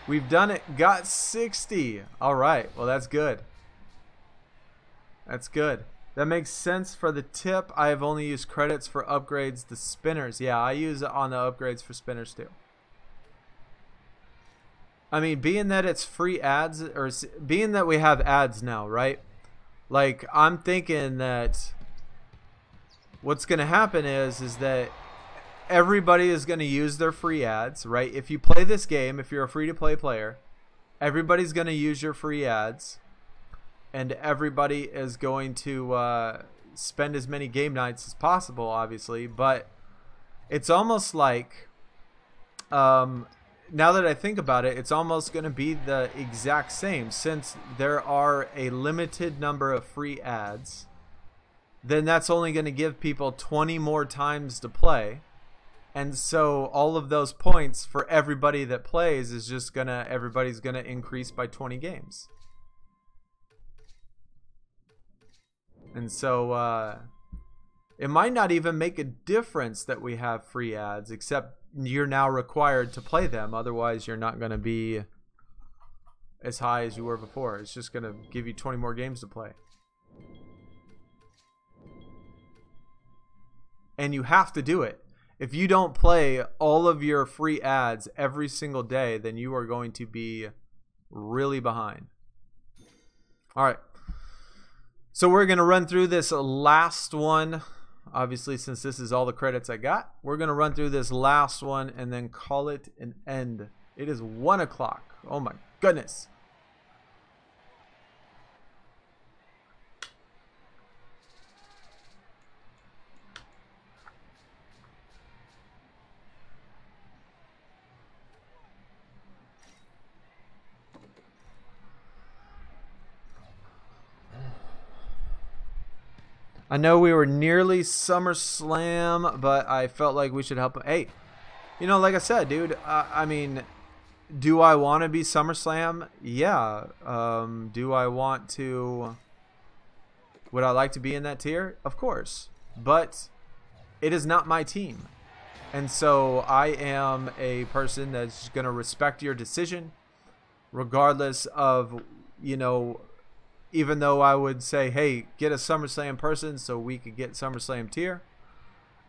We've done it. Got 60. All right. Well, that's good. That's good. That makes sense for the tip. I have only used credits for upgrades to spinners. Yeah, I use it on the upgrades for spinners too. I mean, being that it's free ads, or being that we have ads now, right? Like, I'm thinking that what's going to happen is that everybody is going to use their free ads, right? If you play this game, if you're a free-to-play player, everybody's going to use your free ads, and everybody is going to spend as many game nights as possible, obviously. But it's almost like now that I think about it, it's almost going to be the exact same. Since there are a limited number of free ads, then that's only going to give people 20 more times to play. And so all of those points for everybody that plays is just gonna, everybody's gonna increase by 20 games. And so it might not even make a difference that we have free ads, except you're now required to play them. Otherwise, you're not gonna be as high as you were before. It's just gonna give you 20 more games to play. And you have to do it. If you don't play all of your free ads every single day, then you are going to be really behind. All right. So we're going to run through this last one. Obviously, since this is all the credits I got, we're going to run through this last one and then call it an end. It is 1 o'clock. Oh my goodness. I know we were nearly SummerSlam, but I felt like we should help him. Hey, you know, like I said, dude, I mean, do I want to be SummerSlam? Yeah. Do I want to... Would I like to be in that tier? Of course. But it is not my team. And so I am a person that's going to respect your decision, regardless of, you know... Even though I would say, hey, get a SummerSlam person so we could get SummerSlam tier,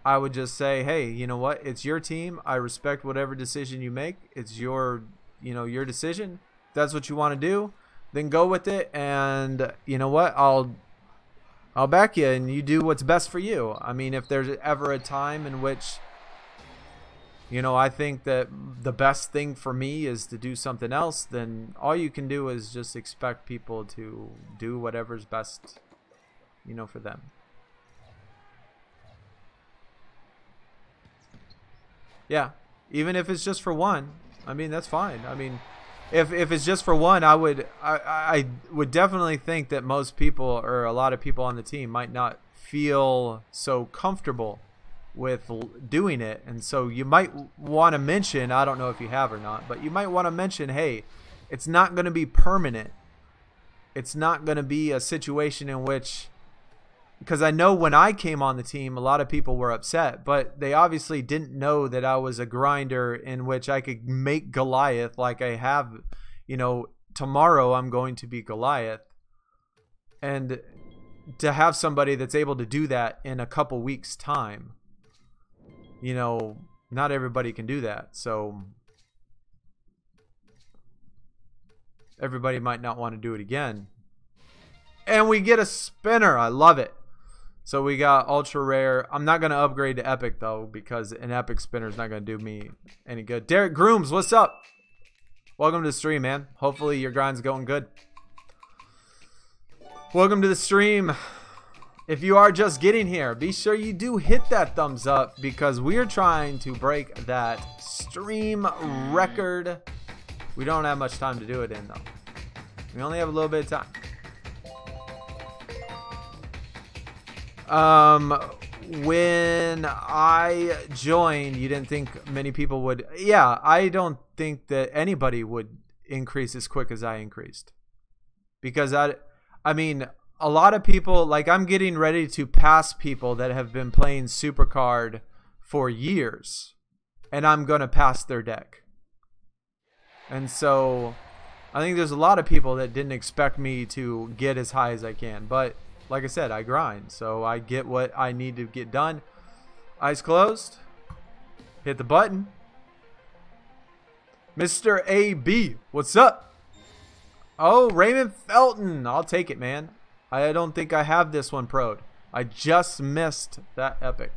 I would just say, hey, you know what? It's your team. I respect whatever decision you make. It's your, you know, your decision. If that's what you want to do, then go with it. And you know what? I'll back you, and you do what's best for you. I mean, if there's ever a time in which, you know, I think that the best thing for me is to do something else, then all you can do is just expect people to do whatever's best, you know, for them. Yeah, even if it's just for one, I mean, that's fine. I mean, if it's just for one, I would definitely think that most people, or a lot of people on the team, might not feel so comfortable with doing it. And so you might want to mention, I don't know if you have or not, but you might want to mention, hey, it's not going to be permanent. It's not going to be a situation in which, because I know when I came on the team, a lot of people were upset, but they obviously didn't know that I was a grinder in which I could make Goliath like I have. You know, tomorrow I'm going to be Goliath. And to have somebody that's able to do that in a couple weeks' time, you know, not everybody can do that. So everybody might not want to do it again. And we get a spinner. I love it. So we got ultra rare. I'm not going to upgrade to epic though, because an epic spinner is not going to do me any good. Derek Grooms, what's up? Welcome to the stream, man. Hopefully your grind's going good. Welcome to the stream. If you are just getting here, be sure you do hit that thumbs up, because we are trying to break that stream record. We don't have much time to do it in though. We only have a little bit of time. When I joined, you didn't think many people would. Yeah, I don't think that anybody would increase as quick as I increased, because I mean, a lot of people, like, I'm getting ready to pass people that have been playing Supercard for years, and I'm going to pass their deck. And so I think there's a lot of people that didn't expect me to get as high as I can. But like I said, I grind, so I get what I need to get done. Eyes closed. Hit the button. Mr. AB, what's up? Oh, Raymond Felton. I'll take it, man. I don't think I have this one pro'd. I just missed that epic.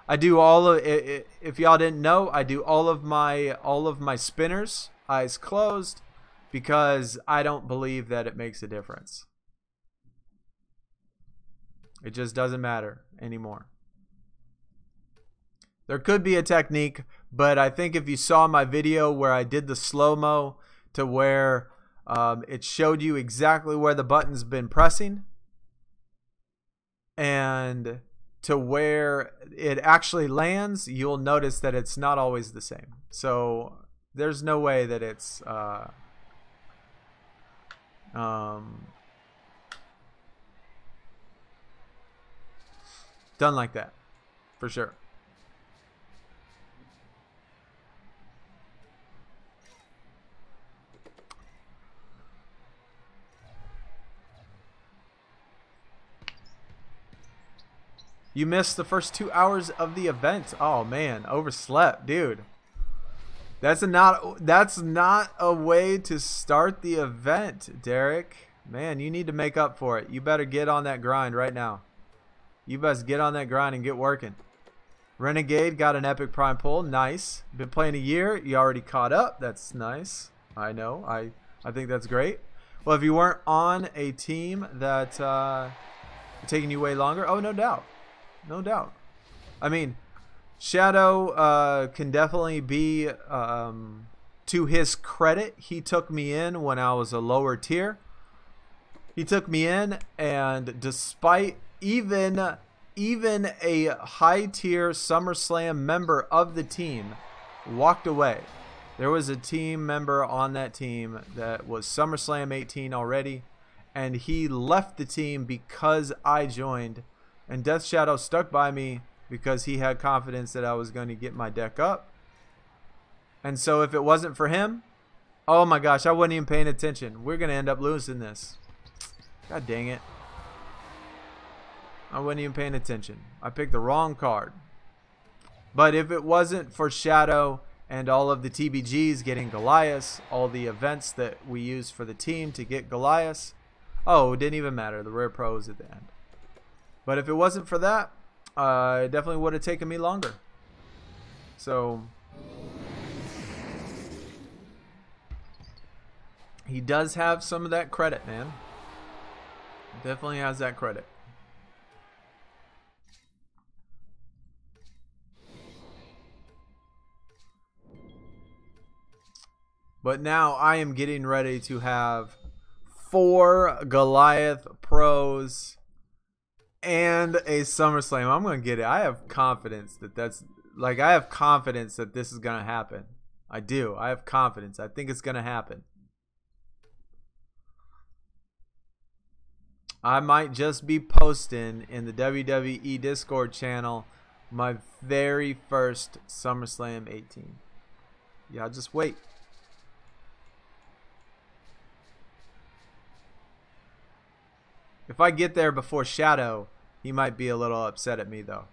I do all of it. If y'all didn't know, I do all of my spinners eyes closed, because I don't believe that it makes a difference. It just doesn't matter anymore. There could be a technique, but I think if you saw my video where I did the slow-mo to where it showed you exactly where the button's been pressing and to where it actually lands, you'll notice that it's not always the same. So there's no way that it's done like that, for sure. You missed the first 2 hours of the event. Oh man, overslept, dude. That's not a way to start the event, Derek. Man, you need to make up for it. You better get on that grind right now. You best get on that grind and get working. Renegade got an epic prime pull. Nice. Been playing a year. You already caught up. That's nice. I know. I think that's great. Well, if you weren't on a team that taking you way longer, oh, no doubt. No doubt. I mean, Shadow can definitely be, to his credit, he took me in when I was a lower tier. He took me in, and despite even a high tier SummerSlam member of the team walked away. There was a team member on that team that was SummerSlam 18 already, and he left the team because I joined, and Death Shadow stuck by me because he had confidence that I was going to get my deck up. And so if it wasn't for him, oh my gosh, I wasn't even paying attention. We're going to end up losing this. God dang it. I wasn't even paying attention. I picked the wrong card. But if it wasn't for Shadow and all of the TBGs getting Goliath, all the events that we used for the team to get Goliath, oh, it didn't even matter. The rare pros at the end. But if it wasn't for that, it definitely would have taken me longer. So he does have some of that credit, man. Definitely has that credit. But now I am getting ready to have 4 Goliath pros and a SummerSlam. I'm going to get it. I have confidence that I have confidence that this is going to happen. I do. I have confidence. I think it's going to happen. I might just be posting in the WWE Discord channel my very first SummerSlam 18. Yeah, just wait. If I get there before Shadow, he might be a little upset at me, though.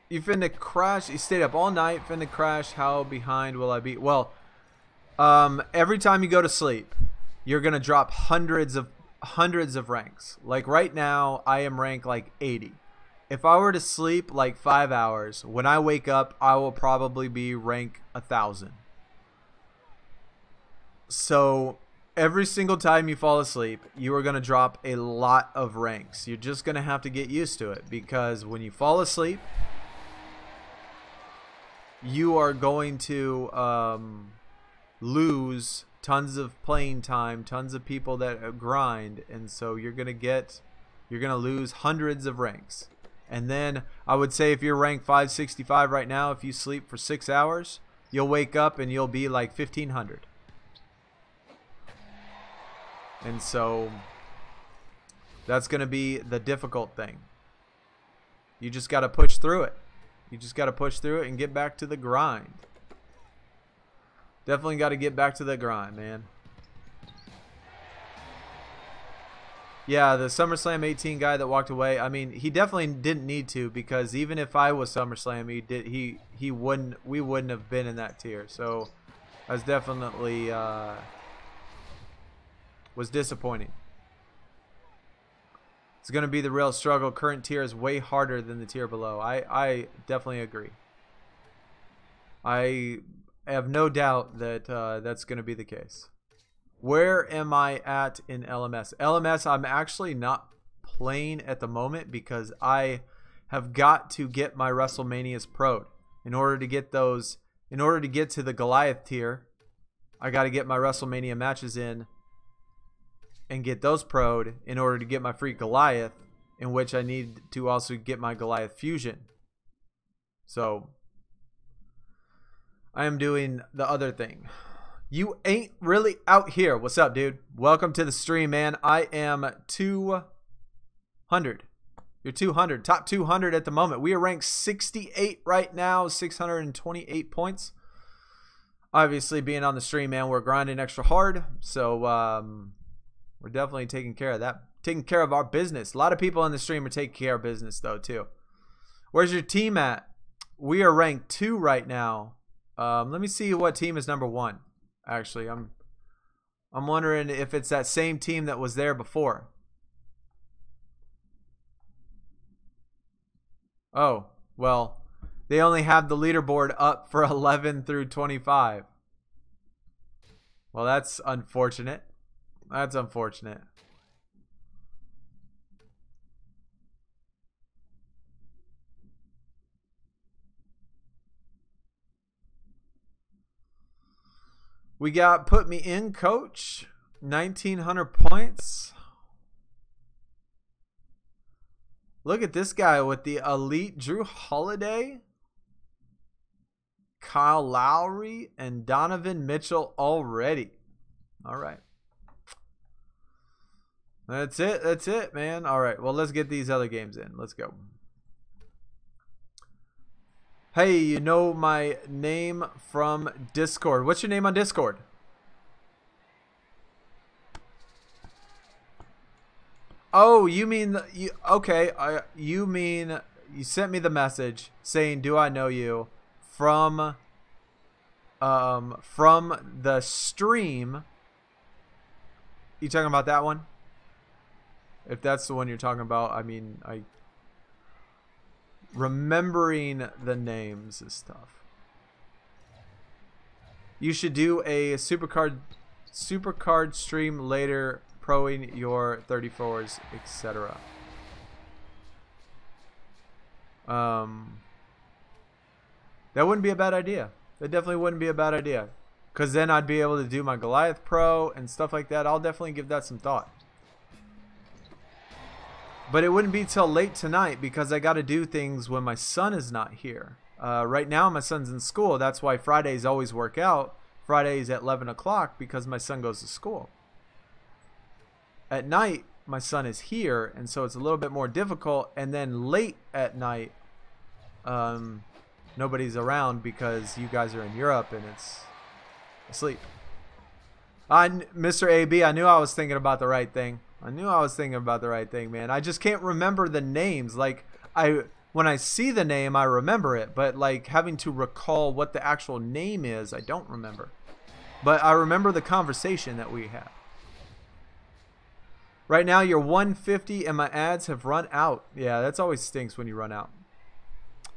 You finna crash. You stayed up all night. Finna crash. How behind will I be? Well, every time you go to sleep, you're gonna drop hundreds of ranks. Like right now, I am ranked like 80. If I were to sleep like 5 hours, when I wake up, I will probably be rank 1,000. So every single time you fall asleep, you are gonna drop a lot of ranks. You're just gonna have to get used to it, because when you fall asleep, you are going to lose tons of playing time, tons of people that grind, and so you're gonna lose hundreds of ranks. And then I would say if you're ranked 565 right now, if you sleep for 6 hours, you'll wake up and you'll be like 1,500. And so that's gonna be the difficult thing. You just gotta push through it. You just gotta push through it and get back to the grind. Definitely got to get back to the grind, man. Yeah, the SummerSlam 18 guy that walked away, I mean, he definitely didn't need to, because even if I was SummerSlam, we wouldn't have been in that tier. So I was definitely was disappointing. It's going to be the real struggle. Current tier is way harder than the tier below. I definitely agree. I have no doubt that that's going to be the case. Where am I at in LMS? LMS, I'm actually not playing at the moment because I have got to get my WrestleManias pro'd. In order to get those, in order to get to the Goliath tier, I got to get my WrestleMania matches in and get those pro'd in order to get my free Goliath, in which I need to also get my Goliath fusion. So I am doing the other thing. You ain't really out here. What's up, dude? Welcome to the stream, man. I am 200. You're 200. Top 200 at the moment. We are ranked 68 right now. 628 points. Obviously, being on the stream, man, we're grinding extra hard. So, we're definitely taking care of that. Taking care of our business. A lot of people on the stream are taking care of business, though, too. Where's your team at? We are ranked 2 right now. Let me see what team is number 1. Actually, I'm wondering if it's that same team that was there before. Oh, well, they only have the leaderboard up for 11 through 25. Well, that's unfortunate. That's unfortunate. We got Put Me In Coach, 1,900 points. Look at this guy with the elite Drew Holiday, Kyle Lowry, and Donovan Mitchell already. All right. That's it. That's it, man. All right. Well, let's get these other games in. Let's go. Hey, you know my name from Discord. What's your name on Discord? Oh, you mean okay? You mean you sent me the message saying, "Do I know you?" from the stream. You talking about that one? If that's the one you're talking about, I mean, remembering the names is tough. You should do a supercard stream later, proing your 34s, etc. That wouldn't be a bad idea. That definitely wouldn't be a bad idea, because then I'd be able to do my Goliath Pro and stuff like that. I'll definitely give that some thought. But it wouldn't be till late tonight because I got to do things when my son is not here. Right now, my son's in school. That's why Fridays always work out. Fridays at 11 o'clock because my son goes to school. At night, my son is here, and so it's a little bit more difficult. And then late at night, nobody's around because you guys are in Europe and it's asleep. Mr. AB, I knew I was thinking about the right thing. I knew I was thinking about the right thing, man. I just can't remember the names. Like, when I see the name, I remember it. But, like, having to recall what the actual name is, I don't remember. But I remember the conversation that we had. Right now, you're 150 and my ads have run out. Yeah, that's always stinks when you run out.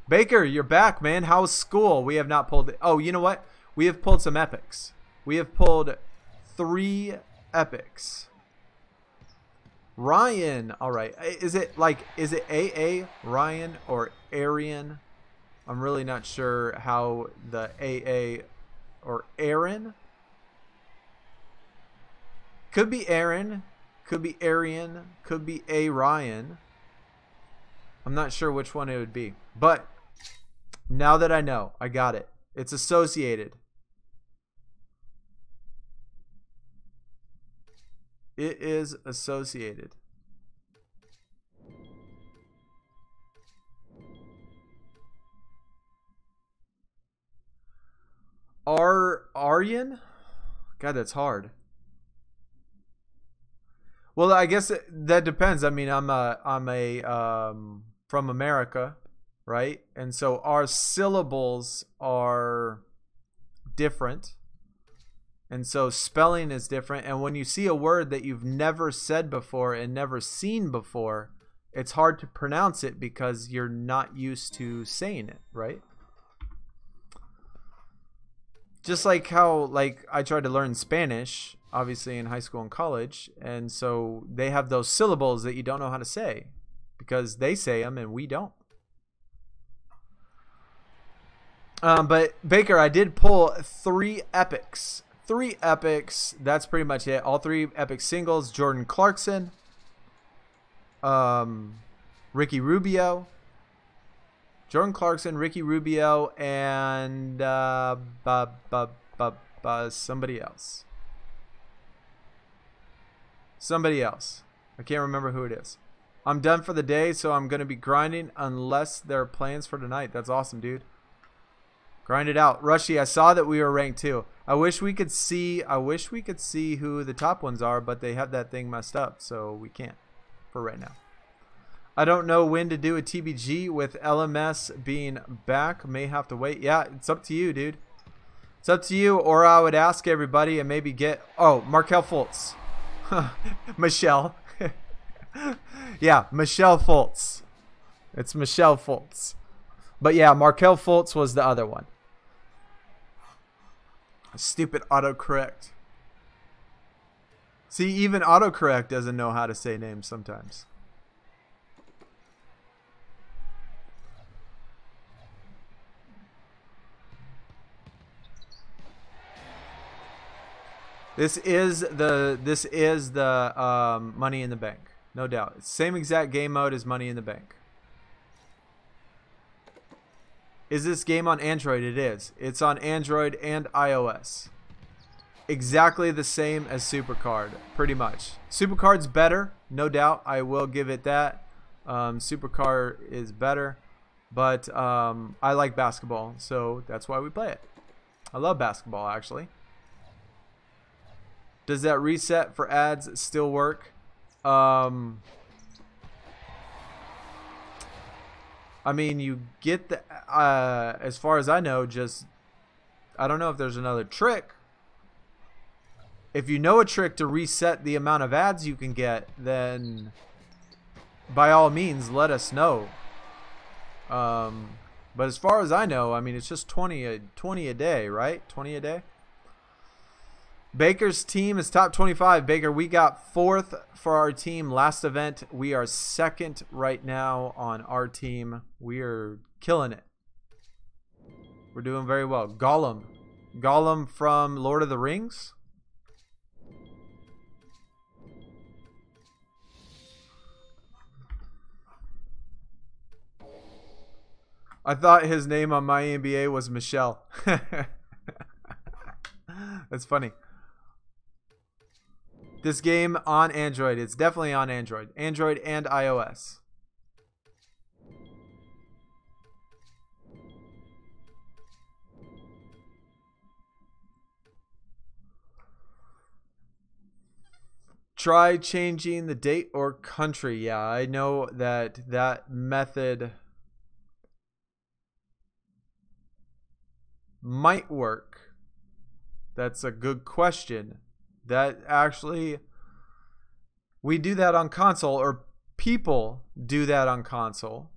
Baker, you're back, man. How's school? We have not pulled it. Oh, you know what? We have pulled some epics. We have pulled 3 epics. Ryan, all right. Is it AA, Ryan, or Arian? I'm really not sure how the AA or Aaron. Could be Aaron, could be Arian, could be A Ryan. I'm not sure which one it would be. But now that I know, I got it. It's associated. It is associated. Aryan? God, that's hard. Well, I guess that depends. I mean, I'm from America, right? And so our syllables are different. And so spelling is different. And when you see a word that you've never said before and never seen before, it's hard to pronounce it because you're not used to saying it, right? Just like how, like, I tried to learn Spanish, obviously, in high school and college, and so they have those syllables that you don't know how to say because they say them and we don't. But Baker, I did pull 3 epics. 3 epics. That's pretty much it. All 3 epic singles. Jordan Clarkson, Ricky Rubio, Jordan Clarkson, Ricky Rubio, and somebody else. Somebody else. I can't remember who it is. I'm done for the day, so I'm going to be grinding unless there are plans for tonight. That's awesome, dude. Grind it out. Rushy, I saw that we were ranked 2. I wish we could see who the top ones are, but they have that thing messed up, so we can't for right now. I don't know when to do a TBG with LMS being back. May have to wait. Yeah, it's up to you, dude. It's up to you, or I would ask everybody and maybe get... Oh, Markel Fultz. Michelle. Yeah, Michelle Fultz. It's Michelle Fultz. But yeah, Markel Fultz was the other one. Stupid autocorrect. See, even autocorrect doesn't know how to say names sometimes. This is the Money in the Bank, no doubt. It's same exact game mode as Money in the Bank. Is this game on Android? It is. It's on Android and iOS. Exactly the same as Supercard, pretty much. Supercard's better, no doubt. I will give it that. Supercard is better, but I like basketball, so that's why we play it. I love basketball, actually. Does that reset for ads still work? I mean, you get the, as far as I know, just, I don't know if there's another trick. If you know a trick to reset the amount of ads you can get, then by all means, let us know. But as far as I know, I mean, it's just 20 a day, right? 20 a day. Baker's team is top 25. Baker, we got 4th for our team last event. We are 2nd right now on our team. We are killing it. We're doing very well. Gollum. Gollum from Lord of the Rings. I thought his name on MyNBA was Michelle. That's funny. This game on Android. It's definitely on Android. Android and iOS. Try changing the date or country. Yeah, I know that method might work. That's a good question. That actually, we do that on console, or people do that on console,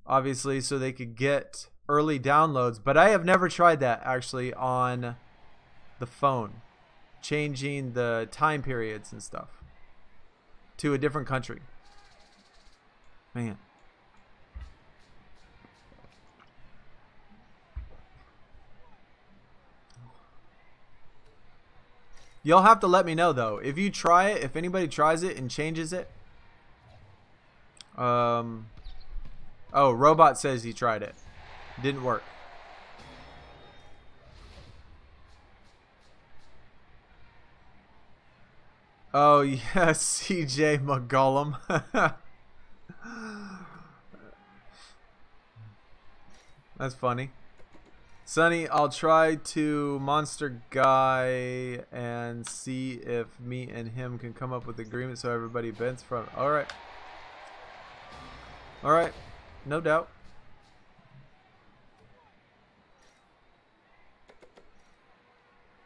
obviously, so they could get early downloads. But I have never tried that actually on the phone, changing the time periods and stuff to a different country. Man. You'll have to let me know though. If you try it, if anybody tries it and changes it. Oh, Robot says he tried it. Didn't work. Oh yes, CJ McGollum. That's funny. Sonny, I'll try to Monster Guy and see if me and him can come up with agreement so everybody bends from. Alright. Alright. No doubt.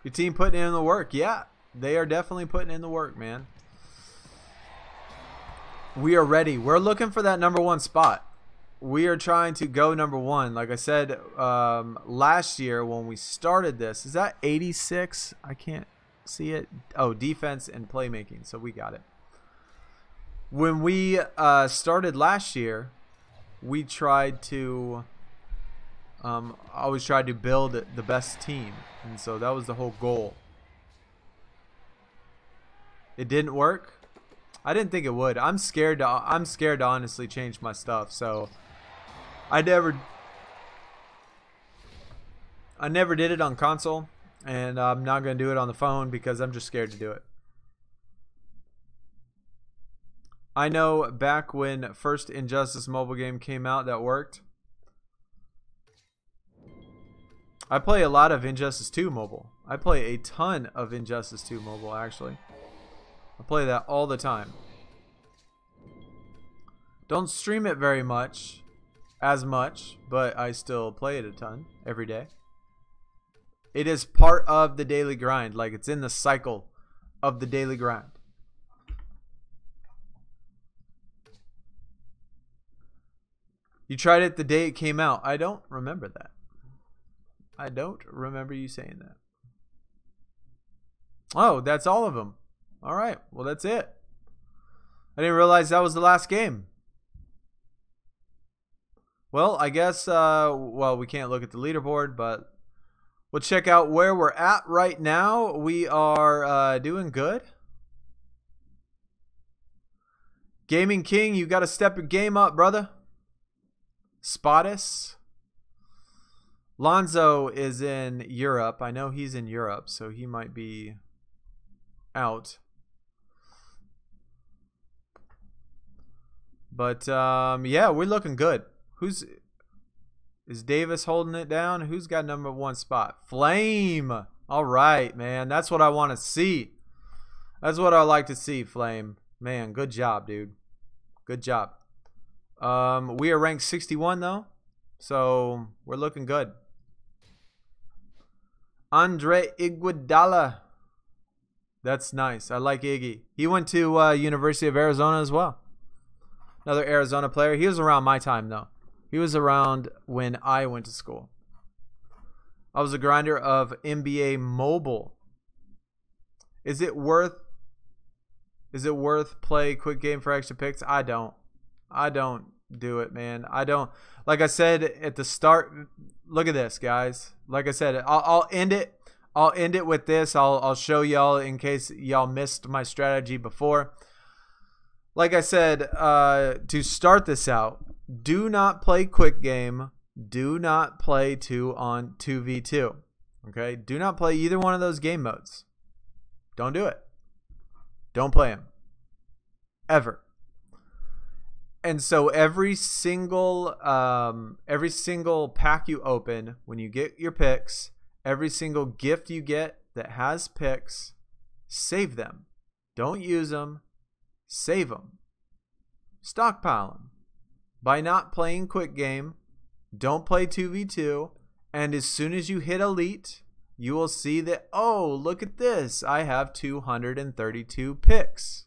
Your team putting in the work. Yeah. They are definitely putting in the work, man. We are ready. We're looking for that #1 spot. We are trying to go #1. Like I said last year when we started this. Is that 86? I can't see it. Oh, defense and playmaking. So we got it. When we started last year, we tried to always tried to build the best team, and so that was the whole goal. It didn't work. I didn't think it would. I'm scared to honestly change my stuff, so I never did it on console, and I'm not gonna do it on the phone because I'm just scared to do it. I know back when first Injustice mobile game came out, that worked. I play a lot of Injustice 2 mobile. I play a ton of Injustice 2 mobile, actually. I play that all the time. Don't stream it very much, but I still play it a ton, every day. It is part of the daily grind, like it's in the cycle of the daily grind. You tried it the day it came out. I don't remember that. I don't remember you saying that. Oh, that's all of them. All right. Well, that's it. I didn't realize that was the last game. Well, I guess, well, we can't look at the leaderboard, but we'll check out where we're at right now. We are doing good. Gaming King, you got to step your game up, brother. Spottis. Lonzo is in Europe. I know he's in Europe, so he might be out. But yeah, we're looking good. Is Davis holding it down? Who's got #1 spot? Flame. All right, man. That's what I want to see. That's what I like to see, Flame. Man, good job, dude. Good job. We are ranked 61 though, so we're looking good. Andre Iguodala. That's nice. I like Iggy. He went to University of Arizona as well. Another Arizona player. He was around my time though. He was around when I went to school. I was a grinder of NBA Mobile. Is it worth play quick game for extra picks? I don't do it, man. I don't. Like I said at the start, look at this, guys. Like I said, I'll end it. I'll end it with this. I'll show y'all in case y'all missed my strategy before. Like I said, to start this out, do not play quick game. Do not play 2v2. Okay? Do not play either one of those game modes. Don't do it. Don't play them. Ever. And so every single pack you open, when you get your picks, every single gift you get that has picks, save them. Don't use them. Save them. Stockpile them. By not playing quick game, don't play 2v2, and as soon as you hit elite, you will see that, oh, look at this. I have 232 picks.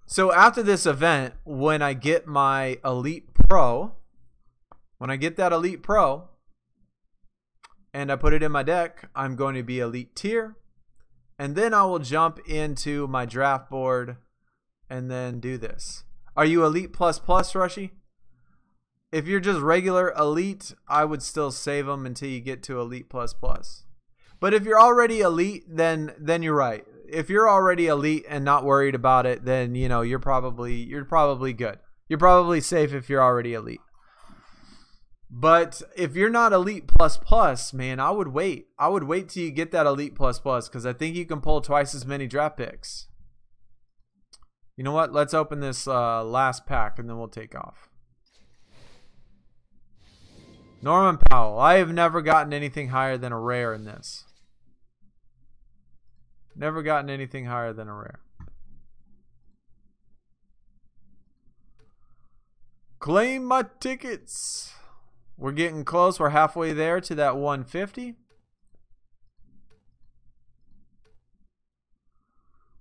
So after this event, when I get my Elite Pro, and I put it in my deck, I'm going to be Elite Tier. And then I will jump into my draft board and then do this. Are you Elite Plus Plus, Rushy? If you're just regular Elite, I would still save them until you get to Elite Plus Plus. But if you're already Elite, then you're right. If you're already Elite and not worried about it, then you know you're probably good. You're probably safe if you're already Elite. But if you're not Elite Plus Plus, man, I would wait. I would wait till you get that Elite Plus Plus because I think you can pull twice as many draft picks. You know what? Let's open this last pack and then we'll take off. Norman Powell. I have never gotten anything higher than a rare in this. Never gotten anything higher than a rare. Claim my tickets. We're getting close. We're halfway there to that 150.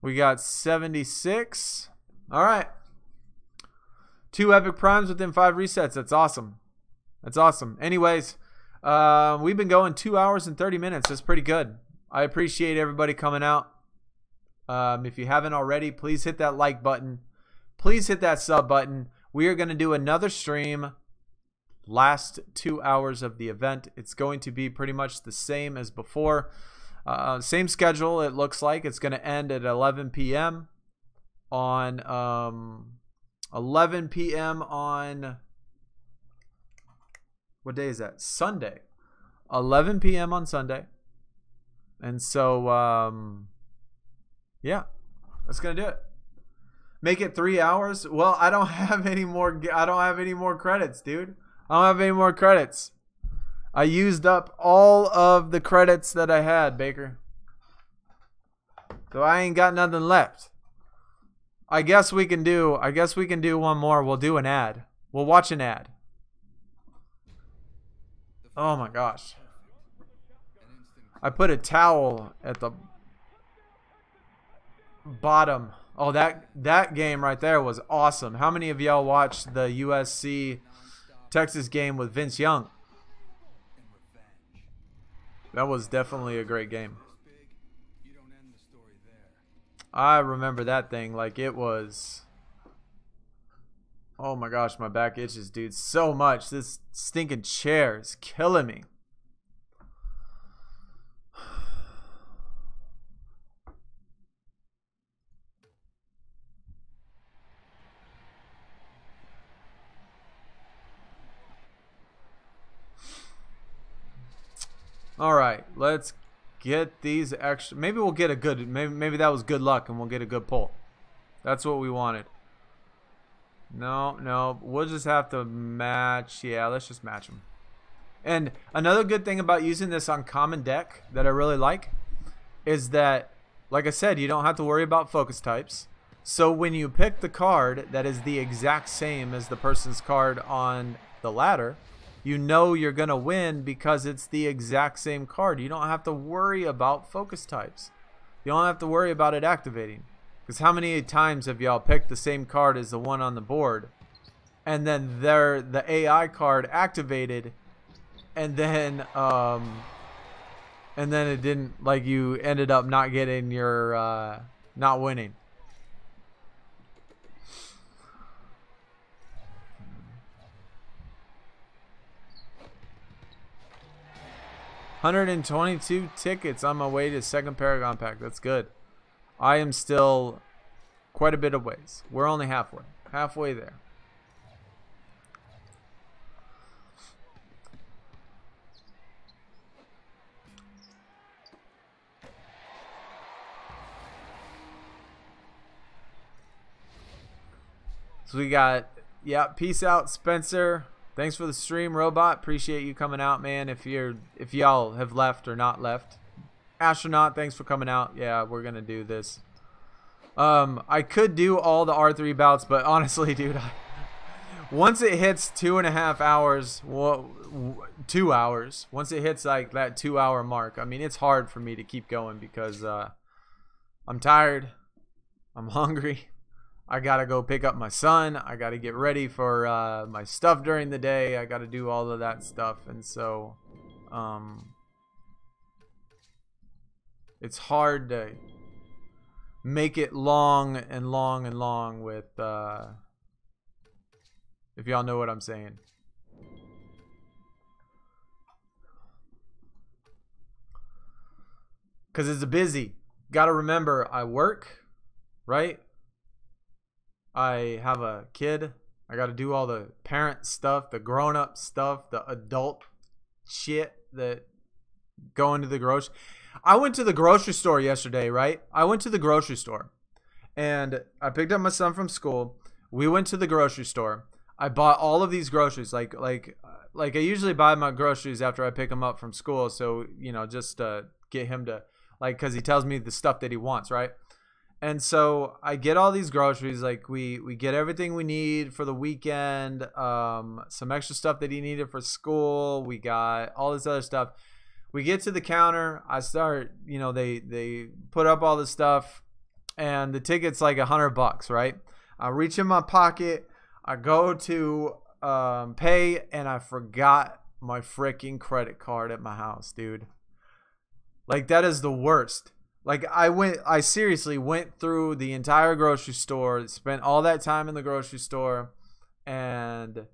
We got 76. All right. 2 epic primes within 5 resets. That's awesome. That's awesome. Anyways, we've been going 2 hours and 30 minutes. That's pretty good. I appreciate everybody coming out. If you haven't already, please hit that like button. Please hit that sub button. We are going to do another stream last 2 hours of the event. It's going to be pretty much the same as before. Same schedule, it looks like. It's going to end at 11 p.m. on 11 p.m. on, what day is that? Sunday. 11 p.m. on Sunday. And so yeah, that's gonna do it. Make it 3 hours. Well, I don't have any more credits, dude. I don't have any more credits. I used up all of the credits that I had, Baker. So I ain't got nothing left. I guess we can do one more. We'll do an ad. We'll watch an ad. Oh my gosh. I put a towel at the bottom. Oh, that game right there was awesome. How many of y'all watched the USC Texas game with Vince Young? That was definitely a great game. I remember that thing like it was. Oh my gosh, my back itches, dude, so much. This stinking chair is killing me. All right, let's get these extra. Maybe we'll get a good. Maybe that was good luck, and we'll get a good pull. That's what we wanted. No, we'll just have to match. Yeah, let's just match them. And another good thing about using this on common deck that I really like is that, like I said, you don't have to worry about focus types. So when you pick the card that is the exact same as the person's card on the ladder, you know you're going to win because it's the exact same card. You don't have to worry about focus types. You don't have to worry about it activating. Because how many times have y'all picked the same card as the one on the board, and then the AI card activated, and then it didn't, like, you ended up not getting your not winning. $122 tickets on my way to second Paragon pack. That's good. I am still quite a bit of ways. We're only halfway there. So we got, yeah, peace out, Spencer. Thanks for the stream, Robot. Appreciate you coming out, man. If y'all have left or not left. Astronaut, thanks for coming out. Yeah, we're gonna do this. I could do all the R3 bouts, but honestly, dude, once it hits 2.5 hours, 2 hours, once it hits like that 2 hour mark, I mean, it's hard for me to keep going because I'm tired, I'm hungry, I gotta go pick up my son, I gotta get ready for my stuff during the day, I gotta do all of that stuff, and so it's hard to make it long and long and long with if y'all know what I'm saying. Because it's busy. Gotta remember, I work, right? I have a kid. I gotta do all the parent stuff, the grown-up stuff, the adult shit that go into the grocery. I went to the grocery store yesterday, right? I went to the grocery store and I picked up my son from school. We went to the grocery store. I bought all of these groceries, like I usually buy my groceries after I pick him up from school. So, you know, just get him to, like, cause he tells me the stuff that he wants. Right. And so I get all these groceries, like we get everything we need for the weekend, some extra stuff that he needed for school. We got all this other stuff. We get to the counter. I start, they put up all the stuff, and the ticket's like $100, right? I reach in my pocket. I go to pay, and I forgot my freaking credit card at my house, dude. Like, that is the worst. Like, I seriously went through the entire grocery store, spent all that time in the grocery store, and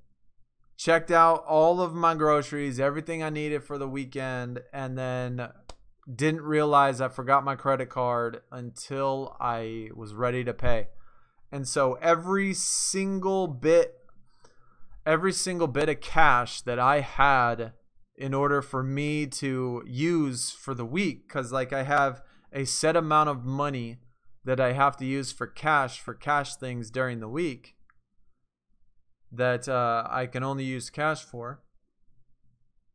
checked out all of my groceries, everything I needed for the weekend, and then didn't realize I forgot my credit card until I was ready to pay. And so every single bit of cash that I had in order for me to use for the week, because like I have a set amount of money that I have to use for cash things during the week that I can only use cash for,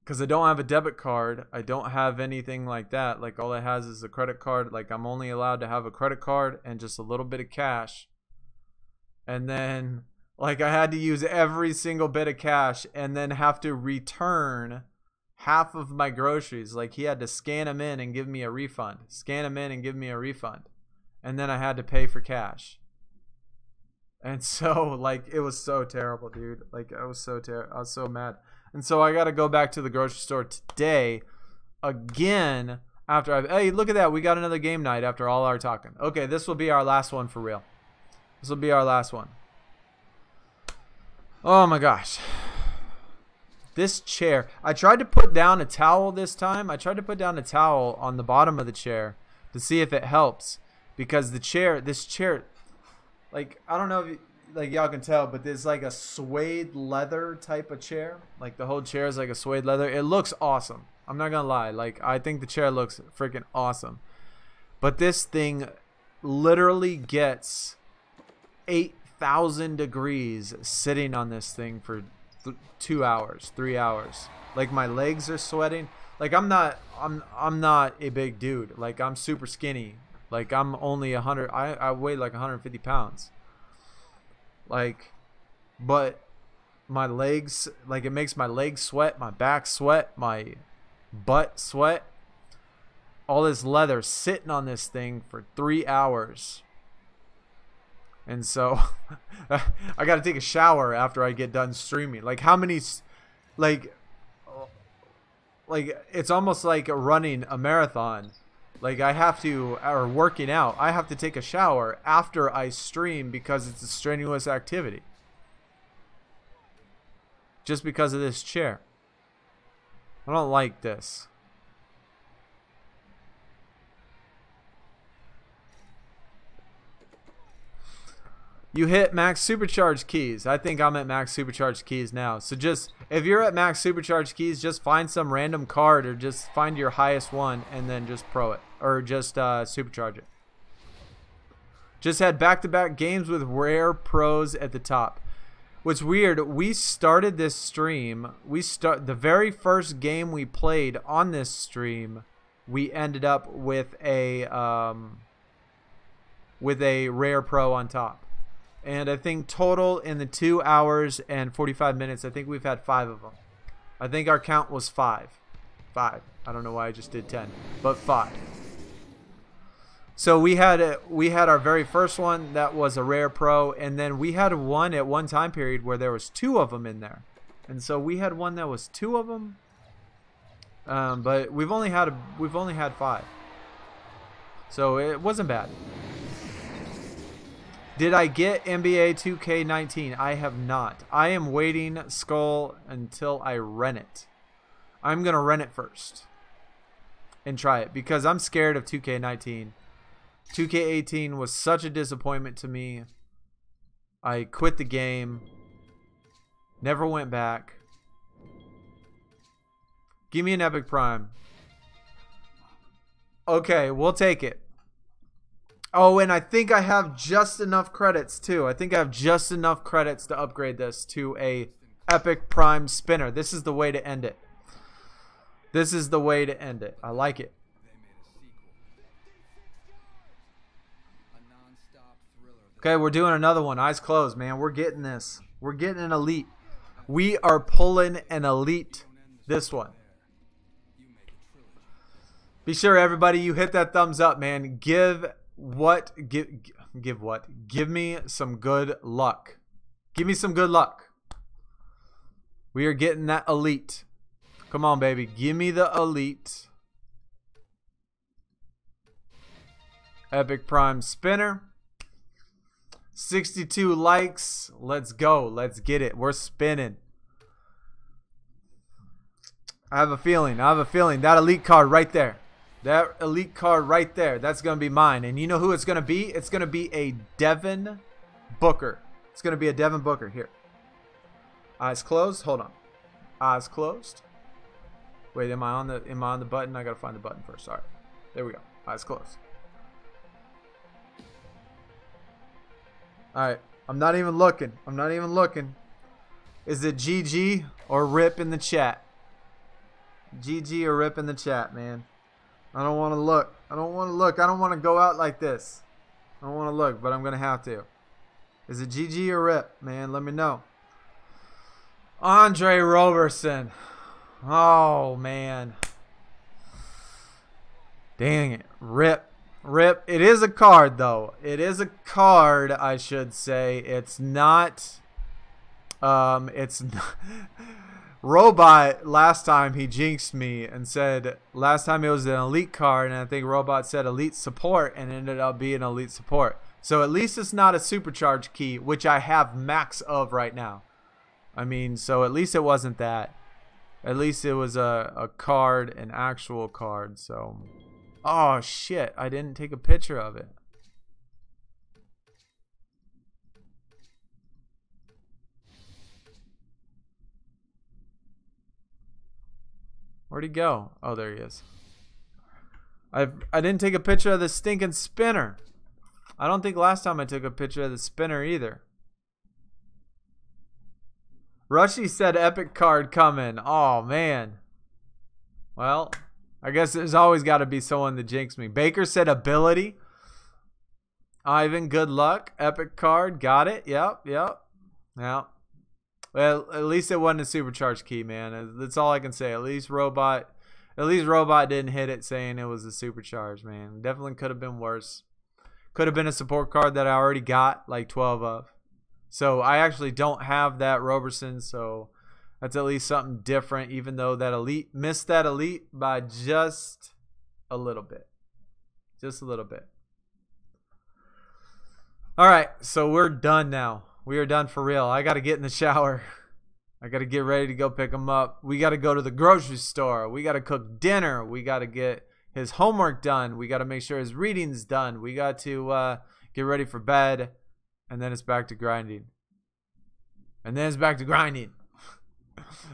because I don't have a debit card. I don't have anything like that. Like, all it has is a credit card. Like, I'm only allowed to have a credit card and just a little bit of cash. And then, like, I had to use every single bit of cash and then have to return half of my groceries. Like, he had to scan them in and give me a refund. Scan them in and give me a refund. And then I had to pay for cash. And so, like, it was so terrible, dude. Like, I was so mad. And so I got to go back to the grocery store today again after hey, look at that. We got another game night after all our talking. Okay, this will be our last one for real. This will be our last one. Oh my gosh. This chair. I tried to put down a towel this time. I tried to put down a towel on the bottom of the chair to see if it helps. Because this chair, like, I don't know if like y'all can tell, but there's like a suede leather type of chair. Like, the whole chair is like a suede leather. It looks awesome. I'm not gonna lie. Like, I think the chair looks freaking awesome. But this thing literally gets 8,000 degrees sitting on this thing for 2 hours, 3 hours. Like, my legs are sweating. Like, I'm not a big dude. Like, I'm super skinny. Like, I'm only 100. I weigh like 150 pounds. Like, but my legs, like, it makes my legs sweat, my back sweat, my butt sweat. All this leather sitting on this thing for 3 hours. And so I got to take a shower after I get done streaming. Like, how many, like it's almost like running a marathon. Like, I have to, or working out, I have to take a shower after I stream because it's a strenuous activity. Just because of this chair. I don't like this. You hit max supercharge keys. I think I'm at max supercharge keys now. So just, if you're at max supercharge keys, just find some random card or just find your highest one and then just pro it. Or just supercharge it. Just had back-to-back games with rare pros at the top. What's weird, we started this stream. The very first game we played on this stream, we ended up with a rare pro on top. And I think total in the 2 hours and 45 minutes, I think we've had 5 of them. I think our count was 5. 5. I don't know why I just did 10, but 5. So we had our very first one that was a rare pro, and then we had one at one time period where there was 2 of them in there, and so we had one that was 2 of them. But we've only had 5, so it wasn't bad. Did I get MyNBA2k19? I have not. I am waiting, Skull, until I rent it. I'm gonna rent it first and try it because I'm scared of 2K19. 2K18 was such a disappointment to me. I quit the game. Never went back. Give me an Epic Prime. Okay, we'll take it. Oh, and I think I have just enough credits too. I think I have just enough credits to upgrade this to a Epic Prime spinner. This is the way to end it. This is the way to end it. I like it. Okay, we're doing another one. Eyes closed, man. We're getting this. We're getting an elite. We are pulling an elite this one. Be sure, everybody, you hit that thumbs up, man. Give Give what? Give me some good luck. Give me some good luck. We are getting that elite. Come on, baby. Give me the elite. Epic Prime Spinner. 62 likes. Let's go. Let's get it. We're spinning. I have a feeling. I have a feeling. That elite card right there. That elite card right there. That's going to be mine. And you know who it's going to be? It's going to be a Devin Booker. It's going to be a Devin Booker here. Eyes closed. Hold on. Eyes closed. Wait, am I on the button? I got to find the button first. All right. There we go. Eyes closed. All right. I'm not even looking. I'm not even looking. Is it GG or RIP in the chat? GG or RIP in the chat, man. I don't want to look. I don't want to look. I don't want to go out like this. I don't want to look, but I'm going to have to. Is it GG or RIP, man? Let me know. Andre Roberson. Oh, man. Dang it. RIP. RIP. It is a card, though. It is a card, I should say. It's not... It's not... Robot, last time he jinxed me and said last time it was an elite card, and I think Robot said elite support and ended up being elite support. So at least it's not a supercharge key, which I have max of right now. I mean, so at least it wasn't that. At least it was a card, an actual card. So, oh shit, I didn't take a picture of it. Where'd he go? Oh, there he is. I didn't take a picture of the stinking spinner. I don't think last time I took a picture of the spinner either. Rushy said epic card coming. Oh, man. Well, I guess there's always got to be someone that jinxed me. Baker said ability. Ivan, good luck. Epic card. Got it. Yep. Yep. Yep. Well, at least it wasn't a supercharged key, man. That's all I can say. At least Robot didn't hit it saying it was a supercharged, man. Definitely could have been worse. Could have been a support card that I already got like 12 of. So I actually don't have that Roberson, so that's at least something different, even though that elite missed that elite by just a little bit. Just a little bit. All right, so we're done now. We are done for real. I got to get in the shower. I got to get ready to go pick him up. We got to go to the grocery store. We got to cook dinner. We got to get his homework done. We got to make sure his reading's done. We got to get ready for bed. And then it's back to grinding. And then it's back to grinding.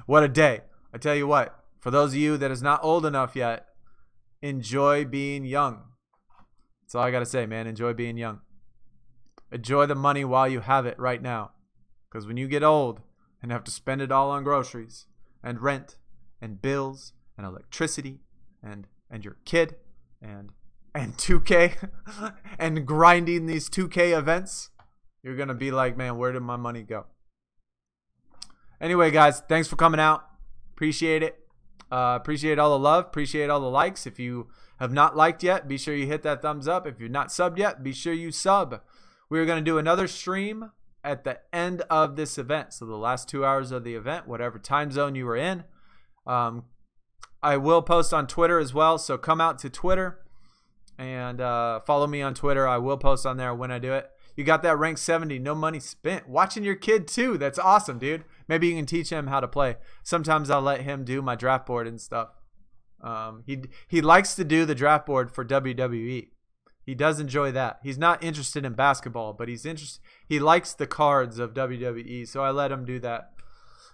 What a day. I tell you what. For those of you that is not old enough yet, enjoy being young. That's all I got to say, man. Enjoy being young. Enjoy the money while you have it right now. Because when you get old and have to spend it all on groceries and rent and bills and electricity and your kid and 2K and grinding these 2K events, you're going to be like, man, where did my money go? Anyway, guys, thanks for coming out. Appreciate it. Appreciate all the love. Appreciate all the likes. If you have not liked yet, be sure you hit that thumbs up. If you're not subbed yet, be sure you sub. We're going to do another stream at the end of this event. So the last 2 hours of the event, whatever time zone you were in. I will post on Twitter as well. So come out to Twitter and follow me on Twitter. I will post on there when I do it. You got that rank 70, no money spent. Watching your kid too. That's awesome, dude. Maybe you can teach him how to play. Sometimes I'll let him do my draft board and stuff. He likes to do the draft board for WWE. He does enjoy that. He's not interested in basketball, but he likes the cards of WWE, so I let him do that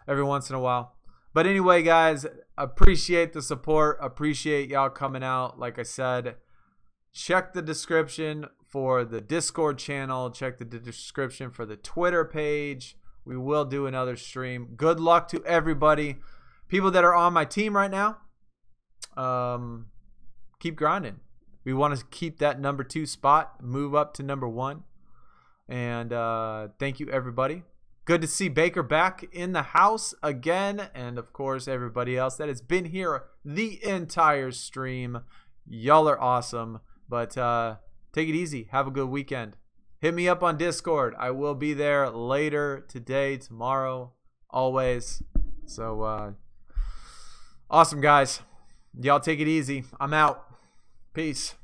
every once in a while. But anyway, guys, appreciate the support. Appreciate y'all coming out. Like I said, check the description for the Discord channel. Check the description for the Twitter page. We will do another stream. Good luck to everybody. People that are on my team right now, keep grinding. We want to keep that number 2 spot, move up to number 1. And thank you, everybody. Good to see Baker back in the house again. And, of course, everybody else that has been here the entire stream. Y'all are awesome. But take it easy. Have a good weekend. hit me up on Discord. I will be there later today, tomorrow, always. So, awesome, guys. Y'all take it easy. I'm out. Peace.